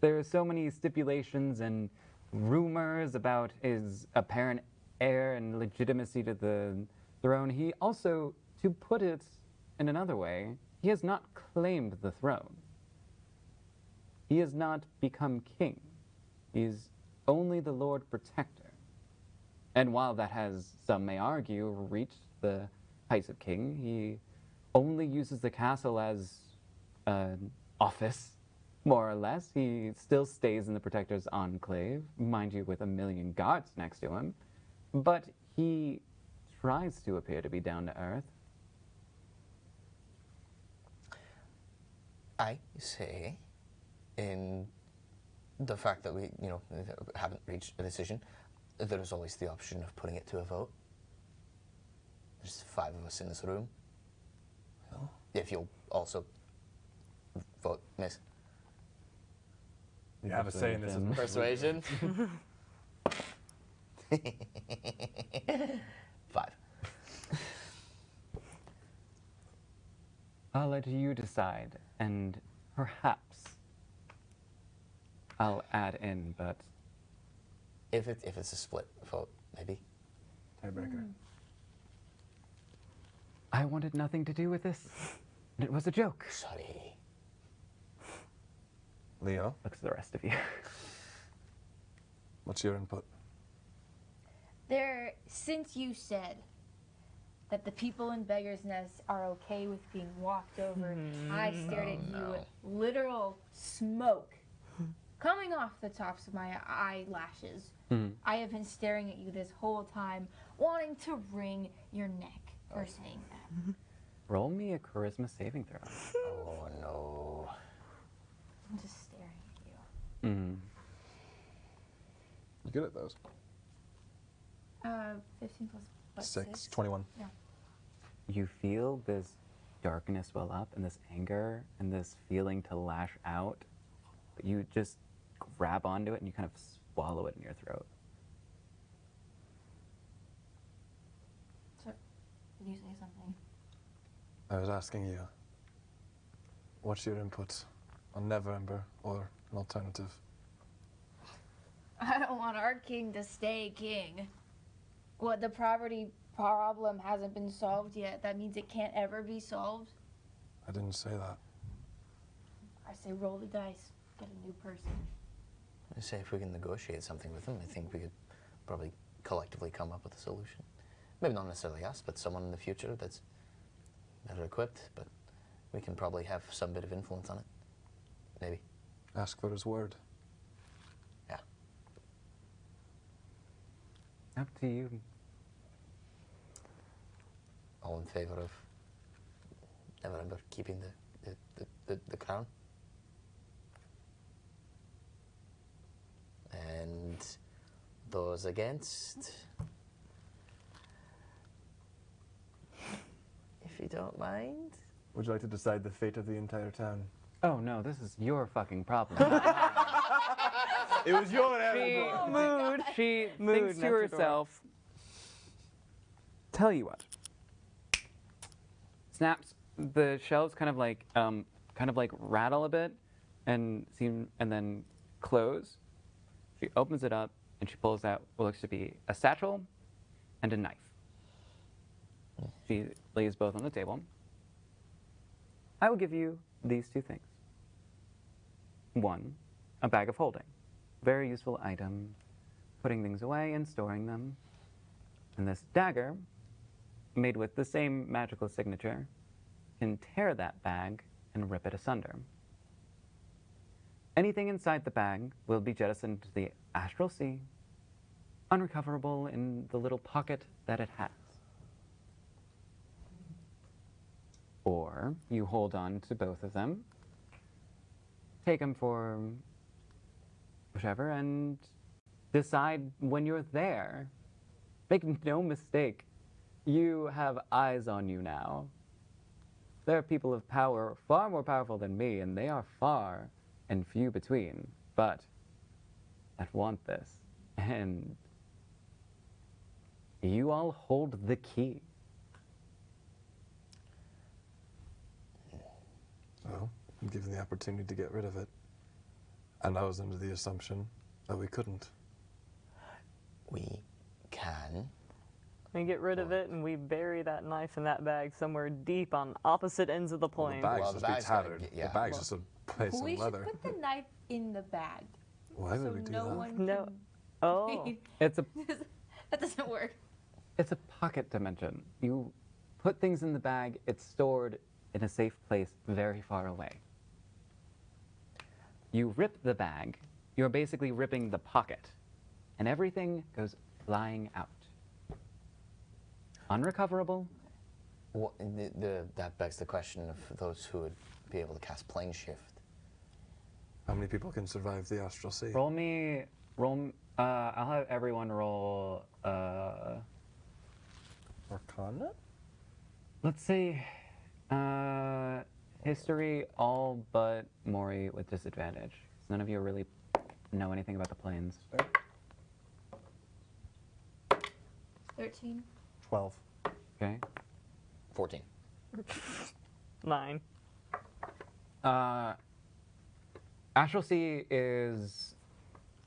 A: there are so many stipulations and rumors about his apparent heir and legitimacy to the throne. He also, to put it in another way, he has not claimed the throne. He has not become king. He's only the Lord Protector. And while that has, some may argue, reached the heights of king, he only uses the castle as an office, more or less. He still stays in the Protector's enclave, mind you, with 1 million guards next to him. But he tries to appear to be down to earth.
E: I say, in the fact that we, haven't reached a decision, there is always the option of putting it to a vote. There's 5 of us in this room.
B: Oh.
E: If you'll also vote, miss.
B: You have a say in this.
E: Persuasion? 5.
A: I'll let you decide, and perhaps I'll add in, but
E: If it's a split vote, maybe.
B: Tiebreaker.
A: I wanted nothing to do with this. It was a joke.
E: Sorry.
B: Leo,
A: Look to the rest of you.
B: what's your input?
G: Since you said that the people in Beggar's Nest are okay with being walked over, I stared at you with literal smoke coming off the tops of my eyelashes. I have been staring at you this whole time, wanting to wring your neck for saying that.
A: Roll me a charisma saving throw.
E: Oh, no.
G: I'm just staring at you.
A: Mm.
B: You good at those?
G: 15 plus what,
B: 6, 21.
G: Yeah.
A: You feel this darkness well up, and this anger, and this feeling to lash out. But you just grab onto it, and you kind of swallow it in your throat.
G: Did you say something?
B: I was asking you, what's your input on Neverember or an alternative?
G: I don't want our king to stay king. What, the poverty problem hasn't been solved yet? That means it can't ever be solved?
B: I didn't say that.
G: I say roll the dice, get a new person.
E: I say if we can negotiate something with them, I think we could probably collectively come up with a solution. Maybe not necessarily us, but someone in the future that's better equipped, but we can probably have some bit of influence on it. Maybe.
B: Ask for his word.
E: Yeah.
A: Up to you.
E: All in favor of Neverember keeping the crown? And those against? If you don't mind.
B: Would you like to decide the fate of the entire town?
A: Oh no, this is your fucking problem.
B: It was your errand.
C: Mood.
A: She
C: Mood,
A: thinks to
C: that's your
A: herself, tell you what. Snaps, the shelves kind of like rattle a bit and then close. She opens it up and she pulls out what looks to be a satchel and a knife. She lays both on the table. I will give you these two things. One, a bag of holding. Very useful item, putting things away and storing them. And this dagger, made with the same magical signature, can tear that bag and rip it asunder. Anything inside the bag will be jettisoned to the astral sea, unrecoverable in the little pocket that it has. Or you hold on to both of them, take them for whichever, and decide when you're there. Make no mistake, you have eyes on you now. There are people of power far more powerful than me, and they are far and few between, but that want this. And you all hold the key.
B: Well, given the opportunity to get rid of it. And I was under the assumption that we couldn't.
E: We can.
C: We get rid of it and we bury that knife in that bag somewhere deep on opposite ends of the
B: Well,
C: plane.
B: the bag's
E: Well,
B: just
E: the
B: be
E: bag's gotta
B: tattered.
E: get- yeah.
B: The bag's just a place
G: We
B: of
G: should
B: leather.
G: put the knife in the bag.
B: Why
G: so
B: would we do
G: no
B: that?
G: one
C: No.
G: can...
C: Oh.
A: It's a
G: That doesn't work.
A: It's a pocket dimension. You put things in the bag, it's stored in a safe place very far away. You rip the bag, you're basically ripping the pocket, and everything goes flying out. Unrecoverable.
E: Well, that begs the question of those who would be able to cast plane shift.
B: How many people can survive the astral sea?
A: I'll have everyone roll,
B: Arcana?
A: let's see, history, all but Mori with disadvantage. None of you really know anything about the planes.
G: 13.
B: 12.
A: Okay.
E: 14.
C: 9.
A: Astral Sea is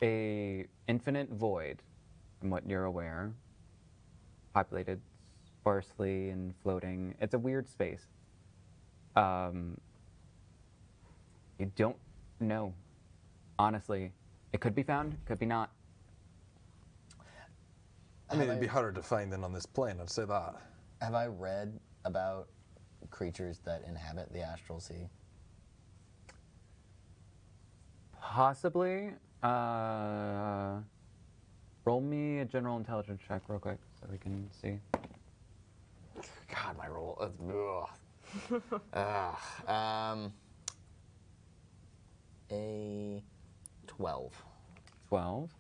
A: a infinite void, from what you're aware. Populated sparsely and floating. It's a weird space. You don't know. Honestly, it could be found, could be not.
B: I mean, it'd be harder to find than on this plane, I'd say that.
E: Have I read about creatures that inhabit the astral sea?
A: Possibly. Roll me a general intelligence check real quick so we can see.
E: God, my roll. A 12.
A: 12.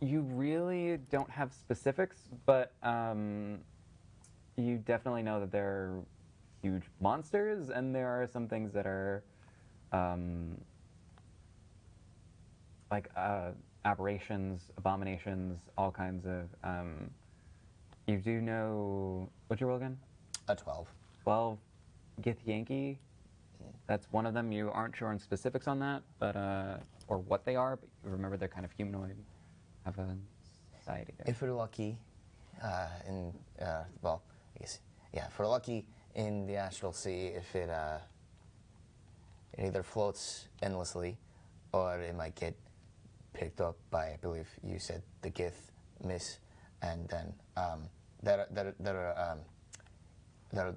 A: You really don't have specifics, but you definitely know that there are huge monsters, and there are some things that are like aberrations, abominations, all kinds of You do know what's your roll again?
E: A 12.
A: 12 Gith Yankee. That's one of them. You aren't sure on specifics on that, but or what they are, but you remember they're kind of humanoid, have a society there.
E: If we're lucky, well, I guess, yeah, if we're lucky in the astral sea, if it either floats endlessly, or it might get picked up by, I believe you said, the Gith Miss, and then there are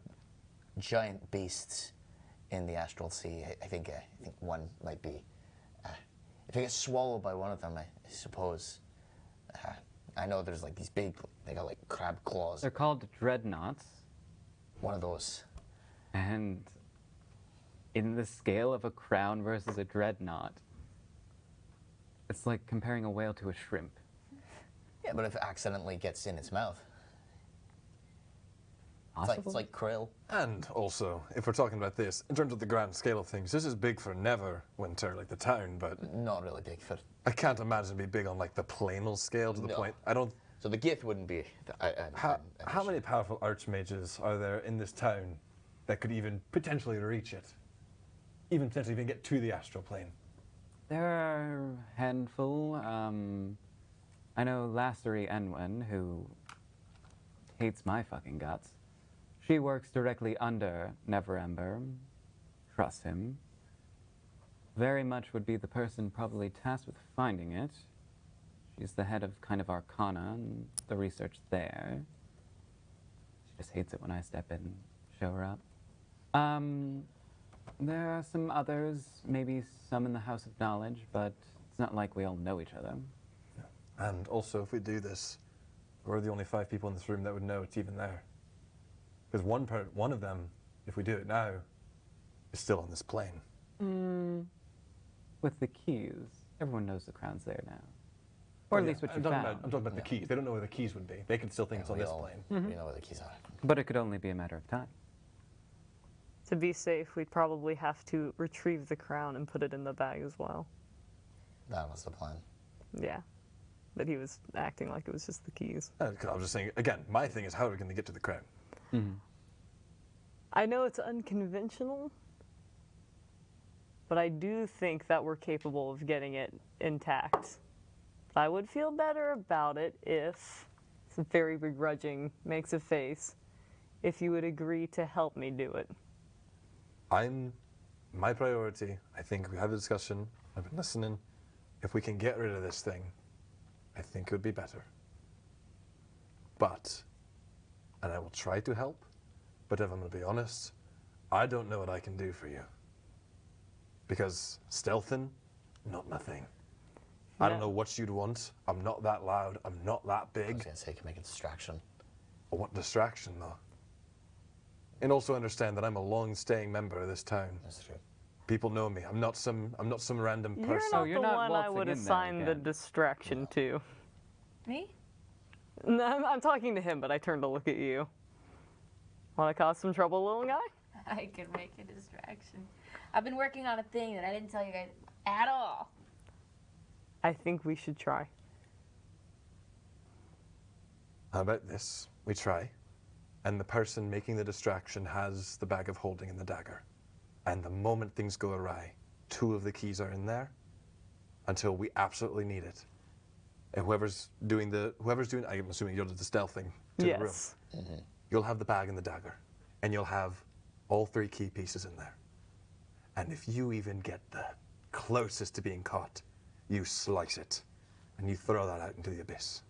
E: giant beasts in the astral sea. I think one might be. If it gets swallowed by one of them, I suppose. I know there's like these big, they got like crab claws.
A: They're called dreadnoughts.
E: One of those.
A: And in the scale of a crown versus a dreadnought, it's like comparing a whale to a shrimp.
E: Yeah, but if it accidentally gets in its mouth,
A: Possible?
E: it's like krill.
B: And also, if we're talking about this, in terms of the grand scale of things, this is big for Neverwinter, like the town, but
E: Not really big for.
B: I can't imagine it'd be big on like the planal scale to the
E: No.
B: point. I don't.
E: So the Gith wouldn't be.
B: How many powerful archmages are there in this town that could even potentially reach it? Even potentially even get to the astral plane?
A: There are a handful. I know Lassery Enwin, who hates my fucking guts. She works directly under Neverember. Trust him. Very much would be the person probably tasked with finding it. She's the head of kind of Arcana and the research there. She just hates it when I step in and show her up. There are some others, maybe some in the House of Knowledge, but it's not like we all know each other.
B: And also, if we do this, we're the only 5 people in this room that would know it's even there. Because one of them, if we do it now, is still on this plane.
A: With the keys, everyone knows the crown's there now. Or at
B: Yeah,
A: least what you
B: I'm talking
A: found.
B: about, I'm talking about the keys. They don't know where the keys would be. They could still think it's on this plane.
E: We know where the keys are.
A: But it could only be a matter of time.
C: To be safe, we'd probably have to retrieve the crown and put it in the bag as well.
E: That was the plan.
C: Yeah. But he was acting like it was just the keys.
B: I was just saying, again, my thing is how are we going to get to the crown?
C: I know it's unconventional, but I do think that we're capable of getting it intact. I would feel better about it if, it's a very begrudging, makes a face, if you would agree to help me do it.
B: My priority, I think we had a discussion, I've been listening. If we can get rid of this thing, I think it would be better. But, and I will try to help, but if I'm going to be honest, I don't know what I can do for you. Because stealthing, not my thing. I don't know what you'd want. I'm not that loud. I'm not that
E: I was
B: big.
E: gonna say you can make a distraction.
B: I want distraction, though. And also understand that I'm a long-staying member of this town.
E: That's true.
B: People know me. I'm not some random
C: You're
B: person.
C: not
A: you're
C: the
A: not
C: one I
A: waltzing
C: would
A: in there
C: assign the
A: again.
C: distraction to.
D: Me?
C: No, I'm talking to him, but I turned to look at you. Want to cause some trouble, little guy?
D: I could make a distraction. I've been working on a thing that I didn't tell you guys at all.
C: I think we should try.
B: How about this? We try, and the person making the distraction has the bag of holding and the dagger. And the moment things go awry, 2 of the keys are in there until we absolutely need it. And whoever's doing, I'm assuming you're the stealth thing to the room.
C: Yes.
B: You'll have the bag and the dagger, and you'll have all 3 key pieces in there. And if you even get the closest to being caught, you slice it, and you throw that out into the abyss.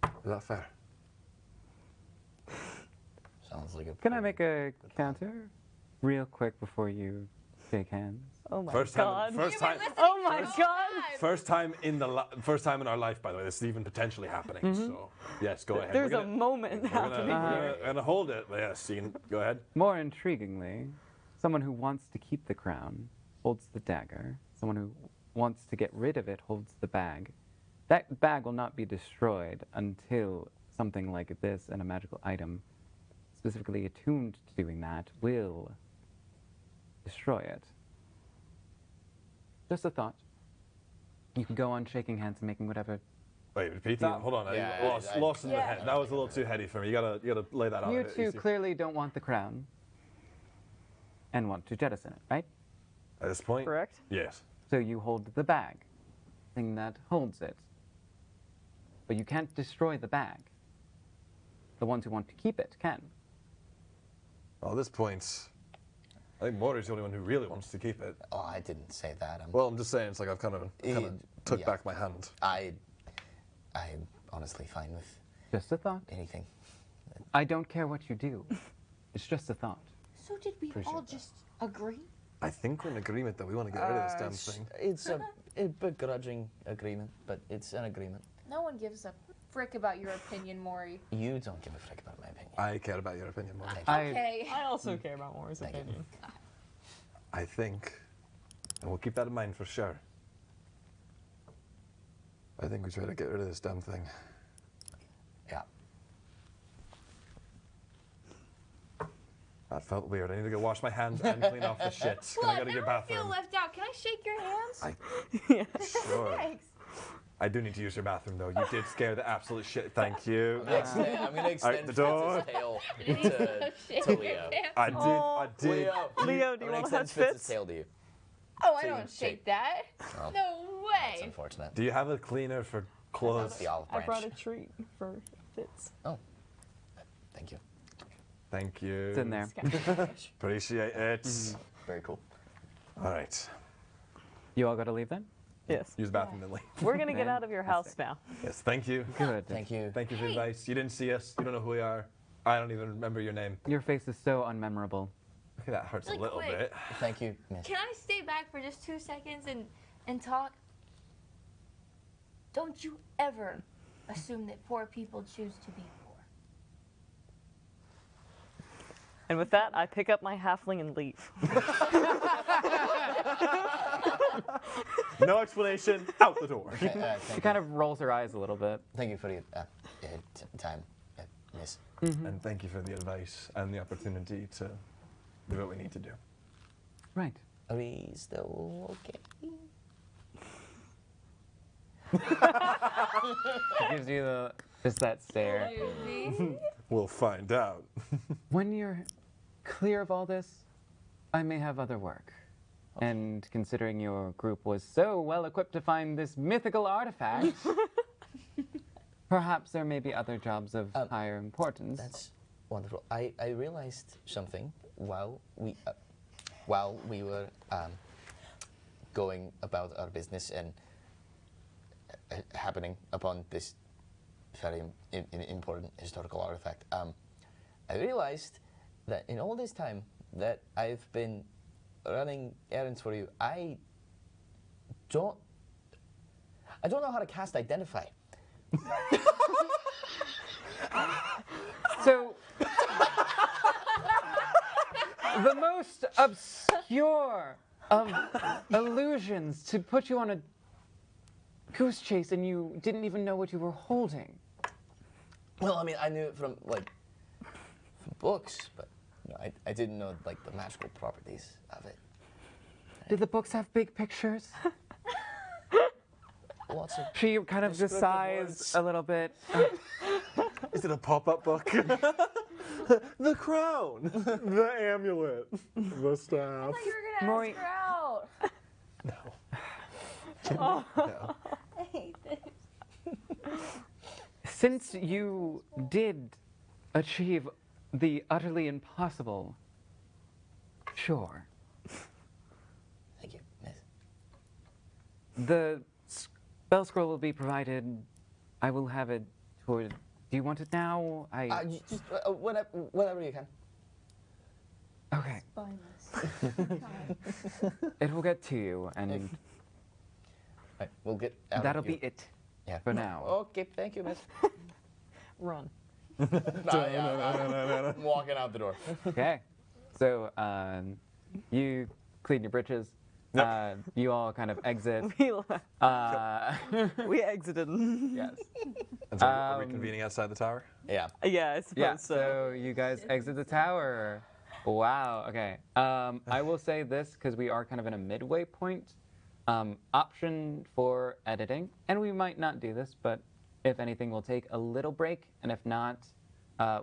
B: Is that fair?
E: Sounds like a.
A: Can I make a counter real quick before you shake hands?
C: Oh my
B: First
C: god.
B: time
C: Oh my god.
B: First time in our life, by the way. This is even potentially happening. So yes, go ahead.
C: There's
B: We're
C: a
B: gonna-
C: moment
B: we're
C: happening here.
B: gonna hold it. Yes, you can go ahead.
A: More intriguingly, someone who wants to keep the crown holds the dagger. Someone who wants to get rid of it holds the bag. That bag will not be destroyed until something like this and a magical item specifically attuned to doing that will destroy it. Just a thought. You can go on shaking hands and making whatever
B: Wait, repeat that? Hold on,
E: Yeah,
B: I lost in the
G: Yeah.
B: head. That was a little too heady for me. You gotta lay that out.
A: You
B: a bit
A: two
B: easier.
A: clearly don't want the crown and want to jettison it, right?
B: At this point?
C: Correct?
B: Yes.
A: So you hold the bag, thing that holds it. But you can't destroy the bag. The ones who want to keep it can.
B: Well, at this point, I think Mori's the only one who really wants to keep it.
E: Oh, I didn't say that.
B: Well, I'm just saying, it's like I've kind of took
E: yeah.
B: back my hand.
E: I'm honestly fine with
A: Just a thought.
E: anything.
A: I don't care what you do. It's just a thought.
G: So did we all just agree?
B: I think we're in agreement that we want to get rid of this damn thing.
E: It's a begrudging agreement, but it's an agreement.
G: No one gives a frick about your opinion, Mori.
E: You don't give a frick about my opinion.
B: I care about your opinion, Mori.
G: Okay.
C: I also care about Mori's
E: Thank you.
C: opinion.
B: I think, and we'll keep that in mind for sure. I think we try to get rid of this damn thing.
E: Yeah.
B: That felt weird. I need to go wash my hands and clean off the shit. Can I go to your
G: now I feel
B: bathroom?
G: left out. Can I shake your hands?
B: Sure.
G: Thanks.
B: I do need to use your bathroom though. You did scare the absolute shit. Thank you.
E: I'm gonna extend
B: the door.
E: Fitz's tail
G: Shake
E: to
G: your
E: Leo.
G: hands.
B: I did.
C: Leo, do you
E: I'm gonna
C: want to
E: extend
C: touch
E: Fitz's
C: Fitz?
E: tail to you.
G: Oh, I
E: So you
G: don't
E: can
G: shake
E: shake.
G: that.
E: Oh,
G: No
E: That's
G: way.
E: unfortunate.
B: Do you have a cleaner for clothes?
E: The olive
C: I
E: branch.
C: brought a treat for Fitz.
E: Oh, thank you.
B: Thank you.
A: It's in there.
B: Appreciate it.
E: Very cool.
B: All right.
A: You all got to leave then?
C: Yes.
B: Use the bathroom then leave.
C: We're going to get out of your house
A: Fantastic.
C: now.
B: Yes, thank you.
A: Good.
E: Thank you.
B: Thank you for the advice. You didn't see us. You don't know who we are. I don't even remember your name.
A: Your face is so unmemorable.
B: Okay, that hurts
G: Really
B: a little
G: quick.
B: bit.
E: Thank you, Miss.
G: Can I stay back for just 2 seconds and talk? Don't you ever assume that poor people choose to be poor.
C: And with that, I pick up my halfling and leave.
B: No explanation. Out the door.
E: Thank
A: She
E: you.
A: kind of rolls her eyes a little bit.
E: Thank you for the time, Miss.
B: And thank you for the advice and the opportunity to do what we need to do.
A: Right.
E: Are we still okay?
A: She gives you just that stare.
B: We'll find out.
A: When you're clear of all this, I may have other work. And considering your group was so well equipped to find this mythical artifact, perhaps there may be other jobs of higher importance.
E: That's wonderful. I realized something while we were going about our business and happening upon this very important historical artifact. I realized that in all this time that I've been running errands for you, I don't know how to cast Identify.
A: So, the most obscure of illusions to put you on a goose chase and you didn't even know what you were holding.
E: Well, I mean, I knew it from books, but I didn't know like the magical properties of it.
A: Did the books have big pictures?
E: Lots of
A: She kind of just
E: Descriptive
A: sighs
E: words.
A: a little bit.
B: Is it a pop-up book? The crown. The amulet. The staff.
G: I thought you were gonna
A: Mori-
G: ask her out.
B: No.
G: I hate this.
A: Since you did achieve the utterly impossible, sure.
E: Thank you, Miss.
A: The spell scroll will be provided. I will have it toward. Do you want it now?
E: Just whenever you can.
A: Okay.
G: Spineless.
A: It will get to you, and
E: Right, we'll get out.
A: that'll
E: of
A: be
E: you.
A: it
E: Yeah.
A: for now.
E: Okay, thank you, Miss.
C: Run.
E: I'm walking out the door.
A: Okay. So you clean your britches. You all kind of exit.
C: We left. We exited.
A: Yes.
B: And so are we reconvening outside the tower?
E: Yeah.
C: Yeah, I suppose
A: Yeah.
C: so.
A: So you guys exit the tower. Wow. Okay. I will say this because we are kind of in a midway point. Option for editing, and we might not do this, but If anything, we'll take a little break, and if not,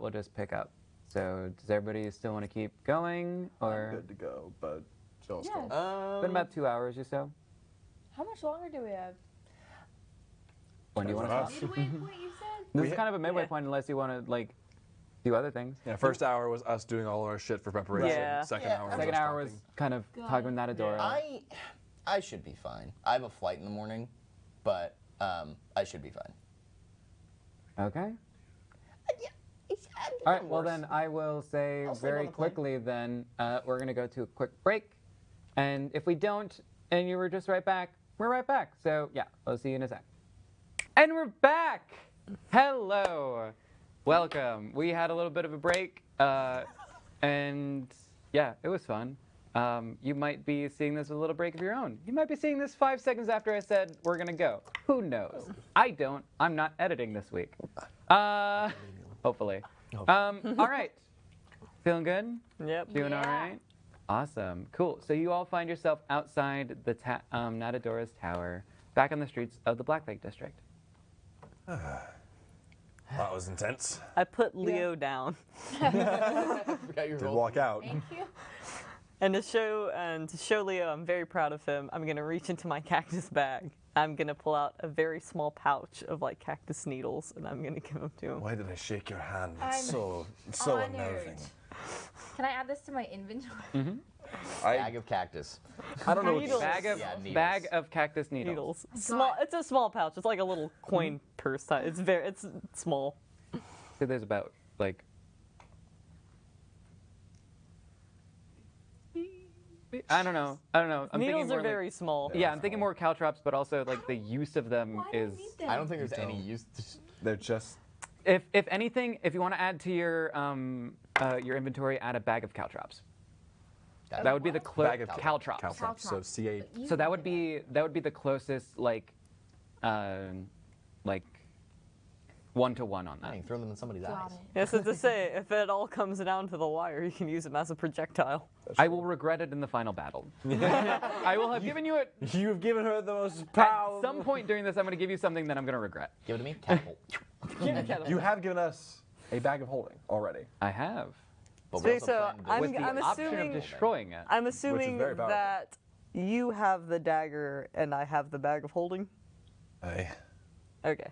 A: we'll just pick up. So does everybody still want to keep going, or?
B: I'm good to go, but Joel's
G: Yeah.
B: still.
A: Been about 2 hours or so.
G: How much longer do we have?
A: When do you want to
B: Depends
A: stop?
B: on
G: Midway point, you said?
A: This
B: We
A: is
B: hit-
A: kind of a midway
C: Yeah.
A: point, unless you want to like do other things.
B: Yeah, first hour was us doing all our shit for preparation.
C: Yeah.
B: Second
E: Yeah.
B: hour was
A: Second
B: us
A: hour was
B: talking.
A: kind of
G: Got
A: talking
G: it.
A: with Nadadora.
E: I should be fine. I have a flight in the morning, but I should be fine.
A: Okay.
E: Yeah,
A: All right. Well, then I will say
E: I'll sleep
A: very
E: on the plane.
A: quickly. Then we're gonna go to a quick break, and if we don't, and you were just right back, we're right back. So yeah, we'll see you in a sec. And we're back. Hello. Welcome. We had a little bit of a break, and yeah, it was fun. You might be seeing this with a little break of your own. You might be seeing this 5 seconds after I said we're gonna go. Who knows? I don't. I'm not editing this week. Hopefully. All right. Feeling good?
C: Yep.
A: Doing all right? Awesome. Cool. So you all find yourself outside the Nadadora's tower, back on the streets of the Black Lake District.
B: That was intense.
C: I put Leo down.
B: Did walk out.
G: Thank you.
C: And to show Leo I'm very proud of him, I'm gonna reach into my cactus bag. I'm gonna pull out a very small pouch of like cactus needles, and I'm gonna give them to him.
B: Why did I shake your hand?
G: I'm
B: It's so
G: honored.
B: unnerving.
G: Can I add this to my inventory?
E: Bag of cactus.
B: I don't know what
C: Needles.
A: Bag of cactus needles.
C: Needles. Small. It's a small pouch. It's like a little coin purse. It's small.
A: So there's about like. I don't know. I'm thinking
C: Needles
A: more
C: are very small.
A: Yeah, I'm thinking more caltrops, but also like the use of them
G: Why do
A: is.
G: I need them?
E: I don't think there's any
B: don't.
E: use.
B: They're just.
A: If anything, if you want to add to your inventory, add a bag of caltrops. That would be the
B: Bag of
A: caltrops.
B: Caltrops. So C8.
G: You
A: So that
G: can
A: would
G: do
A: be the closest like 1-to-1 on that.
E: Dang, throw them in somebody's
G: Got
E: eyes.
G: it.
C: Yeah, so to say, if it all comes down to the wire, you can use them as a projectile.
A: I will regret it in the final battle. I will have given you it.
B: You have given her the most
A: At
B: power.
A: some point during this, I'm going to give you something that I'm going to regret.
E: Give it to me. Catapult.
B: You have given us a bag of holding already.
A: I have.
E: But we also
C: So
E: plan to do
C: I'm-
A: With the option
C: assuming-
A: of destroying it.
C: I'm assuming
B: very powerful.
C: that you have the dagger and I have the bag of holding.
B: Aye.
C: Okay.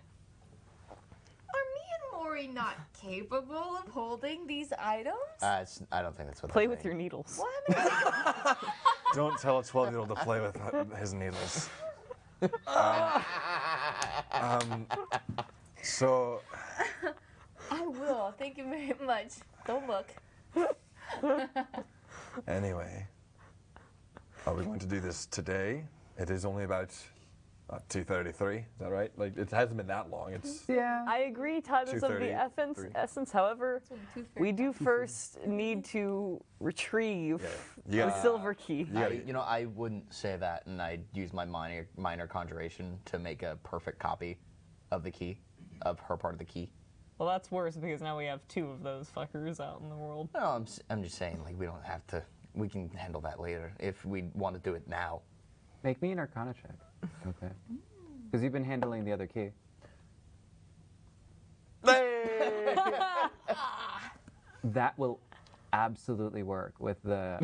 G: Are me and Mori not capable of holding these items?
E: I don't think that's what.
C: Play
E: they're
C: with your
E: saying.
C: needles.
G: What?
B: Don't tell a 12-year-old to play with his needles. So,
G: I will. Thank you very much. Don't look.
B: anyway, are we going to do this today? It is only about 2:33. Is that right? Like, it hasn't been that long. It's
A: Yeah.
C: I agree, time is of the
B: 2:30,
C: essence. However,
G: Tooth
C: we do first need to retrieve
B: Yeah. You
C: the
B: gotta-
C: silver key.
E: I wouldn't say that, and I'd use my minor conjuration to make a perfect copy of the key, of her part of the key.
C: Well, that's worse because now we have two of those fuckers out in the world.
E: No, I'm just saying, like, we don't have to. We can handle that later if we want to do it now.
A: Make me an Arcana check. Okay. Because you've been handling the other key. That will absolutely work with the.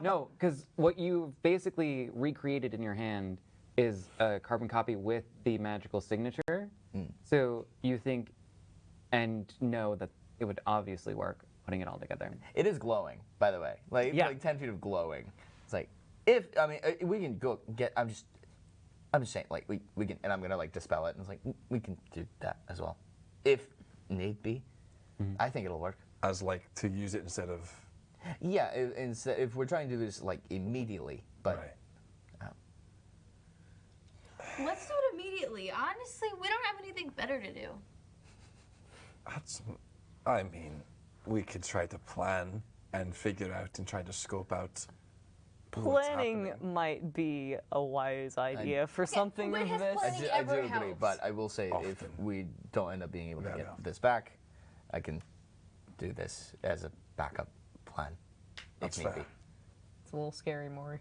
A: No, because what you've basically recreated in your hand is a carbon copy with the magical signature. So you think and know that it would obviously work putting it all together.
E: It is glowing, by the way. Like, it's
A: Yeah.
E: like 10 feet of glowing. It's like, we can go get. I'm just saying, like, we can, and I'm gonna like dispel it, and it's like we can do that as well, if need be. I think it'll work.
B: as like to use it instead of.
E: Yeah, if we're trying to do this like immediately, but
B: Right.
G: Let's do it immediately. Honestly, we don't have anything better to do.
B: I mean, we could try to plan and figure out and try to scope out. what's
C: Planning
B: happening.
C: might be a wise idea for something
G: but
C: of
G: his
C: this.
G: plan-
E: I do
G: ever
E: agree.
G: helps.
E: But I will say, if
B: Often.
E: we don't end up being able to
B: Yeah,
E: get
B: no.
E: this back, I can do this as a backup plan.
B: That's
E: if need
B: fair.
E: be.
C: It's a little scary, Mori.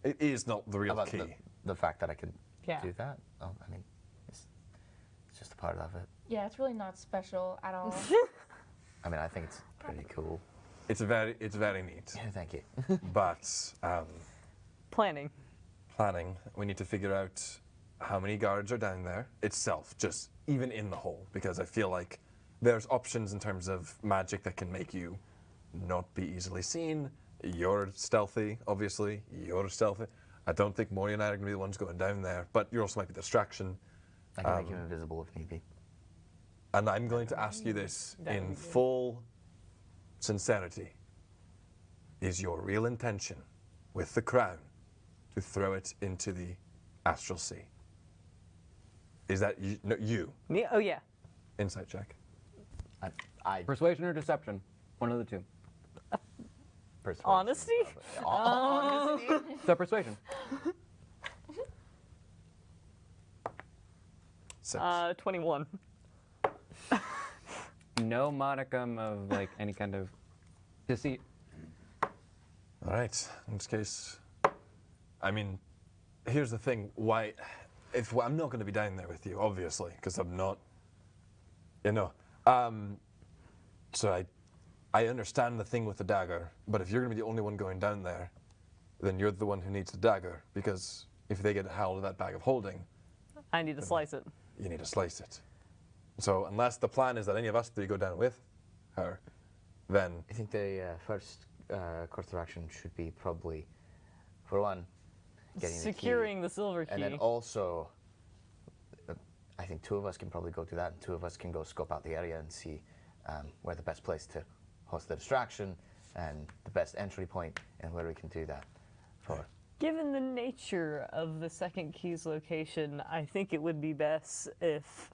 B: It is not the
E: How
B: real
E: about
B: key.
E: the fact that I can
C: Yeah.
E: do that? Oh, I mean, It's just a part of it.
G: Yeah, it's really not special at all.
E: I mean, I think it's pretty cool.
B: It's very neat.
E: Yeah, thank you.
B: But
C: Planning.
B: planning, we need to figure out how many guards are down there itself, just even in the hole, because I feel like there's options in terms of magic that can make you not be easily seen. You're stealthy, obviously. You're stealthy. I don't think Mori and I are going to be the ones going down there, but you also might be a distraction.
E: I can make you invisible if need be.
B: And I'm going to ask you this
C: That would
B: in
C: be good.
B: full sincerity. Is your real intention with the crown to throw it into the astral sea? Is that you? No, you.
C: Me? Oh yeah.
B: Insight check.
E: I
A: Persuasion or deception? One of the two.
E: persuasion.
C: Honesty?
E: Honesty?
A: So persuasion.
B: 6.
C: 21.
A: No modicum of like any kind of deceit.
B: All right. In this case, I mean, here's the thing. Why? If I'm not going to be down there with you, obviously, because I'm not. You know. So I understand the thing with the dagger, but if you're going to be the only one going down there, then you're the one who needs the dagger, because if they get held to that bag of holding,
C: I need to slice it.
B: you need to slice it. So unless the plan is that any of us three go down with her, then
E: I think the first course of action should be probably, for one, getting
C: Securing
E: the
C: the silver key.
E: key. And then also, I think 2 of us can probably go do that, and 2 of us can go scope out the area and see where the best place to host the distraction and the best entry point and where we can do that for.
C: Given the nature of the second key's location, I think it would be best if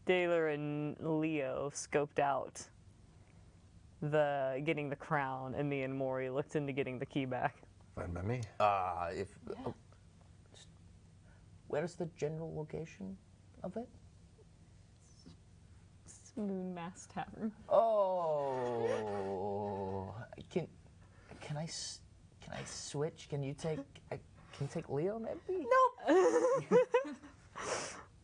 C: Daylor and Leo scoped out getting the crown, and me and Mori looked into getting the key back.
B: fine by me.
E: Where's the general location of it?
C: Moon Mass Tavern.
E: Oh, can I switch? Can you take Leo maybe?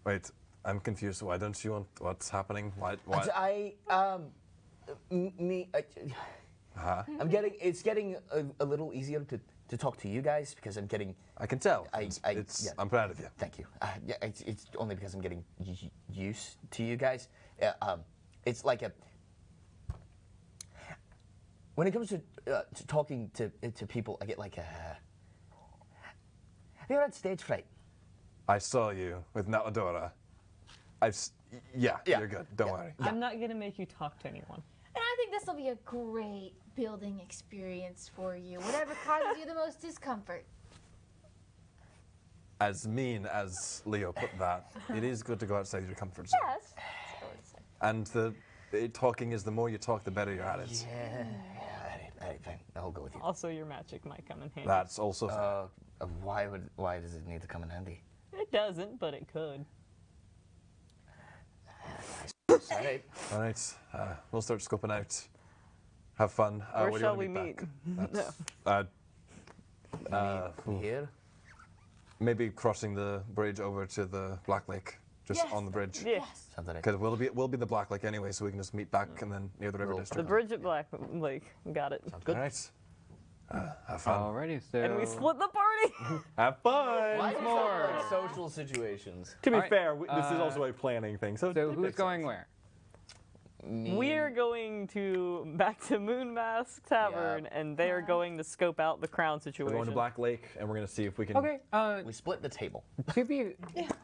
B: Wait, I'm confused. Why don't you want what's happening? Why? Huh?
E: It's getting a little easier to talk to you guys because I'm getting.
B: I can tell.
E: Yeah.
B: I'm proud of you.
E: Thank you. Yeah, it's only because I'm getting used to you guys. It's like when it comes to talking to people, I get like a. Have you ever had stage fright?
B: I saw you with Naladora. Yeah, you're good. Don't worry.
C: I'm not going to make you talk to anyone.
G: And I think this will be a great building experience for you. Whatever causes you the most discomfort.
B: As mean as Leo put that, it is good to go outside your comfort zone.
G: Yes.
B: And talking is the more you talk, the better you're at it.
E: Yeah. Fine. I'll go with you.
C: Also, your magic might come in handy.
B: That's also fair.
E: Why does it need to come in handy?
C: It doesn't, but it could.
E: All right.
B: All right, we'll start scoping out. Have fun.
C: Where
B: do you
C: shall
B: wanna
C: we
B: meet?
C: meet?
B: Back?
E: Here?
B: Maybe crossing the bridge over to the Black Lake, just
G: Yes.
B: on the bridge.
C: Yeah.
E: Sounds like
B: Because we'll be the Black Lake anyway, so we can just meet back and then near the river
E: Well,
C: The
B: district.
C: bridge at Black Lake. Got it.
B: All right. Have fun.
A: Alrighty, so
C: And we split the party.
B: Have fun.
E: Why do you sound like social situations?
B: To be
A: All right,
B: fair, this is also a planning thing. So,
A: So
B: it
A: who's
B: makes
A: going
B: sense.
A: where?
C: We're going back to Moon Mask Tavern,
E: Yeah.
C: and they are going to scope out the crown
B: We're
C: situation.
B: going to Black Lake, and we're going to see if we can.
A: Okay.
E: We split the table.
A: To be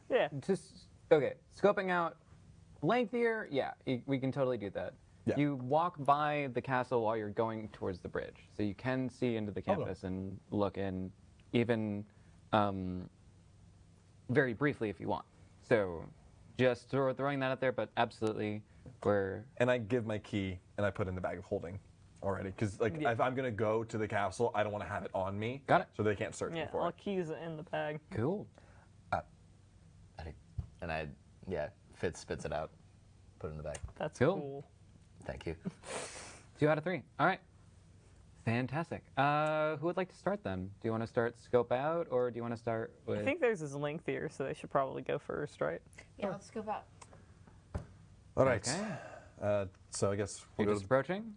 C: Yeah.
A: just okay. Scoping out lengthier. Yeah, we can totally do that.
B: Yeah.
A: You walk by the castle while you're going towards the bridge, so you can see into the campus and look in, even very briefly if you want. So just throwing that out there, but absolutely, we're
B: And I give my key, and I put in the bag of holding already. Because like,
C: Yeah.
B: if I'm going to go to the castle, I don't want to have it on me.
A: Got it.
B: So they can't search
C: Yeah,
B: me for
C: all
B: it.
C: keys are in the bag.
A: cool.
E: And Fitz spits it out. Put it in the bag.
C: That's
A: Cool.
C: cool.
E: Thank you.
A: 2 out of 3. All right. Fantastic. Who would like to start then? Do you want to start scope out, or do you want to start with?
C: I think theirs is lengthier, so they should probably go first, right?
G: Yeah, let's go back.
B: All right.
A: Okay.
B: So I guess we'll
A: You're
B: go
A: just approaching?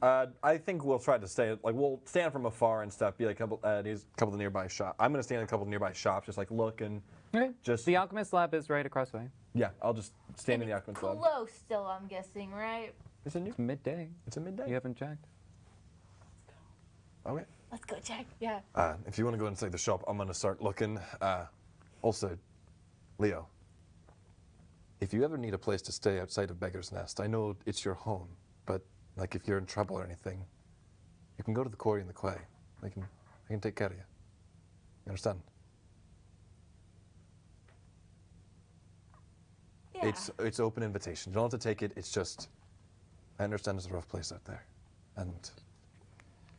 B: I think we'll try to stay, like, we'll stand from afar and stuff, be like a couple of the nearby shops. I'm going to stand in a couple of nearby shops, just like look and
A: Okay.
B: just,
A: The alchemist lab is right across the way.
B: yeah, I'll just stand in the
G: It's
B: alchemist lab.
G: close still, I'm guessing, right?
B: Is it new?
A: It's midday.
B: It's a midday?
A: You haven't checked.
B: Okay.
G: Let's go check. Yeah.
B: If you want to go inside the shop, I'm going to start looking. Also, Leo, if you ever need a place to stay outside of Beggar's Nest, I know it's your home, but like if you're in trouble or anything, you can go to the quarry and the quay. I can take care of you. You understand?
G: Yeah.
B: It's open invitation. You don't have to take it. It's just, I understand it's a rough place out there, and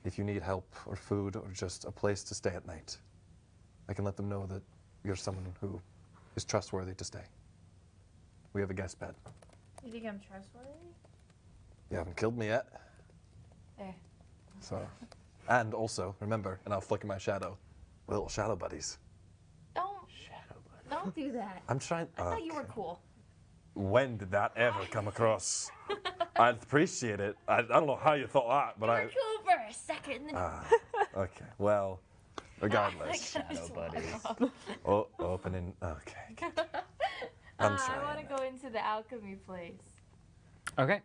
B: if you need help or food or just a place to stay at night, I can let them know that you're someone who is trustworthy to stay. We have a guest bed.
G: You think I'm trustworthy?
B: You haven't killed me yet.
G: There.
B: So, and also, remember, and I'll flicker my shadow, we're little shadow buddies.
G: Don't do that.
B: I'm trying.
G: I thought you were cool.
B: When did that ever come across? I'd appreciate it. I don't know how you thought that, but
G: You were cool for a second. Then
B: Okay, well, regardless.
E: Shadow buddies.
B: Oh, opening. Okay. I'm
G: I
B: trying.
G: want to go into the alchemy place.
A: Okay.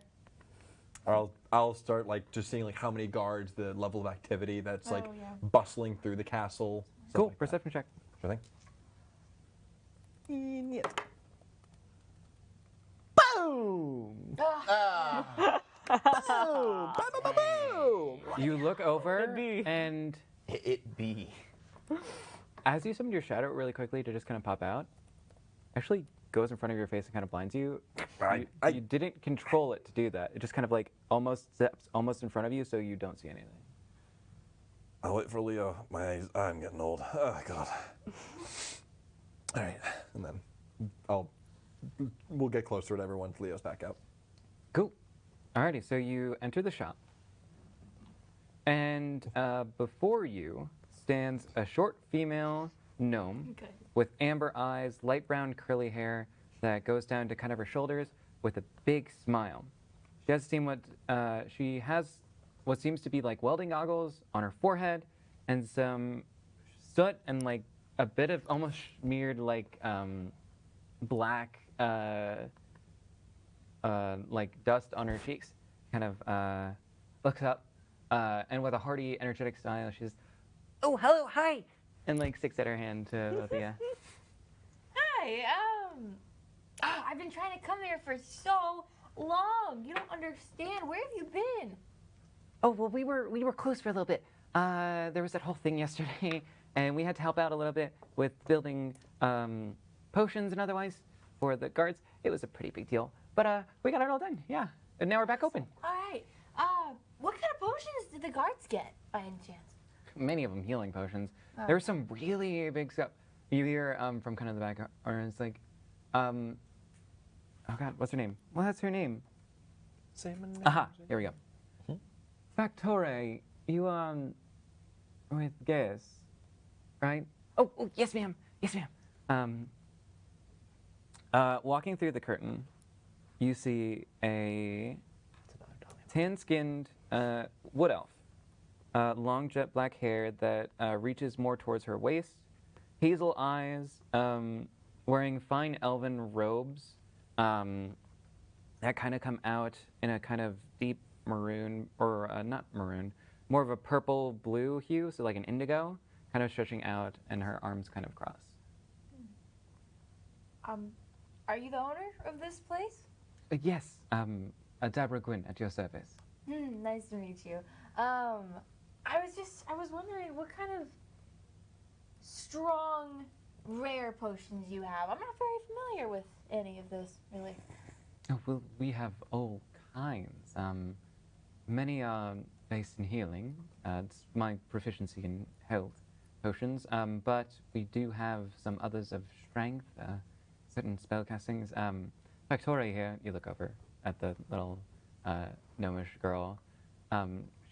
B: I'll start like just seeing like how many guards, the level of activity that's like
G: yeah.
B: bustling through the castle. stuff
A: Cool.
B: like that.
A: Perception check.
B: Sure thing. Boom! Boom! Boom!
A: You look over
C: Could be.
A: and
E: It be.
A: as you summoned your shadow really quickly to just kind of pop out, actually goes in front of your face and kind of blinds you. You didn't control it to do that. It just kind of like almost steps almost in front of you so you don't see anything.
B: I'll wait for Leo. I'm getting old. Oh God. All right, and then we'll get closer to whatever once Leo's back out.
A: Cool. Alrighty, so you enter the shop. And before you stands a short female gnome
G: Okay.
A: with amber eyes, light brown curly hair that goes down to kind of her shoulders with a big smile. She has what seems to be like welding goggles on her forehead and some soot and like a bit of almost smeared like black like dust on her cheeks. Kind of looks up and with a hearty, energetic style, she says, "Oh, hello, hi," and like sticks out her hand to both of you.
G: Hi. I've been trying to come here for so long. You don't understand. Where have you been?
A: Oh, well, we were close for a little bit. There was that whole thing yesterday, and we had to help out a little bit with building potions and otherwise for the guards. It was a pretty big deal, but we got it all done. Yeah, and now we're back open.
G: All right. What kind of potions did the guards get, by any chance?
A: Many of them healing potions. There was some really big stuff. You hear from kind of the back, or it's like, oh God, what's her name? Well, that's her name. Aha, here we go. Factore, you with Gaius, right? Oh, yes, ma'am. Yes, ma'am. Walking through the curtain, you see a tan-skinned wood elf, long jet black hair that reaches more towards her waist, hazel eyes, wearing fine elven robes that kind of come out in a kind of deep maroon, or not maroon, more of a purple blue hue, so like an indigo, kind of stretching out, and her arms kind of cross.
G: Are you the owner of this place?
A: Yes, Dabra Gwyn at your service.
G: Nice to meet you. I was wondering what kind of strong, rare potions you have. I'm not very familiar with any of those, really.
A: Oh, well, we have all kinds. Many are based in healing. It's my proficiency in health potions, but we do have some others of strength, certain spell castings. Factoria here, you look over at the little gnomish girl.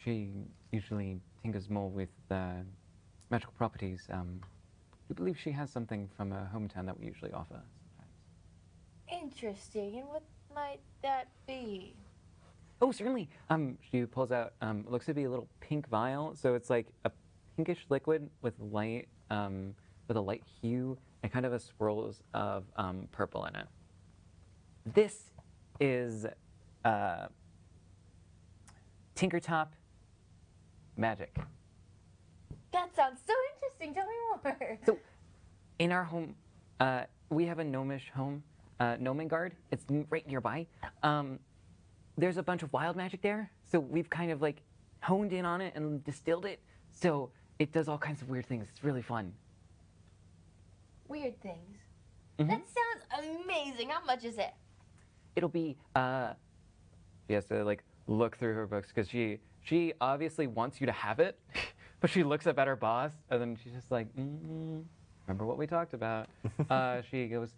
A: She usually tinkers more with magical properties. We believe she has something from her hometown that we usually offer sometimes.
G: Interesting. And might that be?
A: Oh, certainly. She pulls out, looks to be a little pink vial. So it's like a pinkish liquid with light, with a light hue and kind of a swirls of purple in it. This is Tinkertop magic.
G: That sounds so interesting. Tell me more.
A: So, in our home, we have a gnomish home, Gnoming Guard. It's right nearby. There's a bunch of wild magic there, so we've kind of like honed in on it and distilled it, so it does all kinds of weird things. It's really fun.
G: Weird things.
A: Mhm.
G: That sounds amazing. How much is it?
A: It'll be, she has to like look through her books because she obviously wants you to have it, but she looks up at her boss and then she's just like, remember what we talked about? She goes,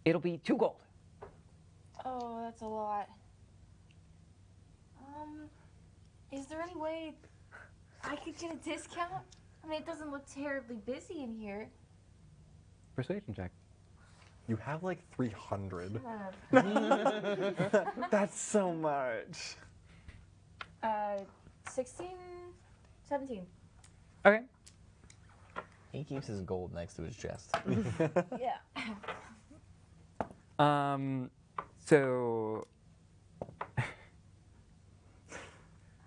A: it'll be 2 gold.
G: Oh, that's a lot. Is there any way I could get a discount? I mean, it doesn't look terribly busy in here.
A: Persuasion check.
B: You have like 300.
G: Uh,
B: That's so much.
G: 16, 17.
A: Okay.
E: He keeps his gold next to his chest.
G: Yeah.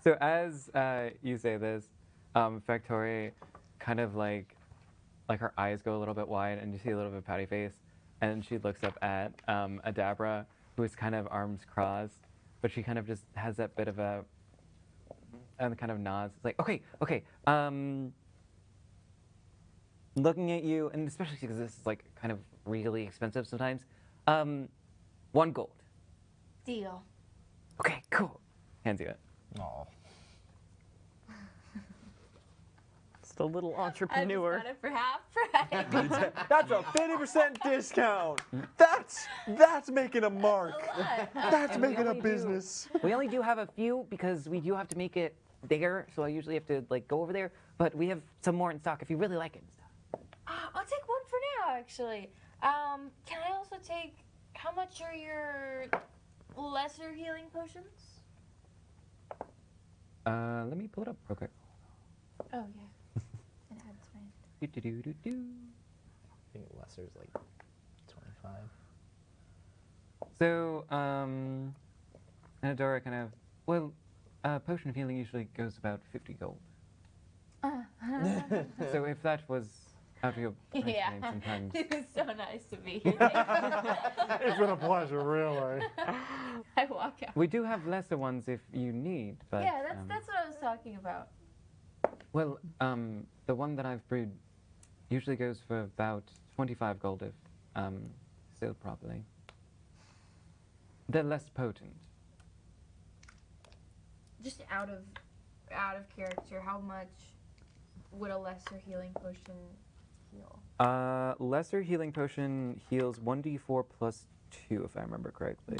A: So as you say this, Factory kind of like her eyes go a little bit wide and you see a little bit of pouty face, and she looks up at Adabra, who is kind of arms crossed, but she kind of just has that bit of a and kind of nods. It's like, okay, looking at you, and especially because this is like kind of really expensive sometimes, 1 gold.
G: Deal.
A: Okay, cool. Hands you it.
E: Oh.
C: Just a little
G: I just
C: entrepreneur.
G: got it for half price.
B: That's a 50% discount. That's making a mark. That's
A: And we
B: making a
A: only do-
B: business.
A: We only do have a few because we do have to make it there, so I usually have to like go over there. But we have some more in stock if you really like it and stuff.
G: I'll take one for now, actually. Can I also take, how much are your lesser healing potions?
A: Let me pull it up real quick.
G: Oh, yeah. It had to my...
A: Do-do-do-do-do.
E: I think lesser's like 25.
A: So, Anadora kind of, well, potion of healing usually goes about 50 gold. So if that was out of your price
G: Yeah.
A: range sometimes.
G: It was so nice to be here. Thank you.
B: It's been a pleasure, really.
G: I walk out.
A: We do have lesser ones if you need, but
G: Yeah, that's what I was talking about.
A: well, the one that I've brewed usually goes for about 25 gold if sealed properly. They're less potent.
G: Just out of character, how much would a lesser healing potion heal?
A: Lesser healing potion heals 1d4 plus 2, if I remember correctly.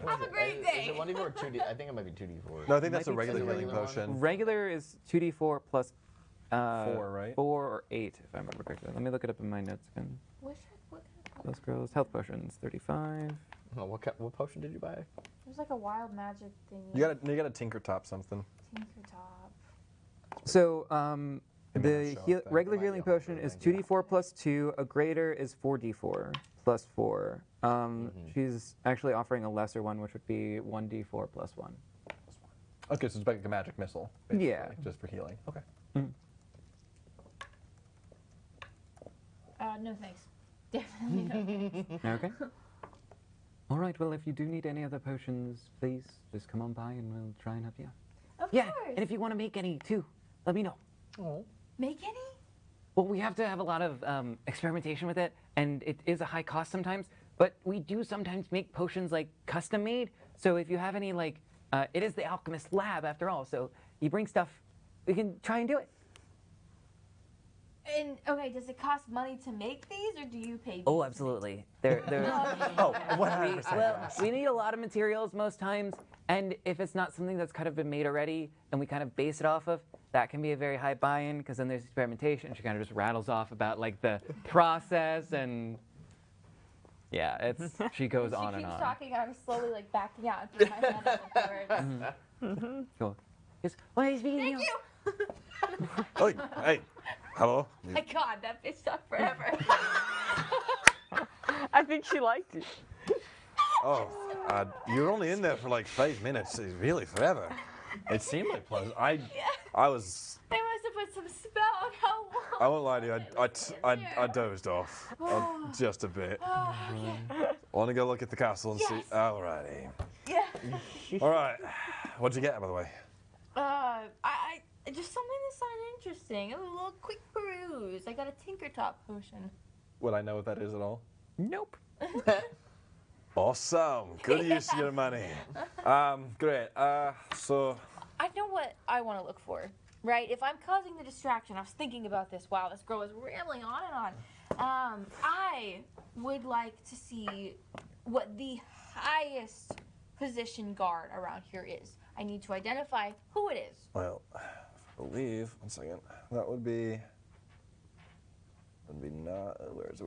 G: Have a great
E: Is
G: day.
E: it 1d4 or 2d? I think it might be 2d4.
B: No, I think that's
A: Might
B: a
A: be
B: regular
E: two.
B: healing
E: Regular one?
B: potion.
A: Regular is 2d4 plus
B: 4, right?
A: 4 or 8, if I remember correctly. Let me look it up in my notes again.
G: What kind of
A: Those girls, health potions, 35.
E: Oh, what potion did you buy?
G: There's like a wild magic thing.
B: You gotta tinker top something.
G: Tinkertop.
A: So,
B: It might
A: the
B: not show up then.
A: regular
E: It might
A: healing
E: be on
A: potion
E: the
A: is
E: thing,
A: 2d4 plus 2. A greater is 4d4 plus 4. She's actually offering a lesser one, which would be 1d4 plus 1.
B: Okay, so it's like a magic missile. Basically,
A: Yeah.
B: Just for healing. Okay.
G: No thanks. Definitely no thanks.
A: Okay. All right, well, if you do need any other potions, please just come on by and we'll try and help you out.
G: Of
A: Yeah,
G: course.
A: and if you want to make any too, let me know.
G: Make any?
A: Well, we have to have a lot of experimentation with it, and it is a high cost sometimes, but we do sometimes make potions like custom made. So if you have any, like, it is the alchemist lab after all, so you bring stuff, we can try and do it.
G: And okay, does it cost money to make these, or do you pay? these
A: Oh,
G: to make?
A: absolutely. They're
B: Oh, 100%.
A: well, we need a lot of materials most times, and if it's not something that's kind of been made already and we kind of base it off of, that can be a very high buy-in because then there's experimentation. She kind of just rattles off about like the process and Yeah, it's she goes on
G: She
A: and
G: keeps
A: on.
G: talking, and I'm slowly like backing out and putting my hand on the door.
A: Cool. Yes. What is speaking
G: Thank you.
B: Oh, hey, hello.
G: My God, that bitch talked forever.
C: I think she liked you.
B: Oh, you're only in there for like 5 minutes. It's really forever. It seemed like pleasant. I was.
G: They must have put some spell on how long.
B: I won't lie to you. I dozed off just a bit.
G: Oh, okay.
B: Want to go look at the castle and see?
G: Yes.
B: Alrighty.
G: Yeah.
B: All right. What'd you get, by the way?
G: I just something that sounded interesting. A little quick peruse. I got a tinker top potion.
B: Would I know what that is at all?
A: Nope.
B: Awesome. Good use of your money. Great. So.
G: I know what I want to look for, right? If I'm causing the distraction, I was thinking about this while this girl was rambling on and on. I would like to see what the highest position guard around here is. I need to identify who it is.
B: Well, I believe. 1 second. That would be. Not. Where's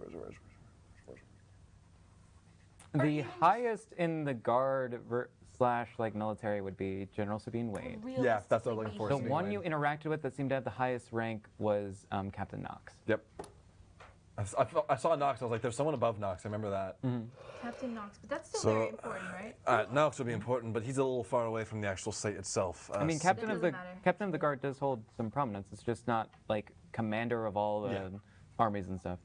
A: The highest in the guard slash like military would be General Sabine Wade.
B: Yeah, that's what I'm looking for.
A: The
B: Sabine
A: one
B: Wade.
A: you interacted with that seemed to have the highest rank was Captain Knox.
B: Yep. I saw Knox. I was like, there's someone above Knox. I remember that.
G: Captain Knox, but that's still
B: So,
G: very important, right?
B: Knox would be important, but he's a little far away from the actual site itself.
A: I mean,
G: Captain of the- matter.
A: Captain of the Guard does hold some prominence. It's just not like commander of all the
B: Yeah.
A: armies and stuff.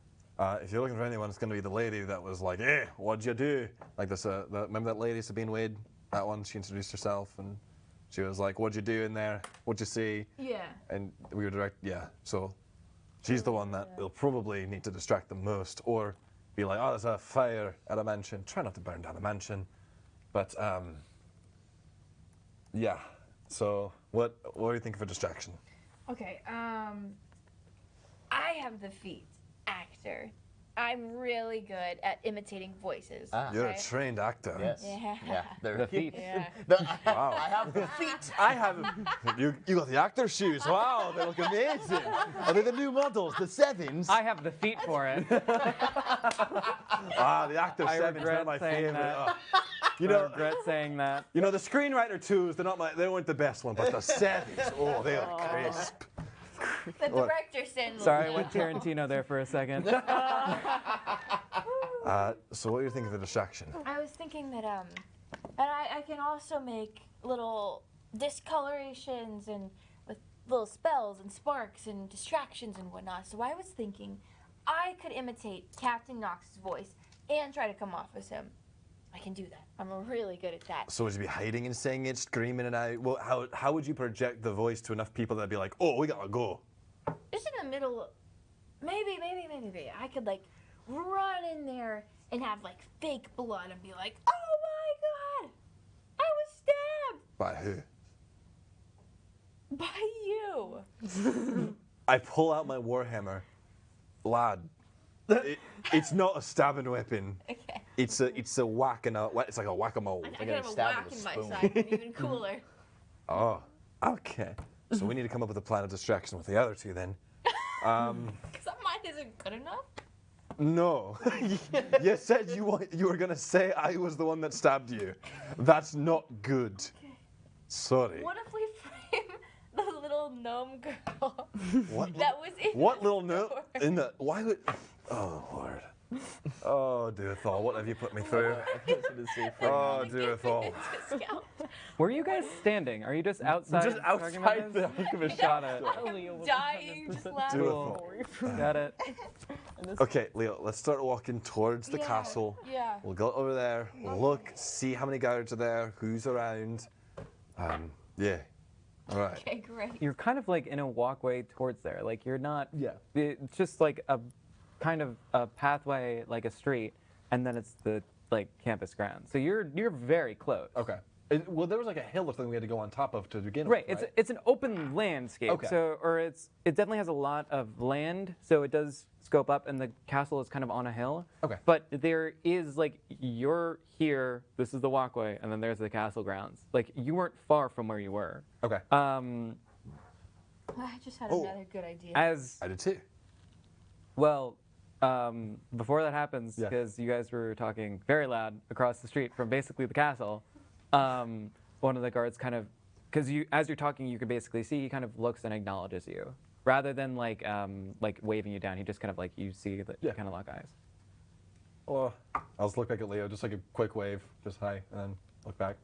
B: If you're looking for anyone, it's going to be the lady that was like, "Hey, what'd you do?" Like this. Remember that lady, Sabine Wade? That one. She introduced herself, and she was like, "What'd you do in there? What'd you see?"
G: Yeah.
B: And we were direct. Yeah. So she's the one that will probably need to distract them most, or be like, "Oh, there's a fire at a mansion. Try not to burn down a mansion." But yeah. So what do you think of a distraction?
G: Okay, I have the feat actor. I'm really good at imitating voices.
B: You're
G: right?
B: a trained actor.
E: Yes.
G: Yeah.
E: Yeah. They're
A: The feet.
G: Yeah.
B: Wow.
E: I have the feet.
B: I have. You got the actor shoes. Wow, they look amazing. Are they the new models, the sevens?
A: I have the feet for it.
B: The actor
A: I
B: sevens. They're
A: regret
B: my
A: saying
B: favorite.
A: that.
B: You
A: I
B: know,
A: regret saying that.
B: the screenwriter twos. They weren't the best one, but the sevens. Oh, they are crisp.
G: The director said.
A: Sorry, I went Tarantino there for a second.
B: So what do you think of the distraction?
G: I was thinking that and I can also make little discolorations and with little spells and sparks and distractions and whatnot. So I was thinking I could imitate Captain Knox's voice and try to come off as him. I can do that. I'm really good at that.
B: So would you be hiding and saying it, screaming it out? Well, how would you project the voice to enough people that'd be like, "Oh, we gotta go"?
G: Just in the middle, maybe I could like run in there and have like fake blood and be like, "Oh my God, I was stabbed
B: By who?
G: by you."
B: I pull out my warhammer, lad. It's not a stabbing weapon.
G: Okay.
B: It's a whack-a-mole. It's like a whack-a-mole.
G: I
E: gonna
G: could have a
E: stab
G: whack
E: with a
G: in my
E: spoon.
G: side, but even cooler.
B: Oh, okay. So we need to come up with a plan of distraction with the other two then.
G: Some mine isn't good enough.
B: No. You said you were gonna say I was the one that stabbed you. That's not good. Sorry.
G: What if we frame the little gnome girl
B: What?
G: that was in
B: What
G: the
B: little note
G: store?
B: in the? Why would? Oh Lord. Oh Duathal, what have you put me through? Oh Duathal.
G: Discount.
A: Where are you guys standing? Are you just outside?
B: Just
A: talking about
B: outside the
A: this?
B: hunk of a
A: Got it.
G: Dying, just laughing.
B: Duathal.
A: Got it.
B: Okay, Leo, let's start walking towards the
G: Yeah,
B: castle.
G: Yeah.
B: We'll go over there, look, see how many guards are there, who's around. Yeah. All right.
G: Okay, great.
A: You're kind of like in a walkway towards there. Like you're not.
B: Yeah.
A: It's just like a kind of a pathway, like a street, and then it's the like campus grounds. So you're very close.
B: Okay. Well, there was like a hill or something we had to go on top of to begin
A: Right.
B: with.
A: It's an open landscape.
B: Okay.
A: So it definitely has a lot of land. So it does scope up, and the castle is kind of on a hill.
B: Okay.
A: But there is like you're here. This is the walkway, and then there's the castle grounds. Like you weren't far from where you were.
B: Okay.
G: I just had
B: Oh.
G: another good idea.
A: As
B: I did too.
A: well, before that happens,
B: Yeah.
A: because you guys were talking very loud across the street from basically the castle, one of the guards kind of, because as you're talking, you can basically see he kind of looks and acknowledges you, rather than like waving you down. He just kind of like you see that you kind of lock eyes.
B: Well, I'll just look back at Leo, just like a quick wave, just hi, and then look back.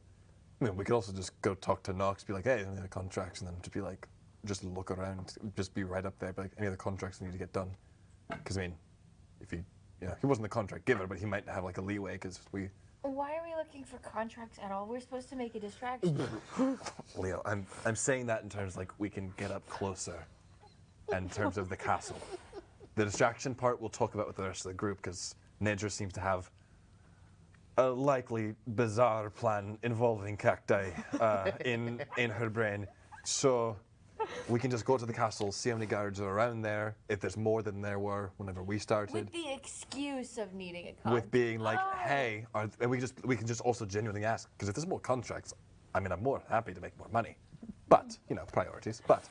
H: I mean, we could also just go talk to Knox, be like, hey, any other contracts, and then just be like, just look around, just be right up there, be like, any other contracts need to get done. Because, I mean, if he, he wasn't the contract giver, but he might have like a leeway, because we...
G: Why are we looking for contracts at all? We're supposed to make a distraction.
H: Leo, I'm saying that in terms like we can get up closer in terms of the castle. The distraction part we'll talk about with the rest of the group, because Nedra seems to have a likely bizarre plan involving cacti in her brain. So we can just go to the castle, see how many guards are around there, if there's more than there were whenever we started.
G: With the excuse of needing a contract.
H: With being like, hey, and we can just also genuinely ask, because if there's more contracts, I mean, I'm more happy to make more money. But, priorities, but.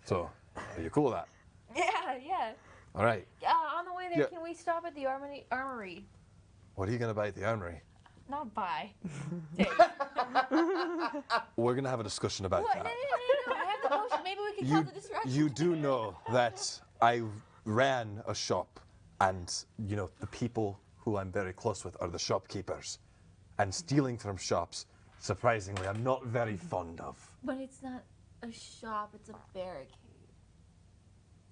H: So, are you cool with that?
G: Yeah.
H: All right.
G: On the way there,
H: Yeah.
G: can we stop at the armory?
H: What are you going to buy at the armory?
G: Not buy.
H: We're going to have a discussion about
G: What?
H: that.
G: No. I have the potion. Maybe we can cause a distraction.
H: You do know that I ran a shop, and, the people who I'm very close with are the shopkeepers. And stealing from shops, surprisingly, I'm not very fond of.
G: But it's not a shop. It's a barricade.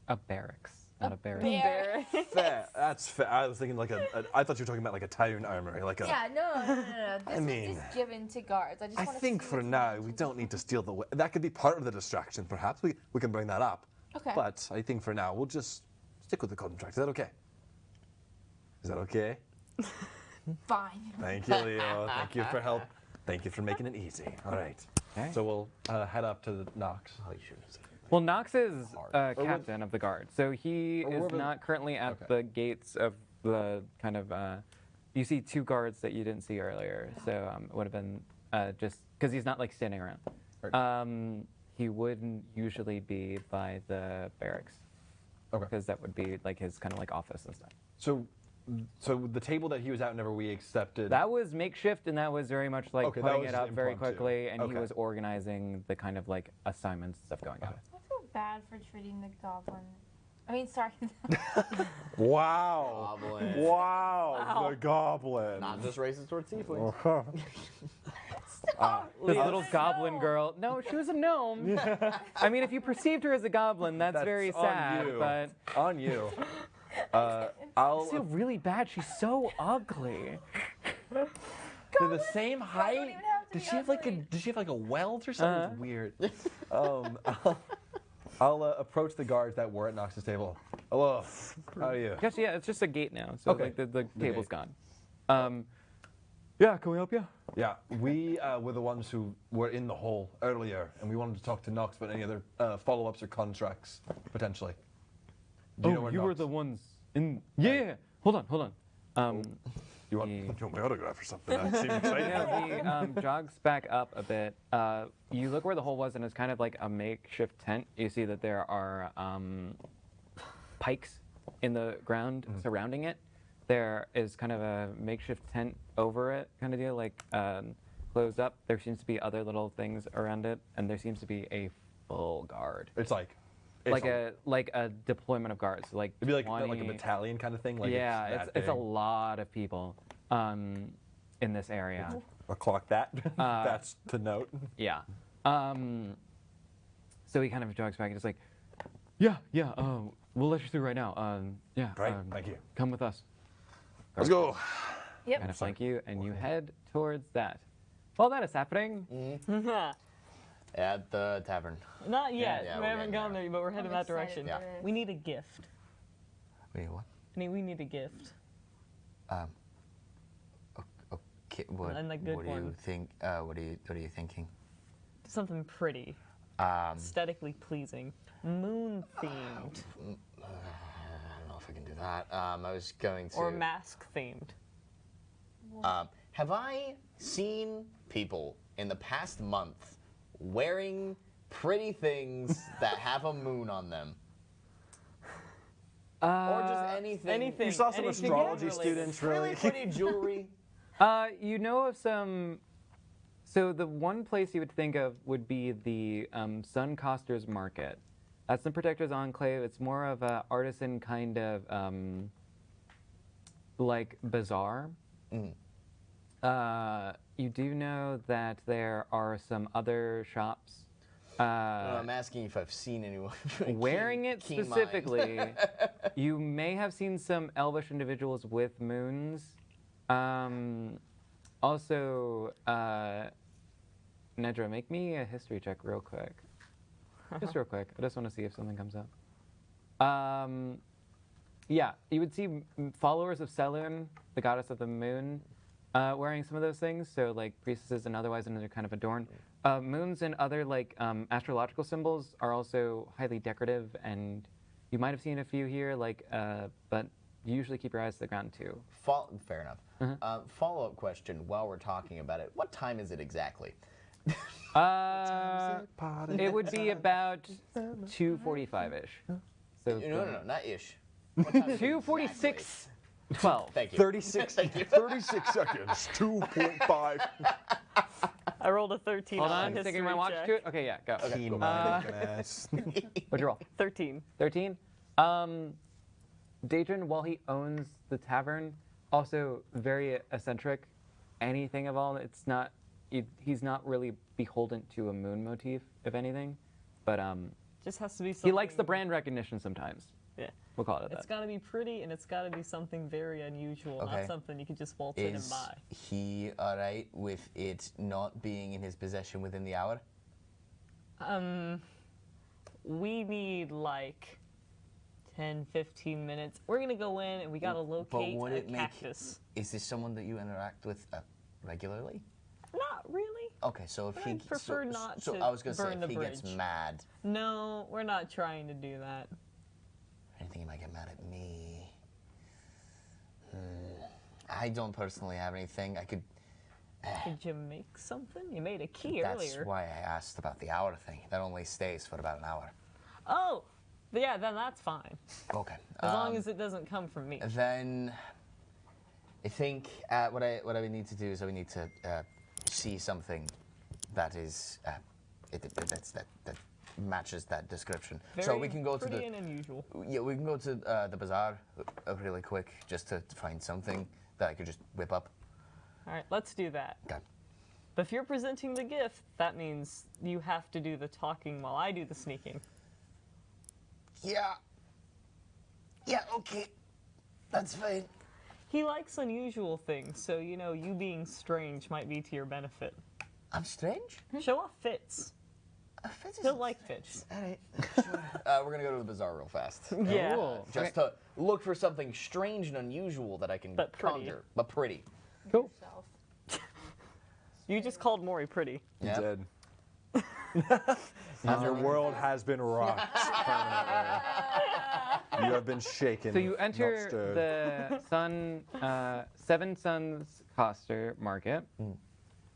A: A barracks, not a barrack.
B: Fair. That's fair. I was thinking like I thought you were talking about like a town armory, like a...
G: Yeah, no. This
H: mean,
G: was just given to guards. I just
H: I
G: want to
H: think
G: see
H: for
G: what's
H: now,
G: going
H: we
G: on.
H: don't need to steal the... That could be part of the distraction, perhaps. We can bring that up.
G: Okay.
H: But I think for now, we'll just stick with the contract. Is that okay? Is that okay?
G: Fine.
B: Thank you, Leo. Thank you for help. Thank you for making it easy. All right.
A: Okay.
B: So we'll head up to the Knox.
H: Oh, you shouldn't have said
A: Well, Knox is captain of the guard, so he
B: Or
A: is
B: whatever-
A: not currently at
B: Okay.
A: the gates of the kind of. You see two guards that you didn't see earlier, so it would have been just because he's not like standing around.
B: Right.
A: He wouldn't usually be by the barracks.
B: Okay.
A: Because that would be like his kind of like office and stuff.
B: So the table that he was at whenever we accepted...
A: That was makeshift, and that was very much like
B: Okay, that
A: putting
B: was
A: it
B: just
A: up very
B: impromptu.
A: quickly, and he
B: Okay.
A: was organizing the kind of like assignments and stuff going on.
G: I feel bad for treating the goblin. I mean, sorry.
B: Wow.
E: Goblin.
B: Wow. The goblin.
E: Not just racist towards tieflings.
A: This little goblin girl. No, she was a gnome. I mean, if you perceived her as a goblin, that's very
B: on
A: sad.
B: you.
A: But
B: On you.
A: I
B: I'll...
A: feel really bad. She's so ugly.
B: They're the same height?
G: even have to
B: Does
G: be
B: she have like a
G: ugly.
B: Does she have like a welt or something? It's weird. I'll approach the guards that were at Knox's table. Hello. How are you?
A: Yes, yeah, it's just a gate now, so
B: Okay.
A: like the table's
B: gate.
A: gone. Yeah, can we help you?
B: Yeah, we were the ones who were in the hall earlier, and we wanted to talk to Knox about any other follow-ups or contracts, potentially. Do you know where
A: you were
B: Knox-
A: the ones in. Yeah. Hold on.
B: You want,
A: He-
B: you want my autograph or something? That seemed exciting.
A: Yeah, he jogs back up a bit. You look where the hole was, and it's kind of like a makeshift tent. You see that there are pikes in the ground surrounding it. There is kind of a makeshift tent over it, kind of deal, like closed up. There seems to be other little things around it, and there seems to be a full guard,
B: It's like
A: a deployment of guards, like
B: it'd be like
A: 20,
B: a battalion kind of thing. Like
A: yeah,
B: that
A: it's a
B: big.
A: lot of people in this area.
B: I'll clock that. That's to note.
A: Yeah. So he kind of jogs back and is like, yeah, we'll let you through right now. Yeah.
B: Great, thank you.
A: Come with us.
H: Let's go.
A: Kind of flank you, and you head towards that. While that is happening,
E: At the tavern.
C: Not yet.
E: Yeah,
C: we
E: we're
C: haven't
E: getting
C: gone
E: there.
C: there, but we're heading
G: I'm
C: that
G: excited
C: direction.
G: for
E: Yeah.
G: this.
C: We need a gift.
E: Wait, what?
C: We need a gift.
E: Okay, what?
C: And a good
E: what do you
C: one.
E: think? What are you thinking?
C: Something pretty, aesthetically pleasing, moon themed,
E: I don't know if I can do that. I was going to.
C: or mask themed.
E: Have I seen people in the past month wearing pretty things that have a moon on them? Or just anything.
C: anything.
B: You saw some
C: anything
B: astrology
C: related.
B: students,
E: Really
B: really.
E: pretty jewelry.
A: You know of some. So the one place you would think of would be the Suncosters Market. That's the Protector's Enclave. It's more of a artisan kind of like bazaar. You do know that there are some other shops.
E: No, I'm asking if I've seen anyone
A: Wearing it
E: keen mind.
A: specifically, you may have seen some elvish individuals with moons. Also, Nedra, make me a history check real quick. Just real quick. I just want to see if something comes up. Yeah, you would see followers of Selewhein, the goddess of the moon, wearing some of those things. So like priestesses and otherwise, and they're kind of adorned. Moons and other like astrological symbols are also highly decorative, and you might have seen a few here. Like, but you usually keep your eyes to the ground too.
E: Fair enough. Follow-up question while we're talking about it. What time is it exactly?
A: It would be about 2:45-ish. So
E: No, not ish. What time is it
A: 2:46. 12.
E: Thank you.
B: 36 seconds, 2.5.
C: I rolled a 13
A: Hold
C: on
A: on,
C: history
A: sticking my watch
C: check.
A: to it. Okay, yeah, go.
B: Keen-mindedness.
A: What'd you roll?
C: 13.
A: 13. Daedrin, while he owns the tavern, also very eccentric. Anything of all, it's not. He's not really beholden to a moon motif, if anything, but
C: Just has to be something.
A: he likes the brand recognition sometimes.
C: Yeah.
A: We'll call it
C: It's
A: that.
C: got to be pretty, and it's got to be something very unusual,
E: Okay.
C: not something you can just waltz in and
E: Is
C: buy.
E: he alright with it not being in his possession within the hour?
C: We need like 10, 15 minutes. We're gonna go in and we gotta locate
E: would
C: a
E: it make-
C: cactus.
E: Is this someone that you interact with regularly?
C: Not really.
E: Okay, so if
C: I'd prefer not
E: so
C: to
E: I was gonna say
C: burn
E: if
C: the
E: he gets
C: bridge.
E: mad,
C: No, we're not trying to do that.
E: anything he might get mad at me. I don't personally have anything. I could.
C: Did you make something? You made a key
E: That's
C: earlier.
E: why I asked about the hour thing. That only stays for about an hour.
C: Oh, yeah, then that's fine.
E: Okay.
C: As long as it doesn't come from me.
E: Then I think what I would need to do is I would need to see something that is that matches that description. So
C: Very
E: we can go to
C: pretty
E: the
C: and unusual.
E: we can go to the bazaar really quick just to find something that I could just whip up.
C: All right, let's do that.
E: Okay.
C: But if you're presenting the gift, that means you have to do the talking while I do the sneaking.
E: Yeah. Yeah. Okay. That's fine.
C: He likes unusual things, so you know, you being strange might be to your benefit.
E: I'm strange.
C: Show off Fitz. He'll like Fitz.
E: All right. We're gonna go to the bazaar real fast.
C: Yeah.
A: Cool.
E: Just to look for something strange and unusual that I can
C: But pretty.
E: conjure. But pretty.
A: Cool.
C: You just called Mori pretty.
B: You
E: Yeah.
B: did. And your world has been rocked permanently. You have been shaken.
A: So you
B: not
A: enter
B: stirred.
A: the Seven Suns Coster Market.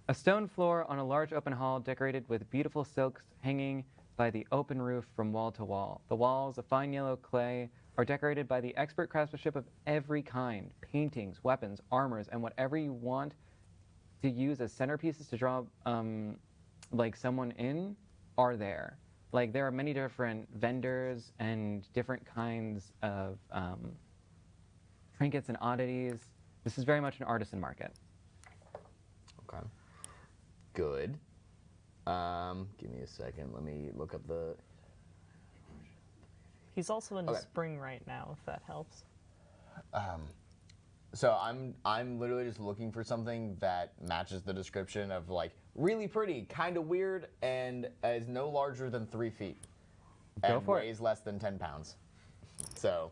A: A stone floor on a large open hall decorated with beautiful silks hanging by the open roof from wall to wall. The walls of fine yellow clay are decorated by the expert craftsmanship of every kind. Paintings, weapons, armors, and whatever you want to use as centerpieces to draw like someone in are there. Like there are many different vendors and different kinds of trinkets and oddities. This is very much an artisan market.
E: Okay. Good. Give me a second. Let me look up the.
C: He's also in the
E: Okay.
C: spring right now, if that helps.
E: So I'm literally just looking for something that matches the description of like really pretty, kind of weird, and is no larger than 3 feet.
A: Go
E: and
A: for it.
E: weighs less than 10 pounds. So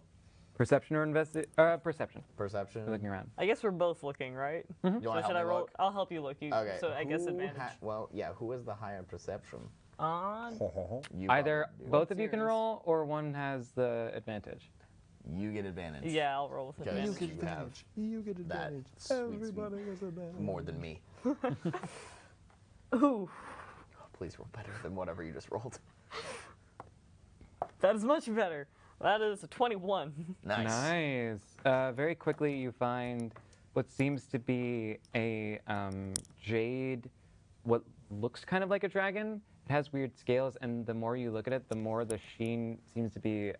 A: Perception or perception.
E: perception.
A: Looking around.
C: I guess we're both looking, right?
E: You
C: So
E: want to
C: should
E: help
C: I
E: me
C: roll?
E: look?
C: I'll help you look.
E: Okay.
C: So I guess
E: who
C: advantage.
E: well, yeah. Who has the higher perception?
C: On.
E: You
A: Either
E: probably do.
A: both of you can
C: yours?
A: roll, or one has the advantage.
E: You get advantage.
C: Yeah, I'll roll with
E: Okay.
C: advantage.
E: You have
B: You get
E: that
B: advantage.
E: sweet,
B: Everybody gets advantage.
E: more than me.
C: Ooh,
E: Please roll better than whatever you just rolled.
C: that is much better. That is a 21.
E: Nice.
A: Nice. Very quickly, you find what seems to be a jade, what looks kind of like a dragon. It has weird scales, and the more you look at it, the more the sheen seems to be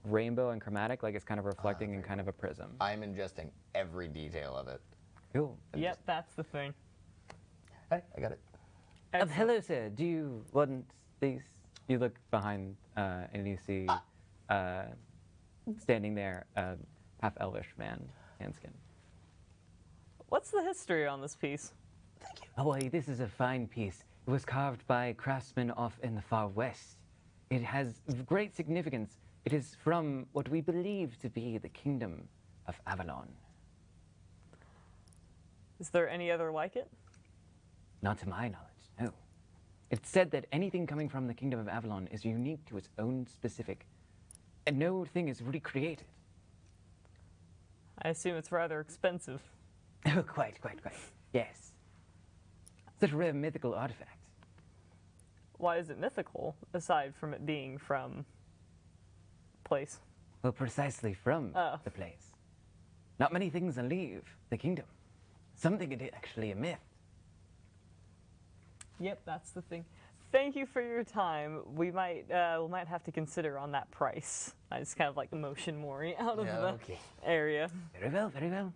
A: rainbow and chromatic, like it's kind of reflecting in kind of a prism.
E: I'm ingesting every detail of it.
A: Cool.
C: Yep, that's the thing.
E: Hey, I got it.
A: Hello, sir. Do you want these? You look behind, and you see standing there a half-elvish man, Hanskin.
C: What's the history on this piece?
A: Oh, well, this is a fine piece. It was carved by craftsmen off in the far west. It has great significance. It is from what we believe to be the kingdom of Avalon.
C: Is there any other like it?
A: Not to my knowledge, no. It's said that anything coming from the kingdom of Avalon is unique to its own specific, and no thing is recreated.
C: I assume it's rather expensive.
A: Oh, quite. Yes. Such a rare mythical artifact.
C: Why is it mythical, aside from it being from place?
A: Well, precisely from
C: Oh.
A: the place. Not many things leave the kingdom. Something is actually a myth.
C: Yep, that's the thing. Thank you for your time. We might have to consider on that price. I just kind of like motion Mori out of the area.
A: Very well, very well.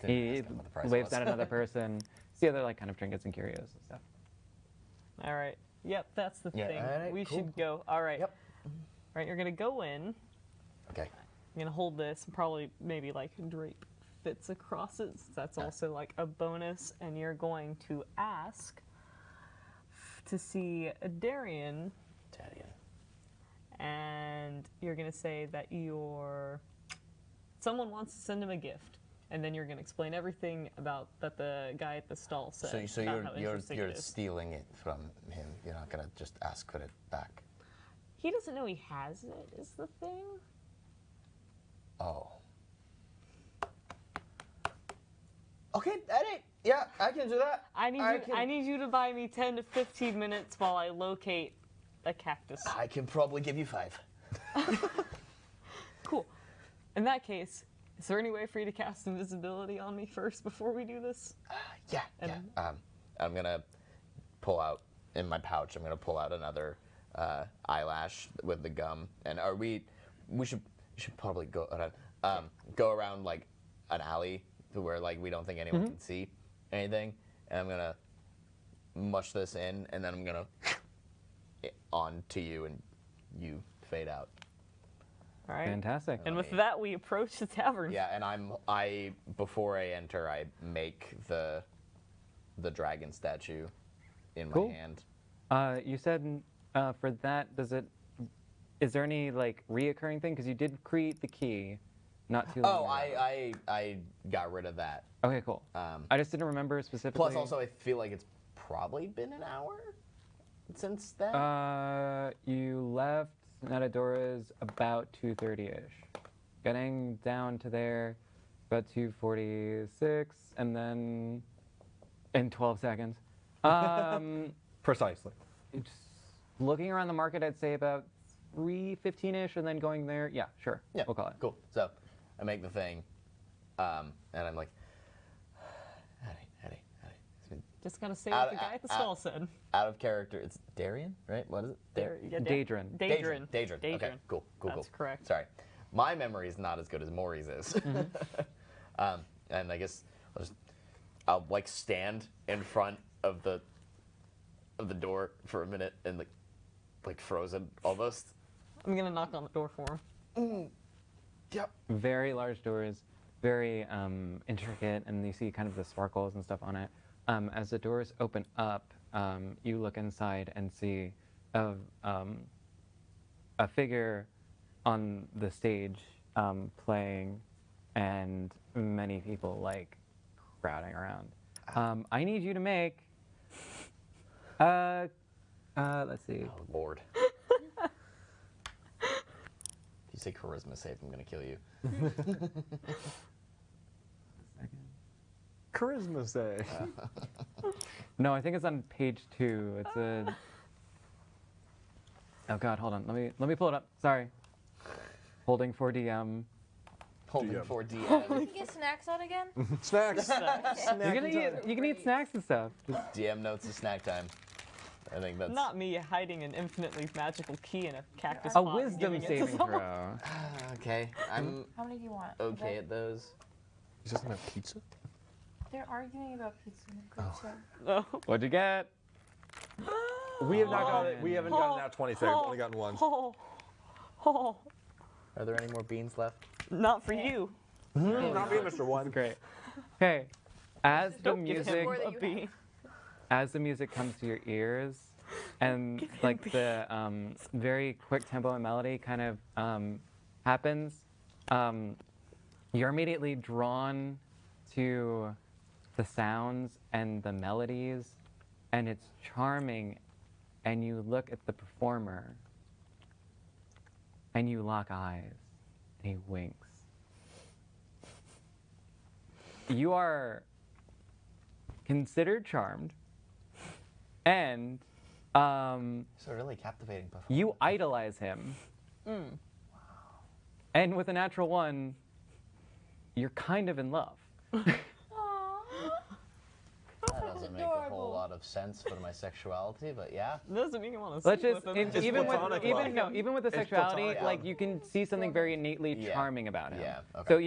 E: Didn't
A: He
E: ask him what the price
A: waves
E: was.
A: at another person. See other like kind of trinkets and curios and stuff.
C: All right. Yep, that's the
E: Yeah,
C: thing.
E: all right,
C: We
E: cool.
C: should go. All right.
E: Yep.
C: All right, you're gonna go in.
E: Okay.
C: I'm gonna hold this and probably maybe like drape fits across it. So that's also like a bonus, and you're going to ask to see a Darian, and you're gonna say that someone wants to send him a gift, and then you're gonna explain everything about that the guy at the stall said.
E: So
C: about how
E: you're
C: interesting it is.
E: stealing it from him. You're not gonna just ask for it back.
C: He doesn't know he has it. Is the thing.
E: Oh. Okay, Eddie. Yeah, I can do that.
C: I need you to buy me 10 to 15 minutes while I locate a cactus.
E: I can probably give you 5.
C: Cool. In that case, is there any way for you to cast invisibility on me first before we do this?
E: Yeah.
C: And-
E: I'm gonna pull out in my pouch. I'm gonna pull out another eyelash with the gum. And we should probably go around like an alley to where like we don't think anyone can see anything. And I'm gonna mush this in, and then I'm gonna on to you, and you fade out.
C: All right.
A: Fantastic.
C: And with that, we approach the tavern.
E: Yeah, and before I enter, I make the dragon statue in
A: Cool.
E: my hand.
A: You said for that, is there any like reoccurring thing? Because you did create the key not too long
E: Oh,
A: ago.
E: I got rid of that.
A: Okay, cool. I just didn't remember specifically.
E: Plus, also, I feel like it's probably been an hour since then.
A: You left Netadora's about 2:30ish. Getting down to there about 2:46, and then in 12 seconds.
B: Precisely.
A: It's looking around the market, I'd say about 3:15ish, and then going there. Yeah, sure.
E: Yeah,
A: We'll call it.
E: Cool. So I make the thing, and I'm like, Eddie.
C: Just gotta say
E: Out-
C: what the guy at the
E: out-
C: stall said.
E: Out of character. It's Darian, right? What is it?
A: Daedrin.
C: Daedrin.
E: Daedrin. Okay, cool.
C: That's correct.
E: Sorry. My memory is not as good as Mori's is. And I guess I'll like stand in front of the door for a minute and like frozen almost.
C: I'm gonna knock on the door for him.
E: Yep.
A: Very large doors, very intricate, and you see kind of the sparkles and stuff on it. As the doors open up, you look inside and see a figure on the stage playing, and many people like crowding around. I need you to make. Let's see.
E: Oh Lord. If you say charisma save, I'm gonna kill you.
B: Charisma save.
A: No, I think it's on page 2. It's a. Oh God, hold on. Let me pull it up. Sorry. holding for DM.
E: Holding
H: DM.
E: for
G: You
E: DM.
G: can get snacks out again?
H: Snacks.
A: You can eat snacks and stuff. Just-
E: DM notes is snack time. I think that's
C: Not me hiding an infinitely magical key in a cactus
A: a
C: pot and
A: wisdom
C: giving it to
A: saving
C: someone.
A: throw.
E: okay. I'm
G: How many do you want?
E: okay at those.
H: He doesn't have pizza?
G: They're arguing about pizza in the group chat.
C: No.
A: What'd you get?
H: We have not got it. We haven't gotten out 20 seconds. We've only gotten one.
C: Oh, oh,
E: Are there any more beans left?
C: not for you.
H: Not me, Mr. One.
A: Great. Okay. As the
C: Don't give
A: music
C: him
G: More that
C: a
G: you
C: bean.
A: as the music comes to your ears, and like the very quick tempo and melody kind of happens, you're immediately drawn to the sounds and the melodies, and it's charming, and you look at the performer, and you lock eyes, and he winks. You are considered charmed, and
E: So really captivating performance.
A: you idolize him. And with a natural one, you're kind of in love.
E: That doesn't make a whole lot of sense for my sexuality, but yeah.
C: Doesn't mean you want to
A: Let's
C: sleep
A: just
C: with him.
A: even with
H: platonic
A: even
H: love.
A: no even with the
H: It's
A: sexuality,
H: platonic
A: like
H: love.
A: you can see something very innately
E: Yeah.
A: charming about him.
E: Yeah, okay.
A: So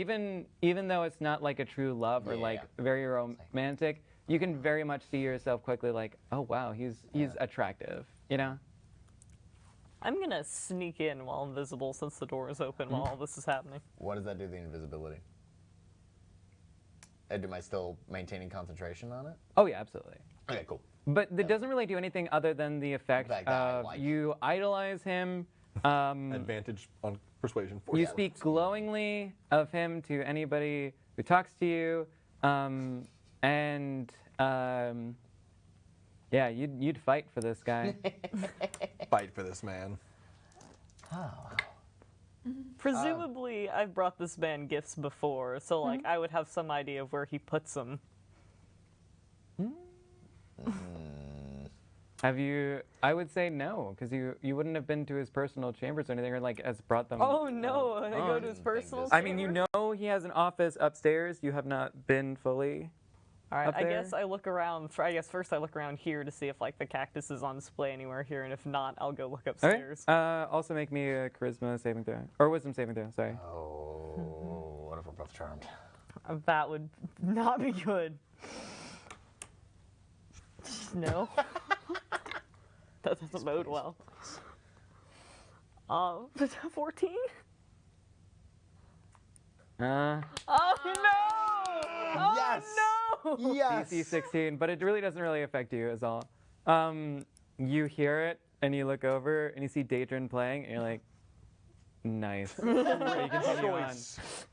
A: even though it's not like a true love or
E: Yeah,
A: like
E: yeah.
A: very romantic, you can very much see yourself quickly like, oh wow, he's attractive. You know.
C: I'm gonna sneak in while invisible since the door is open while all this is happening.
E: What does that do to the invisibility? Am I still maintaining concentration on it?
A: Oh yeah, absolutely.
E: Okay, cool.
A: But that doesn't really do anything other than the effect
E: Fact that I
A: of
E: like.
A: you idolize him.
H: Advantage on persuasion.
A: You speak glowingly of him to anybody who talks to you, yeah, you'd fight for this guy.
H: Fight for this man.
C: Presumably, I've brought this man gifts before, so like I would have some idea of where he puts them.
A: Have you? I would say no, because you wouldn't have been to his personal chambers or anything, or like has brought them.
C: Oh no! I go
A: on.
C: to his personal.
E: this-
A: I mean, you
C: chamber?
A: know, he has an office upstairs. You have not been fully.
C: All right,
A: up
C: I guess
A: there?
C: I look around. I guess first I look around here to see if like the cactus is on display anywhere here, and if not, I'll go look
A: Okay.
C: upstairs.
A: Also make me a charisma saving throw or wisdom saving throw. Sorry.
E: Oh, what if we're both charmed?
C: That would not be good. No. That doesn't bode well. 14?
A: Uh,
C: Oh no! Oh
E: Yes!
C: no!
E: Yes!
A: DC 16, but it really doesn't really affect you is all. You hear it and you look over and you see Daedrin playing and you're like, nice. You continue on.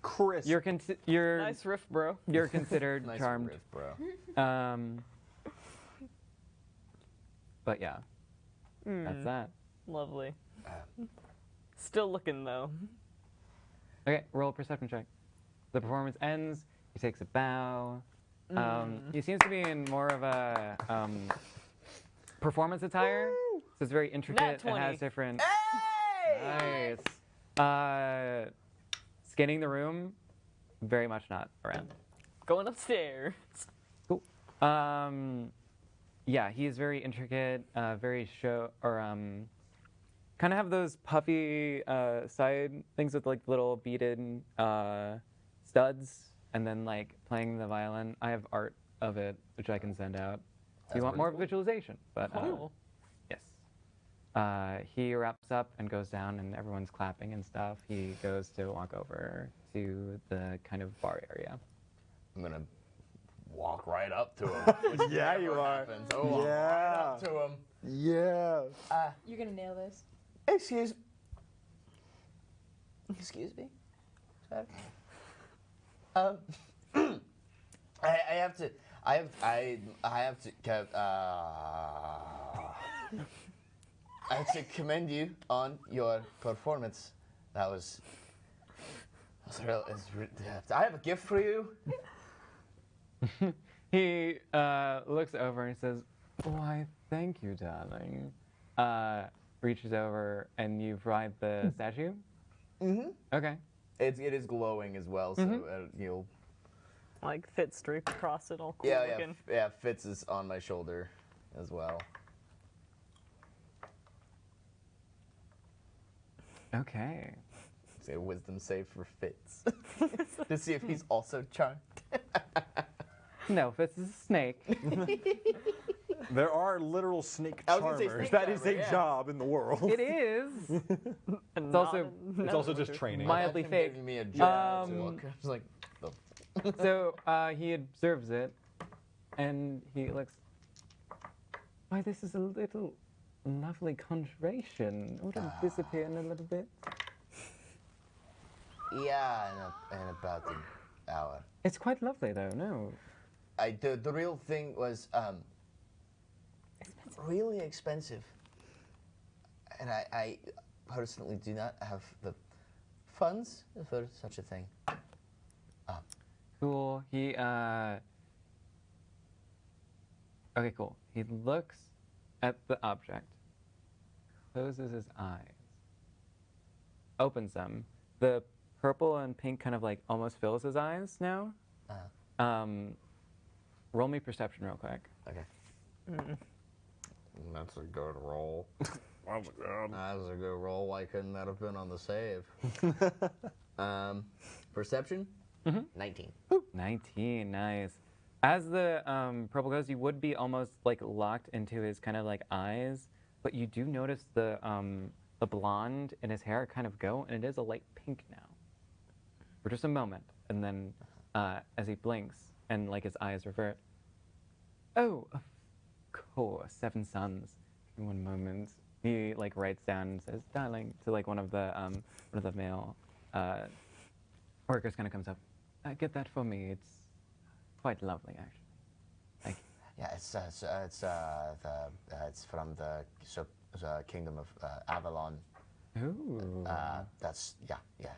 H: Chris.
A: You're
C: Nice riff, bro.
A: you're considered
E: Nice
A: charmed.
E: riff, bro.
A: But yeah, that's that.
C: Lovely. Still looking though.
A: Okay, roll a perception check. The performance ends. He takes a bow. He seems to be in more of a performance attire. So it's very intricate. It
C: 20.
A: has different. Nice. Scanning the room, very much not around.
C: Going upstairs.
A: Cool. Yeah, he's very intricate, very kind of have those puffy side things with like little beaded studs, and then like playing the violin. I have art of it, which I can send out. If you want more visualization, but
C: Cool.
A: yes. He wraps up and goes down, and everyone's clapping and stuff. He goes to walk over to the kind of bar area.
E: I'm gonna walk right up to him.
H: Yeah, you are.
E: Happens. Oh, walk right up to him.
H: Yeah.
G: You're gonna nail this.
E: Excuse me. Sorry. I have to. I have to commend you on your performance. That was real. I have a gift for you.
A: He looks over and says, "Why, thank you, darling." Reaches over and you provide the statue. Okay.
E: It is glowing as well, so you'll.
C: Like Fitz draped across it, all cool
E: Yeah,
C: looking.
E: yeah. Fitz is on my shoulder as well.
A: Okay.
E: Say a wisdom save for Fitz to see if he's also charmed.
A: No, Fitz is a snake.
H: There are literal snake
E: I was gonna say
H: charmers.
E: snake
H: That is
E: charmer,
H: a
E: yeah.
H: job in the world.
A: It is.
C: It's
B: It's also just training.
A: Mildly
E: Him
A: fake.
E: giving me a giant
A: Um,
E: look. I was like, the
A: So he observes it, and he looks. Why, this is a little lovely conjuration. Would it disappear in a little bit?
E: yeah, in about an hour.
A: It's quite lovely, though. No.
E: The real thing was really expensive, and I personally do not have the funds for such a thing.
A: Cool. He Okay, cool. He looks at the object, closes his eyes, opens them. The purple and pink kind of like almost fills his eyes now. Roll me perception real quick.
E: Okay. That's a good roll. That's a good roll. Why couldn't that have been on the save? Perception? 19.
A: 19, nice. As the purple goes, you would be almost like locked into his kind of like eyes, but you do notice the blonde in his hair kind of go, and it is a light pink now. For just a moment, and then as he blinks and like his eyes revert. Oh, of course, 7 suns. In one moment, he like writes down and says, "Darling," to like one of the male workers. Kind of comes up. Get that for me. It's quite lovely, actually. Thank you.
E: Yeah, it's from the kingdom of Avalon.
A: Ooh.
E: That's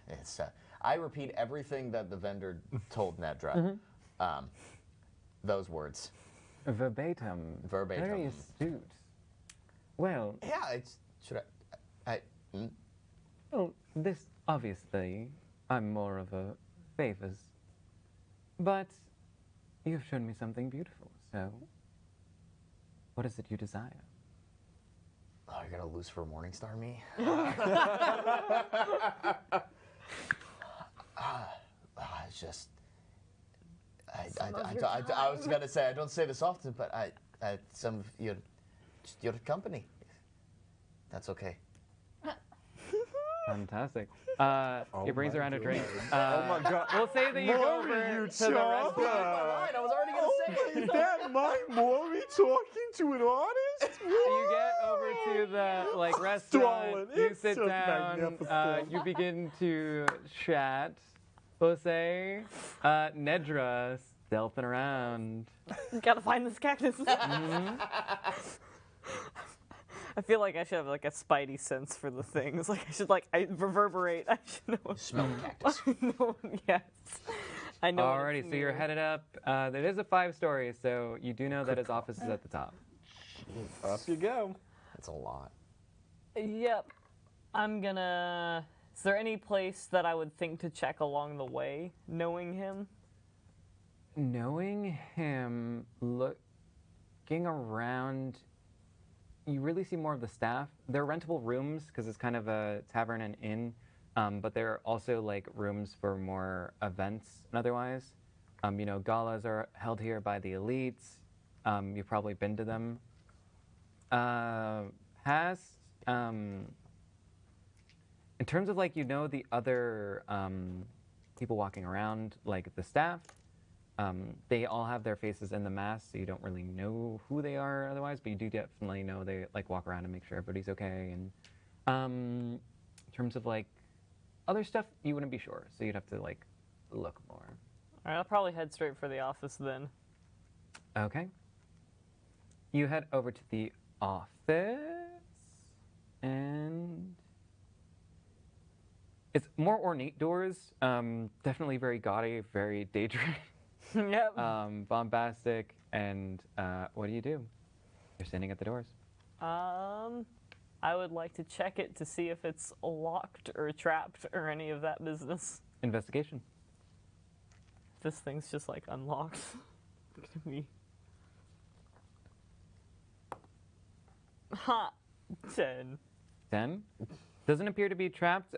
E: It's I repeat everything that the vendor told Nedra. Those words.
A: Verbatim.
E: Verbatim.
A: Very astute. Well,
E: Yeah, it's should
A: well, this obviously, I'm more of a favors. But you've shown me something beautiful, so what is it you desire?
E: Oh, you're gonna lose for Morningstar me? It's just. I was gonna say I don't say this often, but some of your company. That's okay.
A: Fantastic. He brings
H: my
A: around a drink.
H: oh my god.
A: We'll say that you go
H: Mori,
A: over
H: you
A: to the restaurant.
E: I was already gonna say it.
H: Is that my Mori talking to an artist?
A: You get over to the like restaurant.
H: Stolen.
A: You
H: It's
A: sit
H: just
A: down.
H: magnificent.
A: You begin to chat. We'll say Nedra stealthing around.
C: Gotta find this cactus. I feel like I should have like a spidey sense for the things. Like I reverberate. I should know.
E: Smell the cactus.
C: No, yes. I know. when
A: Alrighty,
C: it's
A: so you're
C: near.
A: headed up. It is a 5-story, so you do know that his office is at the top.
H: Up you go.
E: That's a lot.
C: Yep. I'm gonna. Is there any place that I would think to check along the way, knowing him?
A: Knowing him, looking around, you really see more of the staff. They're rentable rooms because it's kind of a tavern and inn, but they're also like rooms for more events and otherwise. Galas are held here by the elites. You've probably been to them. In terms of like the other people walking around, like the staff, they all have their faces in the mask, so you don't really know who they are otherwise, but you do definitely know they like walk around and make sure everybody's okay. And in terms of like other stuff, you wouldn't be sure, so you'd have to like look more.
C: All right, I'll probably head straight for the office then.
A: Okay. You head over to the office, and it's more ornate doors. Definitely very gaudy, very daydream.
C: Yep.
A: Bombastic, and what do? You're standing at the doors.
C: I I would like to check it to see if it's locked or trapped or any of that business.
A: Investigation.
C: This thing's just like unlocked. Look at me. Ha! 10.
A: 10. Doesn't appear to be trapped.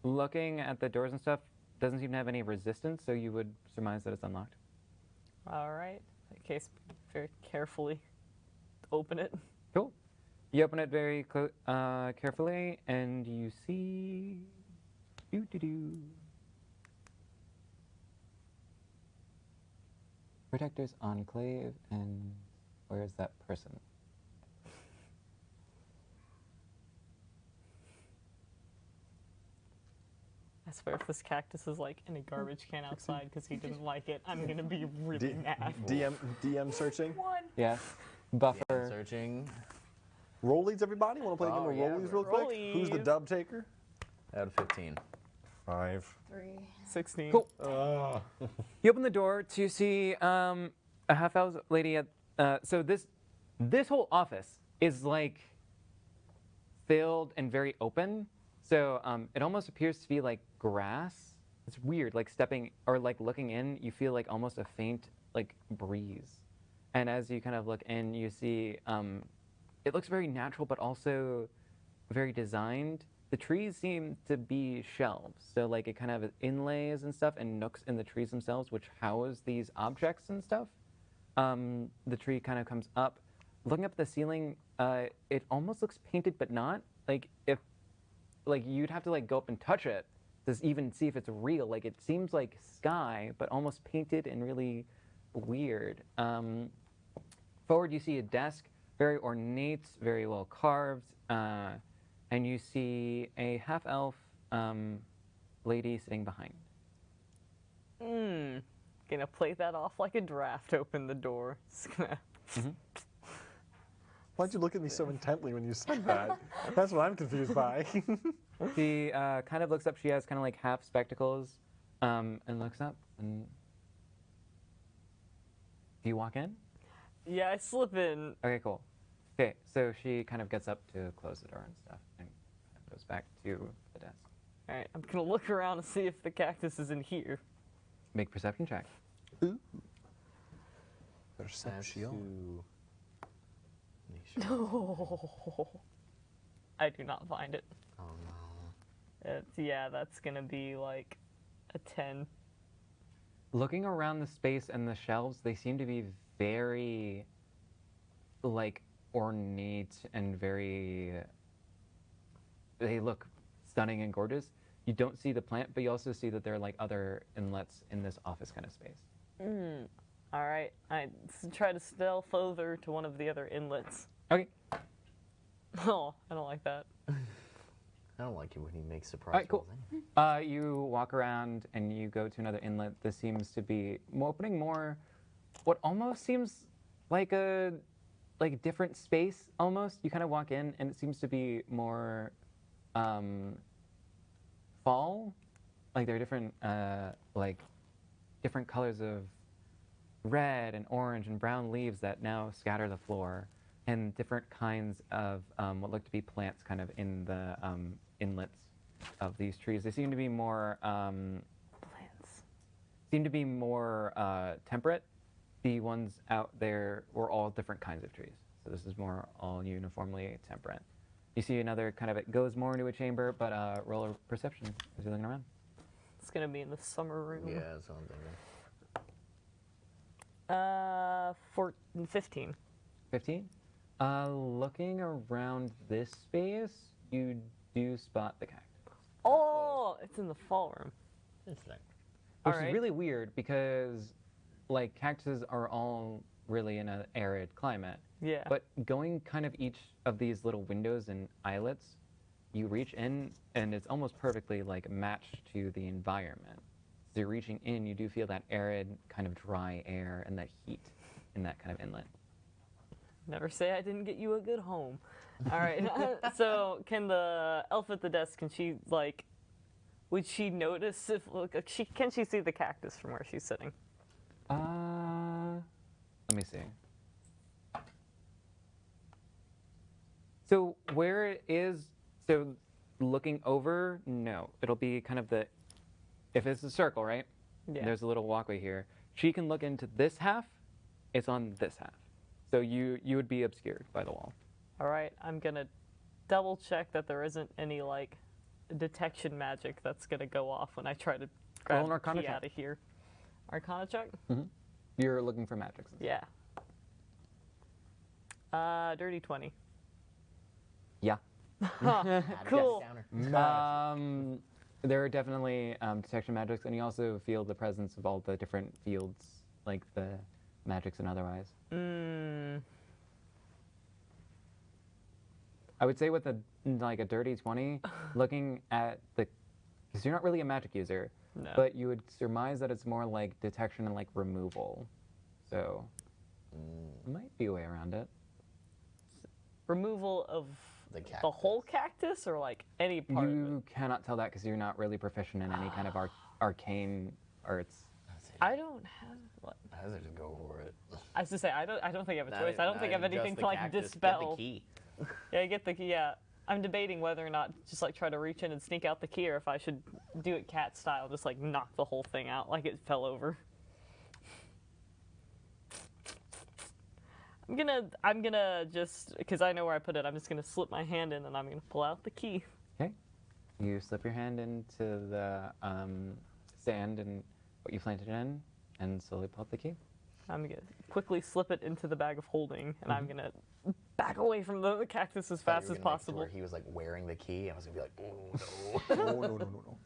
A: Looking at the doors and stuff, doesn't seem to have any resistance, so you would surmise that it's unlocked.
C: Alright. In that case, very carefully open it.
A: Cool. You open it very carefully, and you see... Doo-doo-doo. Protector's Enclave, and where's that person?
C: I swear if this cactus is like in a garbage can outside because he didn't like it, I'm gonna be really mad.
B: DM searching.
A: Yeah. Buffer.
E: Searching.
B: Rollies, everybody? Want to play a game of
E: yeah,
B: rollies real quick? Who's the
C: rollies.
B: dub taker?
E: I had a 15.
B: 5.
G: 3.
C: 16.
A: Cool. You open the door to see a half-elf lady at. So this whole office is like filled and very open. So it almost appears to be like grass. It's weird, like stepping or like looking in, you feel like almost a faint like breeze. And as you kind of look in, you see it looks very natural, but also very designed. The trees seem to be shelves, so like it kind of has inlays and stuff and nooks in the trees themselves, which house these objects and stuff. The tree kind of comes up. Looking up at the ceiling, it almost looks painted, but not. Like if, like you'd have to like go up and touch it to even see if it's real. Like it seems like sky, but almost painted and really weird. Forward, you see a desk, very ornate, very well carved, and you see a half-elf lady sitting behind.
C: Gonna play that off like a draft. Open the door. Just gonna.
B: Why'd you look at me so intently when you said that? That's what I'm confused by.
A: She kind of looks up. She has kind of like half spectacles, and looks up. And do you walk in?
C: Yeah, I slip in.
A: Okay, cool. Okay, so she kind of gets up to close the door and stuff, and goes back to the desk.
C: All right, I'm gonna look around and see if the cactus is in here.
A: Make perception check.
B: Ooh. Perception.
C: I do not find it.
E: Oh no.
C: Yeah, that's gonna be like a 10.
A: Looking around the space and the shelves, they seem to be very, like, ornate and very. They look stunning and gorgeous. You don't see the plant, but you also see that there are like other inlets in this office kind of space.
C: All right, I try to stealth over to one of the other inlets.
A: Okay.
C: Oh, I don't like that.
E: I don't like it when he makes surprise
A: Alright, cool.
E: rolls anyway.
A: You walk around and you go to another inlet. This seems to be opening more, what almost seems like a different space. Almost, you kind of walk in and it seems to be more fall. Like there are different different colors of red and orange and brown leaves that now scatter the floor, and different kinds of what look to be plants kind of in the inlets of these trees. They seem to be more temperate. The ones out there were all different kinds of trees. So this is more all uniformly temperate. You see another kind of, it goes more into a chamber, but roll a perception as you're looking around.
C: It's gonna be in the summer room.
E: Yeah, that's what I'm thinking.
C: 15.
A: 15? Looking around this space, you do spot the cactus.
C: Oh, it's in the fall room.
E: Interesting.
A: Which
C: Alright.
A: is really weird because, like, cactuses are all really in an arid climate.
C: Yeah.
A: But going kind of each of these little windows and eyelets, you reach in and it's almost perfectly like matched to the environment. So you're reaching in, you do feel that arid kind of dry air and that heat in that kind of inlet.
C: Never say I didn't get you a good home. All right. So can the elf at the desk, can she like, would she notice if, can she see the cactus from where she's sitting?
A: Let me see. So where it is, so looking over, no. It'll be kind of the, if it's a circle, right?
C: Yeah.
A: There's a little walkway here. She can look into this half. It's on this half. So you would be obscured by the wall.
C: All right, I'm gonna double check that there isn't any like detection magic that's gonna go off when I try to grab
A: an
C: the
A: Arcana
C: key
A: check.
C: out of here. Arcana check?
A: You're looking for magic.
C: Yeah. Dirty 20.
A: Yeah.
C: Cool.
A: There are definitely detection magics, and you also feel the presence of all the different fields, like the magics and otherwise. I would say with a dirty 20, looking at the, because you're not really a magic user,
C: No.
A: but you would surmise that it's more like detection and like removal. So, might be a way around it.
C: Removal of
E: The
C: the whole cactus or like any part of it?
A: You cannot tell that because you're not really proficient in any kind of arcane arts.
C: I don't have. What?
E: I was just go for it.
C: I was to say I don't think I have a choice. I don't think I have
E: Not just
C: anything
E: the
C: to like
E: cactus,
C: dispel.
E: Get the key.
C: Yeah, get the key. Yeah, I'm debating whether or not just like try to reach in and sneak out the key, or if I should do it cat style, just like knock the whole thing out like it fell over. I'm gonna just, because I know where I put it, I'm just gonna slip my hand in and I'm gonna pull out the key.
A: Okay. You slip your hand into the sand and what you planted in, and slowly pull up the key.
C: I'm gonna quickly slip it into the bag of holding, and I'm gonna back away from the cactus as fast as possible.
E: Where he was like wearing the key, I was gonna be like, oh no, no.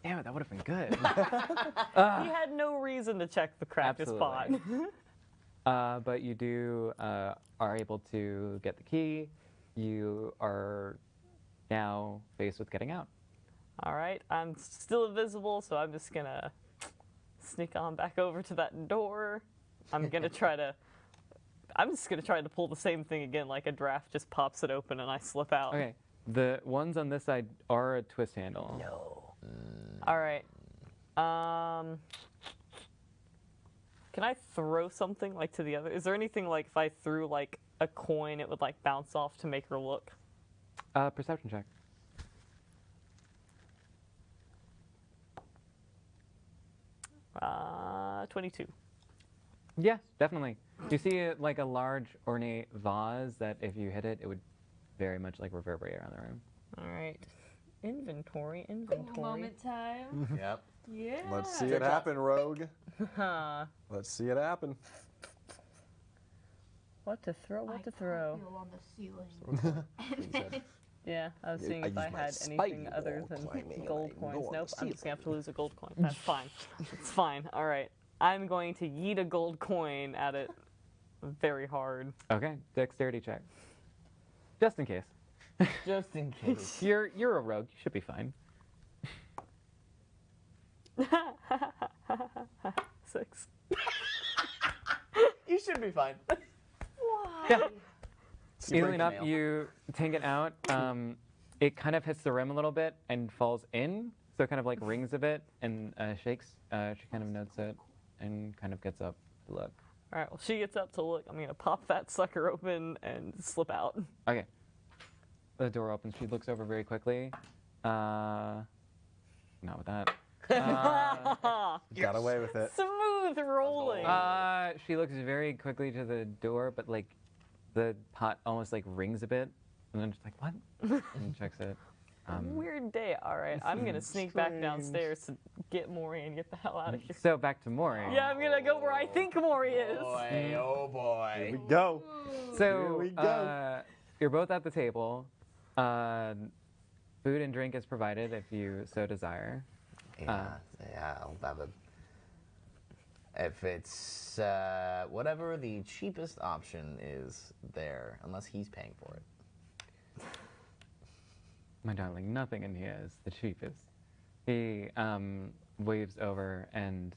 A: Damn it, that would have been good.
C: He had no reason to check the cactus spot.
A: But you do are able to get the key. You are now faced with getting out.
C: All right, I'm still invisible, so I'm just gonna sneak on back over to that door. I'm just gonna try to pull the same thing again, like a draft just pops it open and I slip out.
A: Okay, the ones on this side are a twist handle.
C: No. All right. Can I throw something like to the other? Is there anything like if I threw like a coin, it would like bounce off to make her look?
A: Perception check.
C: 22.
A: Yeah, definitely. You see like a large ornate vase that if you hit it, it would very much like reverberate around the room.
C: All right. Inventory.
G: Moment time.
E: Yep.
G: Yeah.
H: Let's see it happen, Rogue. Let's see it happen.
C: What to throw? What to throw?
G: Feel on the ceiling.
C: Yeah, I was seeing
H: I
C: if I
H: use my
C: had
H: spidey
C: anything other
H: wall
C: than
H: climbing and
C: gold
H: I
C: coins.
H: go on
C: Nope,
H: the
C: I'm just gonna have to
H: ceiling.
C: lose a gold coin. That's fine. It's fine. All right. I'm going to yeet a gold coin at it very hard.
A: Okay, dexterity check. Just in case.
E: Just in case.
A: You're a rogue. You should be fine.
C: 6.
E: You should be fine.
A: Yeah.
E: You
A: Easily
E: break
A: enough,
E: a nail.
A: you take it out. It kind of hits the rim a little bit and falls in, so it kind of like rings a bit and shakes. She kind of notes it and kind of gets up to look.
C: All right. Well, she gets up to look. I'm gonna pop that sucker open and slip out.
A: Okay. The door opens. She looks over very quickly. Not with that.
H: Got away with it.
C: Smooth rolling.
A: She looks very quickly to the door, but like the pot almost like rings a bit, and then just like what? And checks it.
C: Weird day. All right. I'm gonna sneak back downstairs to get Mori and get the hell out of here.
A: So back to Mori.
C: Yeah, I'm gonna go where I think Mori is.
E: Boy, oh boy.
H: Here we go.
A: So
H: Here we go.
A: You're both at the table. Food and drink is provided if you so desire.
E: Yeah, I'll have a. If it's whatever the cheapest option is there, unless he's paying for it.
A: My darling, nothing in here is the cheapest. He waves over and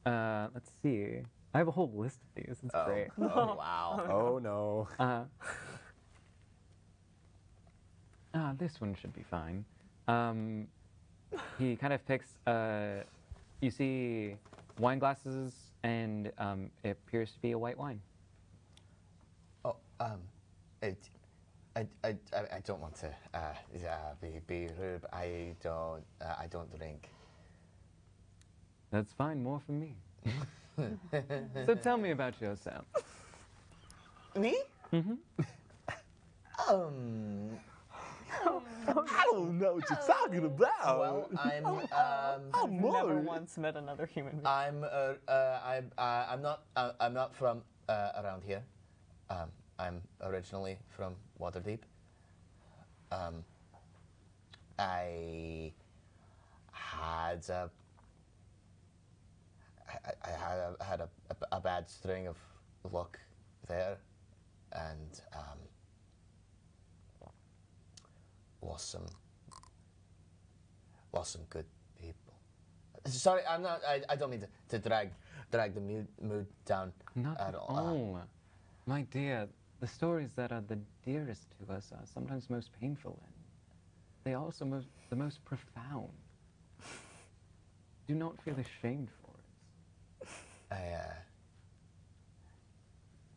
A: let's see. I have a whole list of these. It's great.
E: Oh wow.
H: Oh no.
A: This one should be fine. He kind of picks, you see wine glasses, and it appears to be a white wine.
E: It, I don't want to be rude. But I don't drink.
A: That's fine, more for me. So tell me about yourself.
E: Me?
A: Mm-hmm.
H: I don't know what you're talking about.
E: Well, I'm
C: I've never
H: Mori.
C: once met another human being.
E: I'm not from around here. I'm originally from Waterdeep. I had a bad string of luck there, and lost some good people. Sorry, I'm not. I don't mean to drag the mood down
A: Not
E: at
A: at
E: all.
A: all. My dear, the stories that are the dearest to us are sometimes most painful, and they are also the most profound. Do not feel ashamed for it.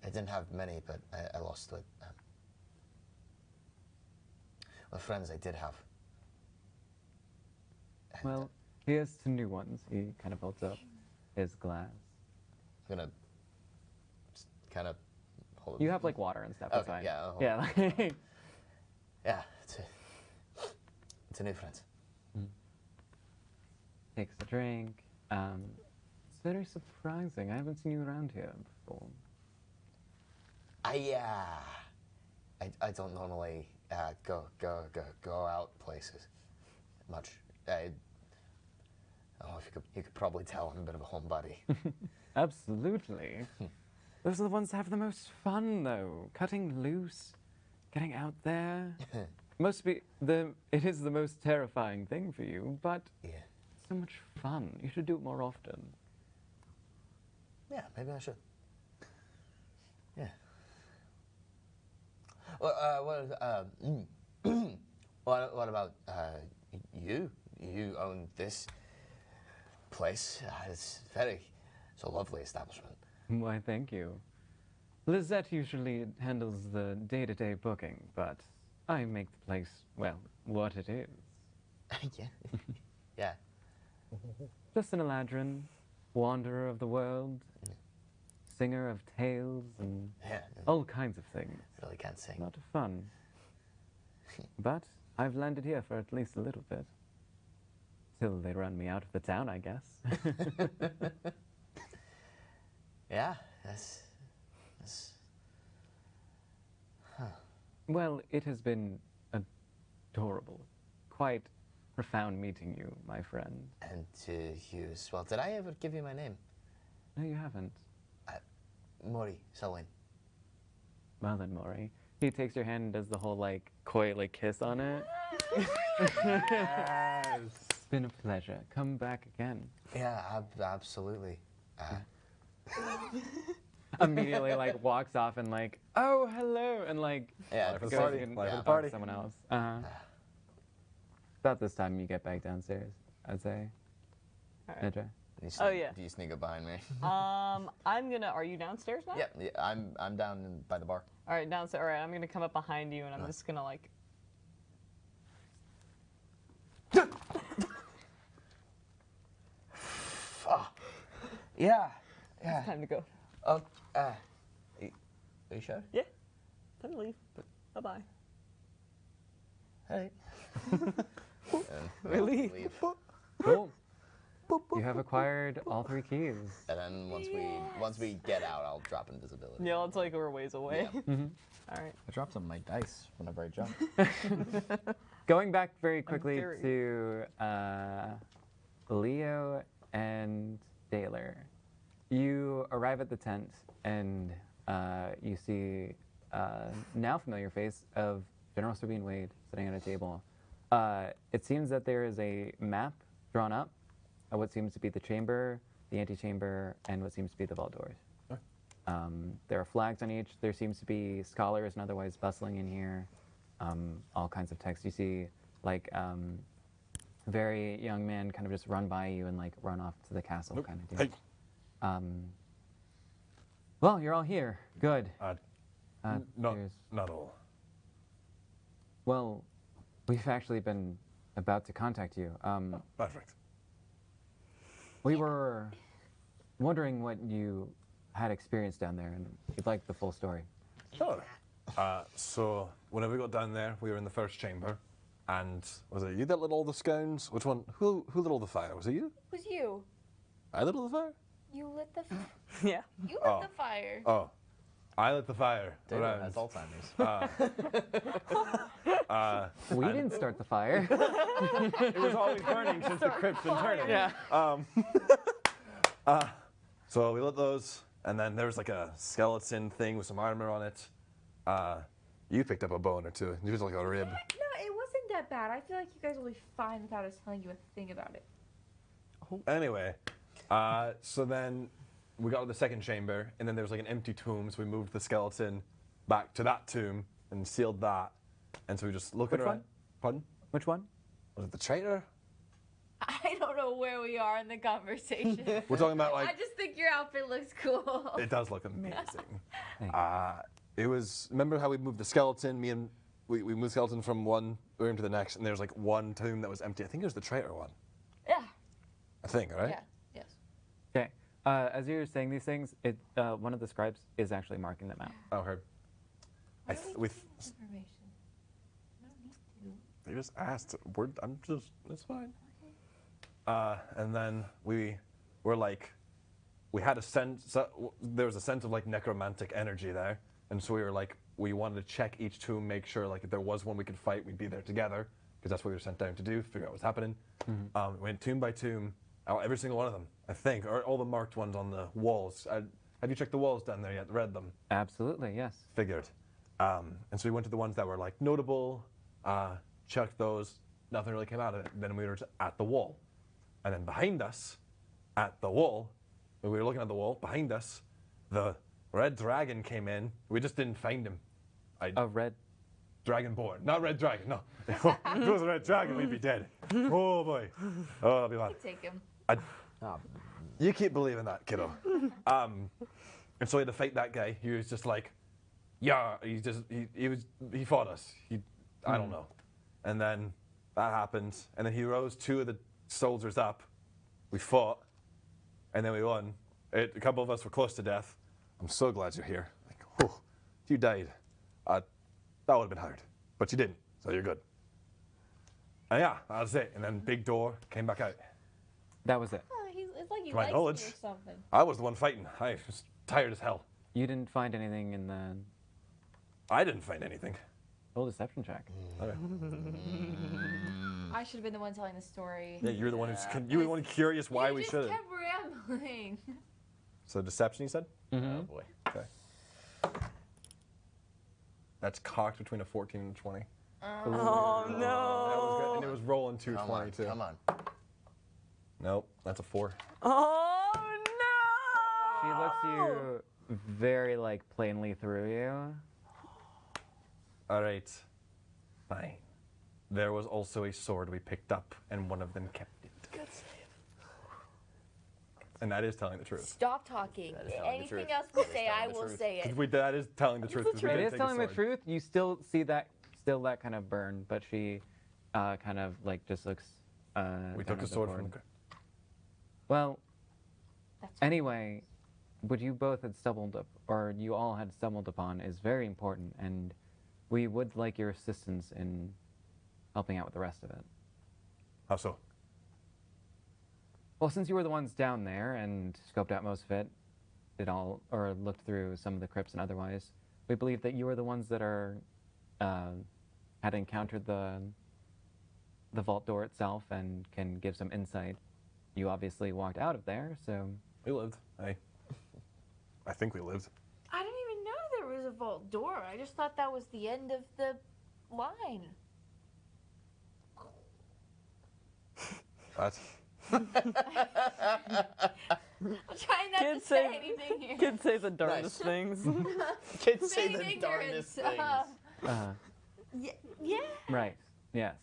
E: I didn't have many, but I lost what friends I did have. And
A: Well, here's to new ones. He kind of holds up his glass.
E: I'm gonna kind of hold.
A: You have like water and stuff. That's
E: Okay,
A: fine.
E: yeah, I'll hold
A: Yeah. Like,
E: Yeah, it's a new friend.
A: takes a drink. It's very surprising. I haven't seen you around here before.
E: I don't normally go out places much. I don't know if you could probably tell I'm a bit of a homebody.
A: Absolutely. Those are the ones that have the most fun, though. Cutting loose, getting out there. It is the most terrifying thing for you, but
E: Yeah.
A: so much fun. You should do it more often.
E: Yeah, maybe I should. Yeah. Well, what about you? You own this place. It's a lovely establishment.
A: Why, thank you. Lizette usually handles the day-to-day booking, but I make the place, well, what it is.
E: Yeah. Yeah.
A: Just an Eladrin, wanderer of the world, singer of tales and
E: Yeah.
A: all kinds of things.
E: Really can't sing.
A: A lot of fun. But I've landed here for at least a little bit. Till they run me out of the town, I guess.
E: Yeah. That's.
A: Well, it has been adorable. Quite profound meeting you, my friend.
E: And to you as well. Did I ever give you my name?
A: No, you haven't.
E: Mori, Selewhein.
A: Well then, Mori. He takes your hand and does the whole, like, coy, like, kiss on it.
H: Yes.
A: It's been a pleasure. Come back again.
E: Yeah, absolutely.
A: Immediately, like, walks off and, like, oh, hello, and, like,
E: Yeah,
H: Life of the
A: goes
H: party.
A: and
H: Life of the
A: talks
H: party.
A: to someone else. About this time, you get back downstairs, I'd say.
C: All right.
A: Nedra.
E: Do you
C: Oh,
E: sneak-
C: yeah.
E: Do you sneak up behind me?
C: I'm gonna. Are you downstairs now?
E: Yeah, I'm down by the bar.
C: All right, downstairs. All right, I'm gonna come up behind you, and I'm just gonna like.
E: Yeah.
C: It's time to go.
E: Oh, are you sure?
C: Yeah. Time to leave. Bye bye.
E: All right.
C: We leave.
A: Cool. You have acquired all 3 keys.
E: And then once we get out, I'll drop invisibility.
C: Yeah, it's like we're ways away.
E: Yeah.
C: All right.
E: I drop some of my dice whenever I jump.
A: Going back very quickly
C: very-
A: to Leo and Daylor. You arrive at the tent and you see a now familiar face of General Sabine Wade sitting at a table. It seems that there is a map drawn up of what seems to be the chamber, the antechamber, and what seems to be the vault doors. There are flags on each. There seems to be scholars and otherwise bustling in here. All kinds of text. You see, like, a very young man kind of just run by you and, like, run off to the castle kind of deal.
H: Hey.
A: Well, you're all here. Good.
H: Not all.
I: Well, we've actually been about to contact you.
H: Perfect.
I: We were wondering what you had experienced down there, and we'd like the full story.
H: Sure. So whenever we got down there, we were in the first chamber, and was it you that lit all the scones? Which one? Who lit all the fire? Was it you?
G: It was you.
H: I lit all the fire.
G: You lit the.
C: Yeah.
G: You lit
H: Oh.
G: the fire.
H: Oh, I lit the fire.
E: Daylor
H: around.
E: has Alzheimer's.
I: We didn't start the fire.
B: It was always burning since the crypt's been turning.
C: Yeah.
H: So we lit those, and then there was like a skeleton thing with some armor on it. You picked up a bone or two. It was like a rib.
G: No, it wasn't that bad. I feel like you guys will be fine without us telling you a thing about it.
H: Anyway, so then we got to the second chamber, and then there was like an empty tomb, so we moved the skeleton back to that tomb and sealed that. And so we just looking
I: Which
H: around.
I: one?
H: Pardon?
I: Which one?
H: Was it the traitor?
G: I don't know where we are in the conversation.
H: We're talking about
G: I
H: like
G: just think your outfit looks cool.
H: it does look amazing.
I: Thank
H: It was, remember how we moved the skeleton? We moved the skeleton from one room to the next, and there was like one tomb that was empty. I think it was the traitor one.
G: Yeah.
H: I think, right?
G: Yeah. Yes.
I: Okay. As you're saying these things, one of the scribes is actually marking them out.
H: Oh, heard.
G: Why do we
H: with
G: keep this information? I don't need to.
H: they just asked. It's fine. And then we were like, we had a sense. So there was a sense of like necromantic energy there, and so we were like, we wanted to check each tomb, make sure like if there was one we could fight, we'd be there together, because that's what we were sent down to do, figure out what's happening. We went tomb by tomb, every single one of them, I think, or all the marked ones on the walls. Have you checked the walls down there yet? Read them?
I: Absolutely, yes.
H: Figured. And so we went to the ones that were like notable, checked those, nothing really came out of it. Then we were at the wall. And then behind us, at the wall, when we were looking at the wall, behind us, the red dragon came in. We just didn't find him.
I: A red.
H: Dragonborn, not red dragon, no. If it was a red dragon, we'd be dead. Oh boy. Oh, that'll be bad.
G: Take him.
H: You keep believing that, kiddo. And so we had to fight that guy. He was just like, yeah, he fought us. I don't know. And then that happened. And then he rose two of the soldiers up. We fought, and then we won. A couple of us were close to death. I'm so glad you're here. Like, whew, if you died, that would have been hard. But you didn't, so you're good. And yeah, that was it. And then big door, came back out.
I: That was it.
G: Oh, it's like he
H: To my
G: likes
H: knowledge.
G: me or something.
H: I was the one fighting. I was tired as hell.
I: You didn't find anything in the
H: I didn't find anything.
I: roll deception check.
H: Okay.
G: I should have been the one telling the story.
H: Yeah, you're the one you were the one curious why we
G: just
H: should have.
G: kept rambling.
H: So deception, you said?
E: Oh boy.
H: Okay. That's cocked between a 14 and a 20.
C: Oh
H: That was good.
C: no.
H: And it was rolling 220 too.
E: Come on.
H: Nope, that's a 4.
C: Oh
I: She
C: no.
I: looks you very like plainly through you.
H: All right. Fine. There was also a sword we picked up, and one of them kept it. And that is telling the truth.
G: Stop talking.
E: That is telling the
G: Anything
E: truth.
G: else we
E: That is
G: say,
E: telling
G: I
E: the
G: will
E: truth.
G: say it.
H: That is telling the truth. 'cause we
I: It
H: did
I: is
H: take
I: telling the
H: sword.
I: truth. You still see that kind of burn, but she kind of like just looks.
H: We
I: down
H: took
I: at
H: a sword
I: board.
H: from the.
I: Well,
G: That's
I: anyway, what you both had stumbled up, or you all had stumbled upon, is very important, and we would like your assistance in helping out with the rest of it.
H: How so?
I: Well, since you were the ones down there and scoped out most of it, or looked through some of the crypts and otherwise, we believe that you were the ones that had encountered the vault door itself and can give some insight. You obviously walked out of there, so
H: We lived. I think we lived.
G: I didn't even know there was a vault door. I just thought that was the end of the line.
H: What?
G: I'm trying not
C: Kids
G: to say
C: say-
G: anything here.
C: Kids say the darndest things.
E: Kids say
G: Being
E: the
G: ignorant,
E: darndest things.
G: Yeah.
I: right, yes.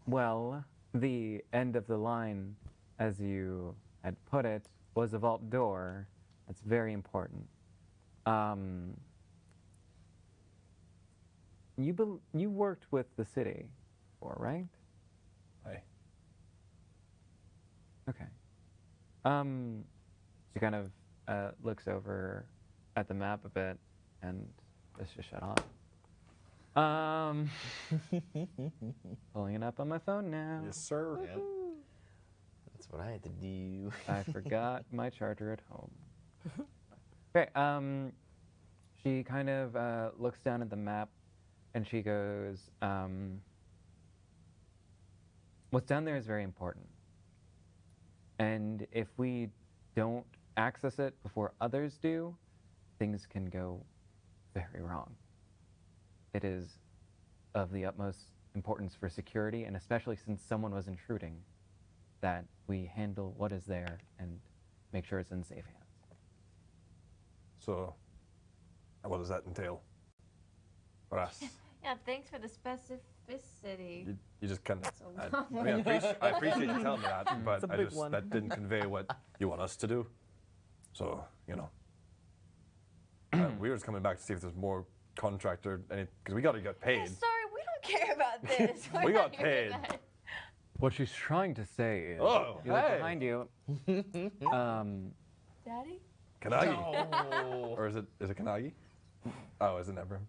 I: Well, the end of the line, as you had put it, was a vault door. That's very important. you worked with the city before, right?
B: Aye.
I: Okay. She kind of looks over at the map a bit, and this just shut off. Pulling it up on my phone now.
B: Yes, sir.
E: Yep. That's what I had to do.
I: I forgot my charger at home. Okay, she kind of looks down at the map and she goes, what's down there is very important. And if we don't access it before others do, things can go very wrong. It is of the utmost importance for security, and especially since someone was intruding, that we handle what is there and make sure it's in safe hands.
B: So, what does that entail for us?
G: Yeah, thanks for the specificity.
B: You just kind of.
G: So
B: I appreciate you telling me that, but
C: It's a
B: I
C: big
B: just
C: one.
B: that didn't convey what you want us to do. So you know, we were just coming back to see if there's more contract or any because we got paid.
G: Sorry, we don't care about this.
B: We got paid.
I: What she's trying to say is,
B: Oh,
I: you look
B: hey.
I: behind you,
G: Daddy?
B: Kanagi,
E: Oh.
B: or is it Kanagi? Oh, is it never?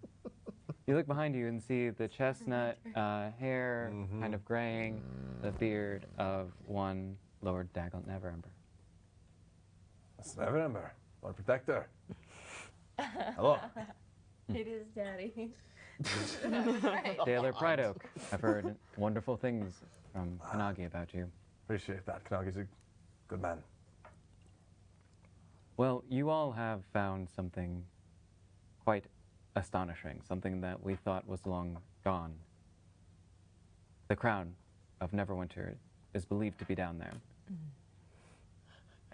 I: you look behind you and see the chestnut hair kind of graying, the beard of one Lord Daggett Neverwinter.
B: That's Neverwinter, Lord Protector. Hello.
G: It is Daddy.
I: Daylor Prideoak. I've heard wonderful things from Kanagi about you.
B: Appreciate that. Kanagi's a good man.
I: Well, you all have found something quite astonishing, something that we thought was long gone. The Crown of Neverwinter is believed to be down there.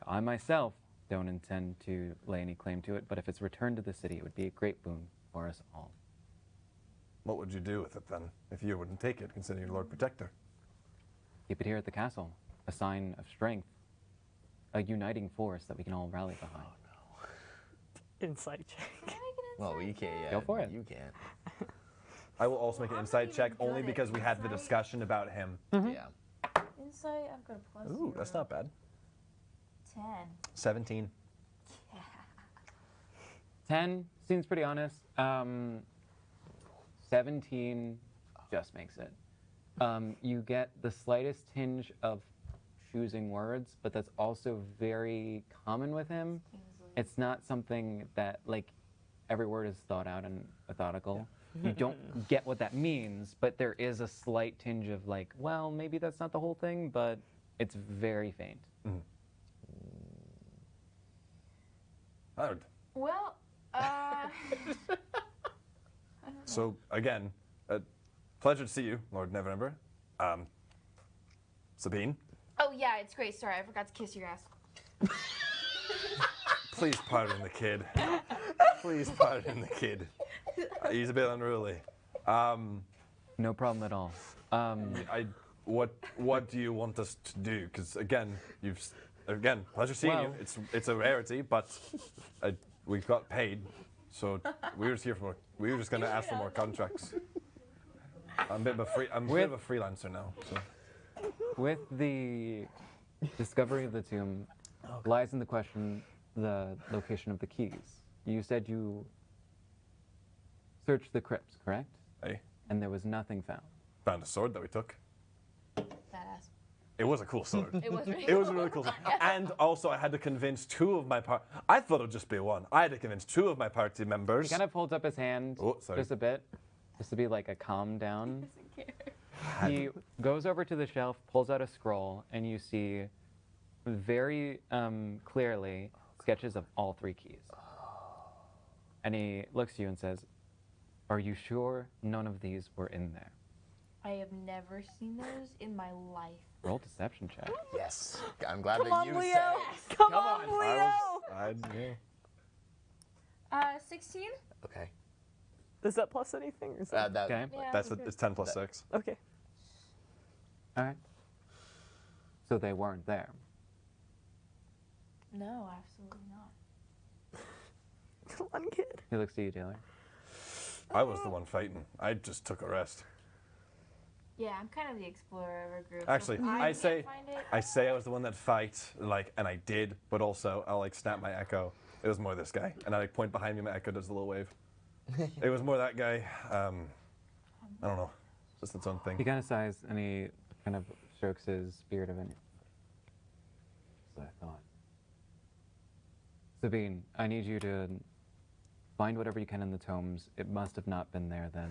I: I myself don't intend to lay any claim to it, but if it's returned to the city, it would be a great boon for us all.
B: What would you do with it then, if you wouldn't take it, considering you're Lord Protector?
I: Keep it here at the castle, a sign of strength, a uniting force that we can all rally behind.
C: Insight check.
E: Well, you can't. Yeah,
I: Go for it.
E: You can't.
B: I will also make an
G: I'm
B: insight
G: not
B: check
G: even
B: only
G: good at
B: because we had the
G: insight.
B: discussion about him.
E: Yeah.
G: Insight, I've got a plus.
B: Ooh, that's not bad.
G: 10.
B: 17.
I: 10 seems pretty honest. 17 just makes it. You get the slightest tinge of choosing words, but that's also very common with him. It's not something that, like, every word is thought out and methodical. You don't get what that means, but there is a slight tinge of, like, well, maybe that's not the whole thing, but it's very faint.
B: Hard.
G: Well,
B: So, again, pleasure to see you, Lord Neverember. Sabine,
G: oh yeah, it's great. Sorry, I forgot to kiss your ass.
B: please pardon the kid. Please pardon the kid. He's a bit unruly.
I: No problem at all.
B: What do you want us to do? Because again, pleasure seeing you.
I: Well-
B: It's a rarity, but we've got paid, so we were just here for. We were just going to ask for more contracts. I'm a bit of a freelancer now. So.
I: With the discovery of the tomb lies in the question the location of the keys. You said you searched the crypts, correct?
B: Hey,
I: And there was nothing found.
B: found a sword that we took.
G: Badass.
B: It was a cool sword.
G: It was really
B: It was a really cool sword. And also, I had to convince two of my I thought it would just be one. I had to convince two of my party members.
I: He kind of holds up his hand
B: Oh, sorry.
I: just a bit, just to be like a calm down. He goes over to the shelf, pulls out a scroll, and you see very clearly sketches of all three keys. And he looks at you and says, "Are you sure none of these were in there?"
G: I have never seen those in my life.
I: Roll deception check.
E: Yes. I'm glad
C: Come
E: that
C: on,
E: you
C: Leo.
E: said it.
C: Come on, Leo.
B: Yeah.
G: 16?
E: Okay.
C: Is that plus anything? Or is that...
E: That,
I: Okay.
G: Yeah.
B: It's 10 plus 6.
C: Okay.
I: All right. So they weren't there.
G: No, absolutely not.
C: Come on, kid.
I: He looks at you, Taylor.
H: I was the one fighting. I just took a rest.
G: Yeah, I'm kind of the explorer of our group. so
H: Actually,
G: if
H: I
G: can't
H: say
G: find it.
H: I say I was the one that fight, like, and I did, but also I'll like snap my echo. It was more this guy, and I like point behind me. My echo does a little wave. It was more that guy. I don't know, just its own
I: He
H: thing.
I: kind of sighs and he kind of strokes his beard of it. So I thought. Sabine, I need you to find whatever you can in the tomes. It must have not been there then.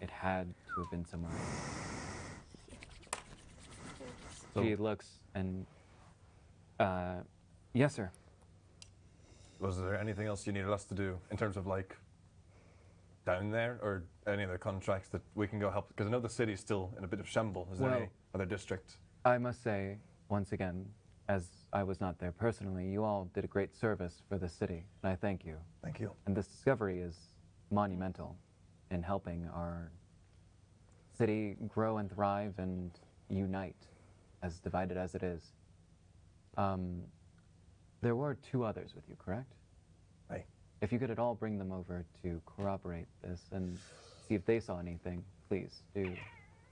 I: It had to have been somewhere else. She looks and, yes, sir.
H: Was there anything else you needed us to do in terms of like down there, or any other contracts that we can go help? Because I know the city's still in a bit of shambles. Is there
I: Well-
H: any other district?
I: I must say, once again, as I was not there personally, you all did a great service for the city, and I thank you.
H: Thank you.
I: And this discovery is monumental in helping our city grow and thrive and unite, as divided as it is. There were 2 others with you, correct?
H: Aye.
I: If you could at all bring them over to corroborate this and see if they saw anything, please do.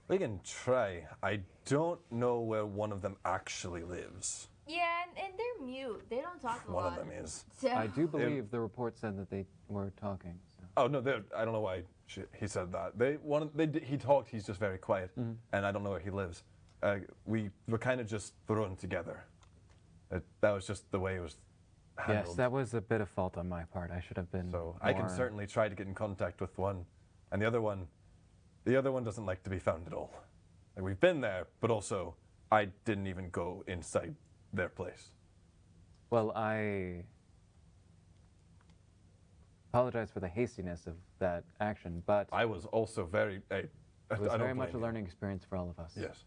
H: We can try. I don't know where one of them actually lives.
G: Yeah, and they're mute. They don't talk a
H: One
G: lot.
H: of them is.
G: So,
I: I do believe the report said that they were talking. So.
H: Oh no, I don't know why he said that. He talked. He's just very quiet, and I don't know where he lives. We were kind of just thrown together. That was just the way it was handled.
I: Yes, that was a bit of fault on my part. I should have been.
H: So I can
I: more-
H: certainly try to get in contact with one, and the other one doesn't like to be found at all. Like, we've been there, but also I didn't even go inside their place.
I: Well, I apologize for the hastiness of that action, but
H: I was also very.
I: it was very much a learning experience for all of us.
H: Yes.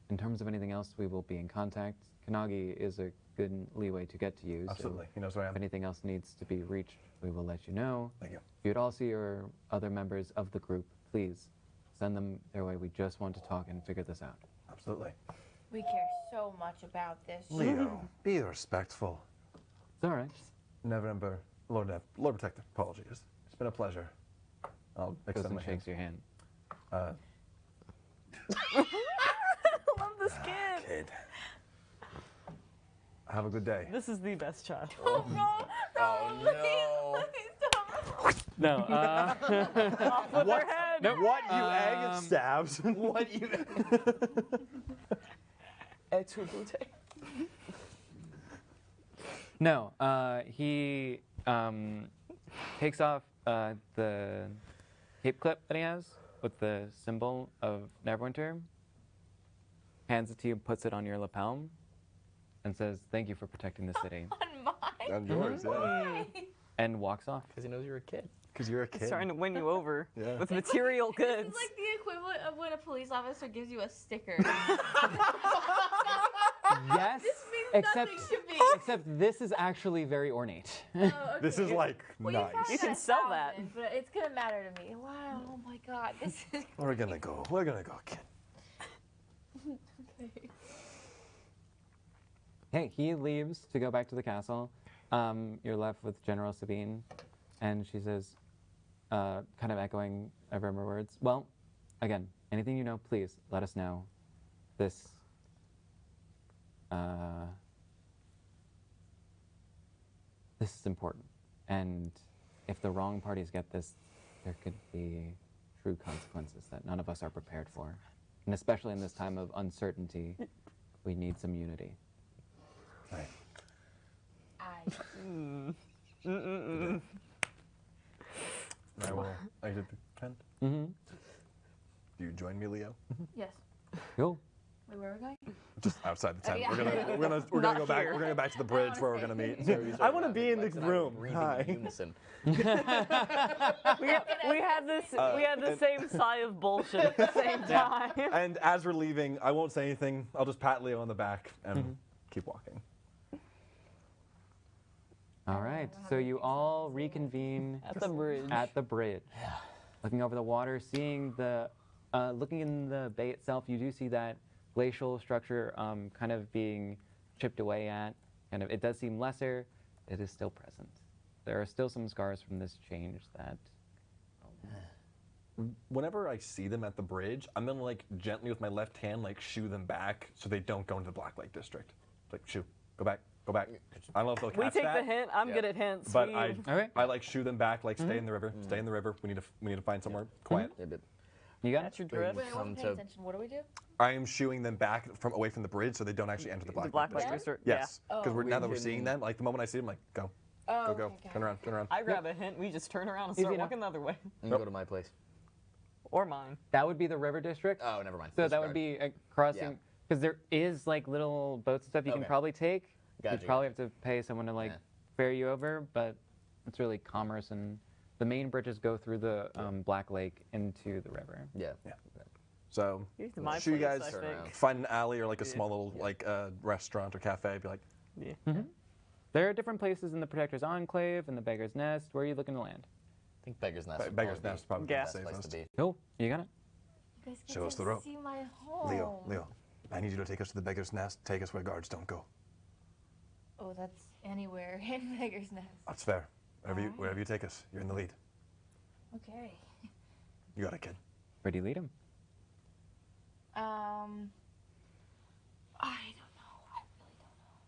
I: In terms of anything else, we will be in contact. Kanagi is a good leeway to get to you.
H: Absolutely.
I: So
H: He knows where I
I: if
H: am.
I: anything else needs to be reached, we will let you know.
H: Thank you.
I: If you'd all see your other members of the group, please send them their way. We just want to talk and figure this out.
H: Absolutely.
G: we care so much about this.
H: Leo, be respectful.
I: It's all right.
H: Neverember, Lord Protector, apologies. It's been a pleasure. I'll
I: Goes
H: extend
I: and
H: my hand.
I: shakes your hand.
C: Love this kid.
H: Kid. Have a good day.
C: This is the best child.
E: Oh no!
C: No. Off with their head.
H: What you egg and stabs? What you?
I: No, he takes off the cape clip that he has with the symbol of Neverwinter, hands it to you, puts it on your lapel, and says, "Thank you for protecting the city,"
G: On mine.
H: And yours, yeah.
I: and walks off.
E: Because he knows you're a kid.
H: Because you're a
C: He's
H: kid.
C: trying to win you over
H: Yeah.
C: with material
G: This
C: goods.
G: is like the equivalent of when a police officer gives you a sticker.
I: Yes,
G: This means
I: except
G: nothing to me.
I: except this is actually very ornate.
G: Oh,
H: This
G: okay.
H: is like
G: Well,
H: nice.
G: probably
C: You can
G: got
C: sell that.
G: 1,000, but it's gonna matter to me. Wow! Oh my God! This is.
H: We're gonna go. We're gonna go, kid.
I: Hey, he leaves to go back to the castle. You're left with General Sabine, and she says, kind of echoing her words. Well, again, anything you know, please let us know. This is important, and if the wrong parties get this, there could be true consequences that none of us are prepared for, and especially in this time of uncertainty, we need some unity.
H: Right. I will exit the tent.
I: Mm-hmm.
H: Do you join me, Leo?
G: Yes.
I: Cool.
G: Wait, where are we going?
H: Just outside the tent.
G: yeah.
H: We're gonna
C: Not
H: go back.
C: here.
H: We're gonna go back to the bridge where we're gonna meet.
E: I
H: wanna be in the room.
E: Breathing
H: Hi.
E: in unison.
C: We had the same sigh of bullshit at the same time.
H: And as we're leaving, I won't say anything. I'll just pat Leo on the back and keep walking.
I: All right, so you all reconvene
C: At the bridge.
I: At the bridge. Looking over the water, seeing the, looking in the bay itself, you do see that glacial structure kind of being chipped away at. Kind of, it does seem lesser. It is still present. There are still some scars from this change that
B: Whenever I see them at the bridge, I'm gonna like gently with my left hand like shoo them back so they don't go into the Black Lake District. Like shoo, go back, go back. I don't know if they'll
C: We
B: catch
C: take
B: that.
C: the hint. I'm
E: Yeah.
C: good at hints.
B: But
C: We-
I: Okay.
B: I like shoo them back, like stay in the river, stay in the river. We need to find somewhere quiet.
E: Yeah, but
I: You got
C: That's
I: it?
C: your drift.
D: Wait, I
E: Come
D: wasn't paying
E: to-
D: attention. What do we do?
B: I am shooing them back from away from the bridge so they don't actually enter the Black
C: The Black
B: Lake
C: Lake
B: District.
C: District.
B: Yes,
D: Yeah.
B: because
D: Oh.
B: now that we're
E: We
B: seeing
E: can-
B: them, like the moment I see them, like go,
D: Oh,
B: go,
D: okay, got
B: turn
D: it.
B: around, turn around.
C: I grab a hint. We just turn around and
I: Easy
C: start
I: enough.
C: walking the other way.
E: you can go to my place.
C: Or mine.
I: That would be the river district.
E: Oh, never mind.
I: So that would
E: Disregard.
I: be crossing, because there is like little boats and stuff you can
E: Okay.
I: probably take.
E: Gotcha,
I: You'd probably have to pay someone to like
E: Yeah.
I: ferry you over, but it's really commerce, and the main bridges go through the Black Lake into the river.
E: Yeah.
B: So
C: Here's my
B: should you
C: place,
B: guys
C: I
E: Turn
C: think.
E: around.
B: find an alley or like a small little like restaurant or cafe? Be like,
C: Yeah.
I: There are different places in the Protector's Enclave and the Beggar's Nest. Where are you looking to land?
E: I think Beggar's Nest. would
B: Beggar's
E: probably
B: Nest
E: be
B: probably
C: Yeah.
E: the best place
B: safest.
E: to be.
I: Cool. You got it.
G: You guys get
B: Show
G: to
B: us the rope.
G: see my home.
B: Leo, I need you to take us to the Beggar's Nest. Take us where guards don't go.
G: Oh, that's anywhere in Beggar's Nest.
B: That's fair.
G: Alright.
B: Wherever you take us, you're in the lead.
G: Okay.
B: You got it, kid.
I: Where do you lead him?
G: I don't know. I really don't know.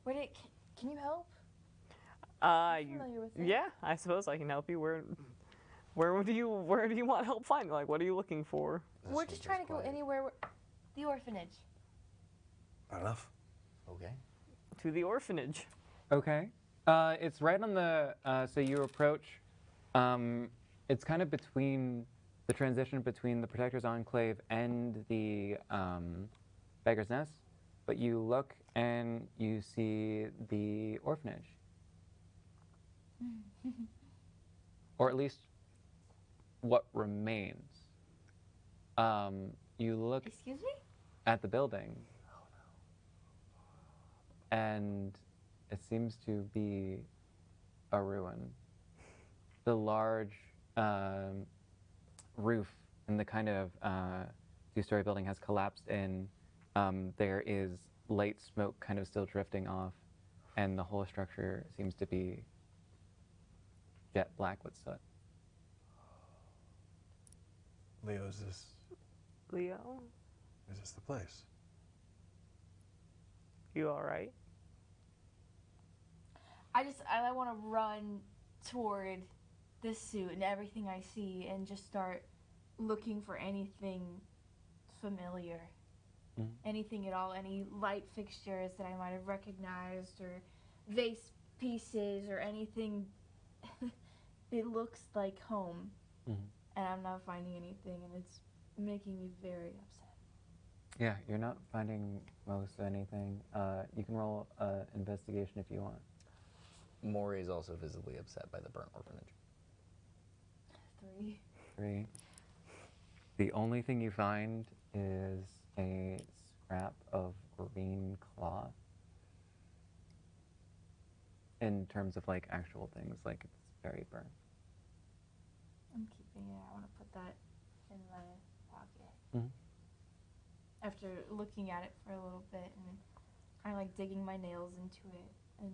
G: Where did? Can you help? Familiar with it.
C: Yeah, I suppose I can help you. Where do you want help finding? Like, what are you looking for?
G: We're just trying to go anywhere. The orphanage.
B: Fair enough.
E: Okay.
C: To the orphanage.
I: Okay. It's right on the. So you approach. It's kind of between the transition between the Protector's Enclave and the Beggar's Nest, but you look and you see the orphanage, or at least what remains. You look
G: Excuse me?
I: at the building, and it seems to be a ruin. The large roof in the kind of two-story building has collapsed in. There is light smoke kind of still drifting off, and the whole structure seems to be jet black with soot.
B: Leo, is
C: Leo,
B: this the place?
C: you all right?
G: I want to run toward this suit and everything I see and just start looking for anything familiar.
B: Mm-hmm.
G: Anything at all, any light fixtures that I might have recognized or vase pieces or anything that looks like home.
B: Mm-hmm.
G: And I'm not finding anything and it's making me very upset.
I: Yeah, you're not finding most anything. You can roll investigation if you want.
E: Mori is also visibly upset by the burnt orphanage.
G: 3.
I: 3. The only thing you find is a scrap of green cloth. In terms of like actual things, like it's very burnt.
G: I'm keeping it. I want to put that in my pocket.
B: Mm-hmm.
I: Mhm.
G: After looking at it for a little bit and kind of like digging my nails into it and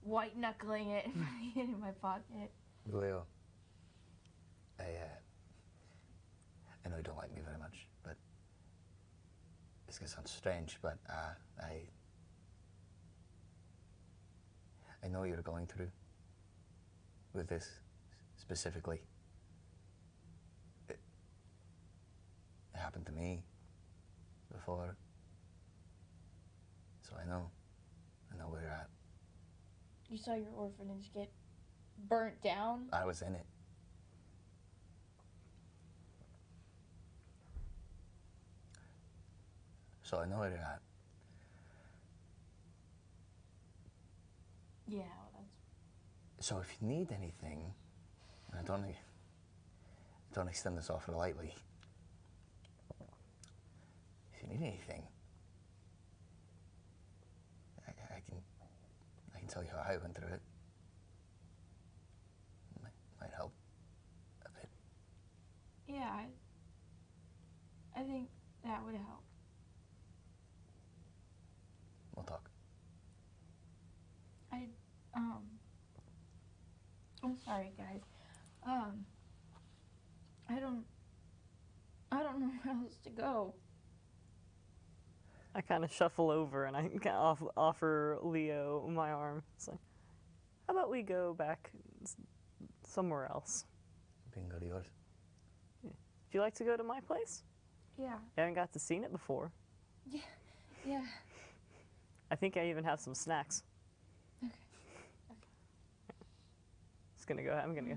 G: white knuckling it and putting it in my pocket.
E: Leo, I know you don't like me very much, but this gonna sound strange, but I know what you're going through with this specifically. It happened to me before, so I know where you're at.
G: You saw your orphanage get burnt down?
E: I was in it. So I know where you're at.
G: Yeah, well, that's.
E: So if you need anything, and I don't extend this offer lightly. If you need anything, I can tell you how I went through it. Might help a bit.
G: Yeah, I think that would help.
E: We'll talk.
G: I'm sorry, guys. I don't know where else to go.
C: I kind of shuffle over and I kind of offer Leo my arm. It's like, how about we go back somewhere else?
E: Bingo to yours.
C: Would you like to go to my place?
G: Yeah.
C: You haven't got to seen it before.
G: Yeah.
C: I think I even have some snacks.
G: Okay.
C: Just gonna go. I'm gonna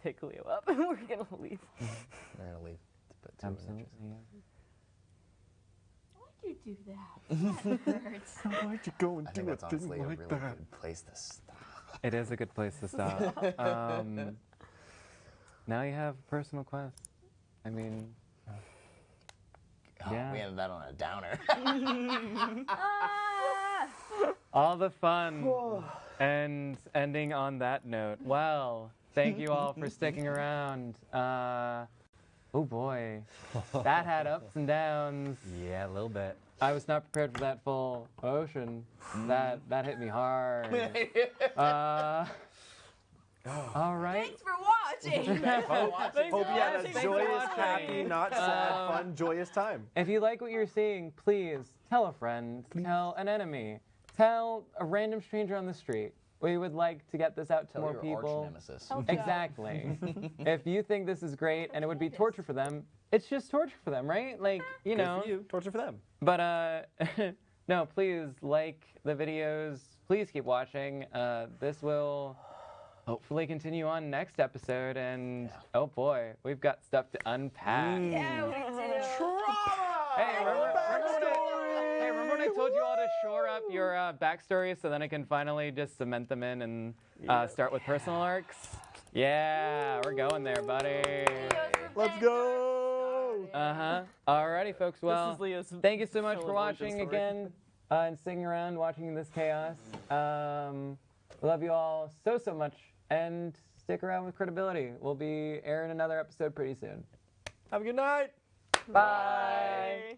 C: pick Leo up and we're gonna leave.
E: We're gonna leave. But two
I: Absolutely.
G: Why'd you do that? That hurts.
H: Why'd you go and
E: I think
H: do a
E: that's honestly
H: thing
E: a
H: like
E: really
H: that?
E: good place to stop.
I: It is a good place to stop. Now you have a personal quest. I mean,
E: Oh,
I: Yeah.
E: we ended that on a downer.
I: all the fun and ending on that note. Well, thank you all for sticking around. Oh boy, that had ups and downs.
B: Yeah, a little bit.
I: I was not prepared for that full ocean. That hit me hard. All right.
G: Thanks for watching.
H: Hope you had a
I: Thanks for
H: joyous,
I: watching.
H: happy, not sad, fun, joyous time.
I: If you like what you're seeing, please tell a friend, tell an enemy, tell a random stranger on the street. We would like to get this out to
E: Tell
I: more
E: your
I: people.
E: arch nemesis.
I: Exactly. If you think this is great and it would be torture for them, it's just torture for them, right? Like, you
H: Good
I: know.
H: for you. Torture for them.
I: But no, please like the videos. Please keep watching. This will hopefully continue on next episode. And oh boy, we've got stuff to unpack.
G: Yeah, we do.
I: Hey, remember when I told you all to shore up your backstories so then I can finally just cement them in and start with personal arcs? Yeah, we're going there, buddy.
H: Let's go.
I: Alrighty, folks. Well,
C: Leo's
I: thank you so much
C: full
I: for
C: of origin
I: watching
C: story.
I: again and sticking around, watching this chaos. We love you all so much, and stick around with Credibility. We'll be airing another episode pretty soon.
H: Have a good night.
I: Bye.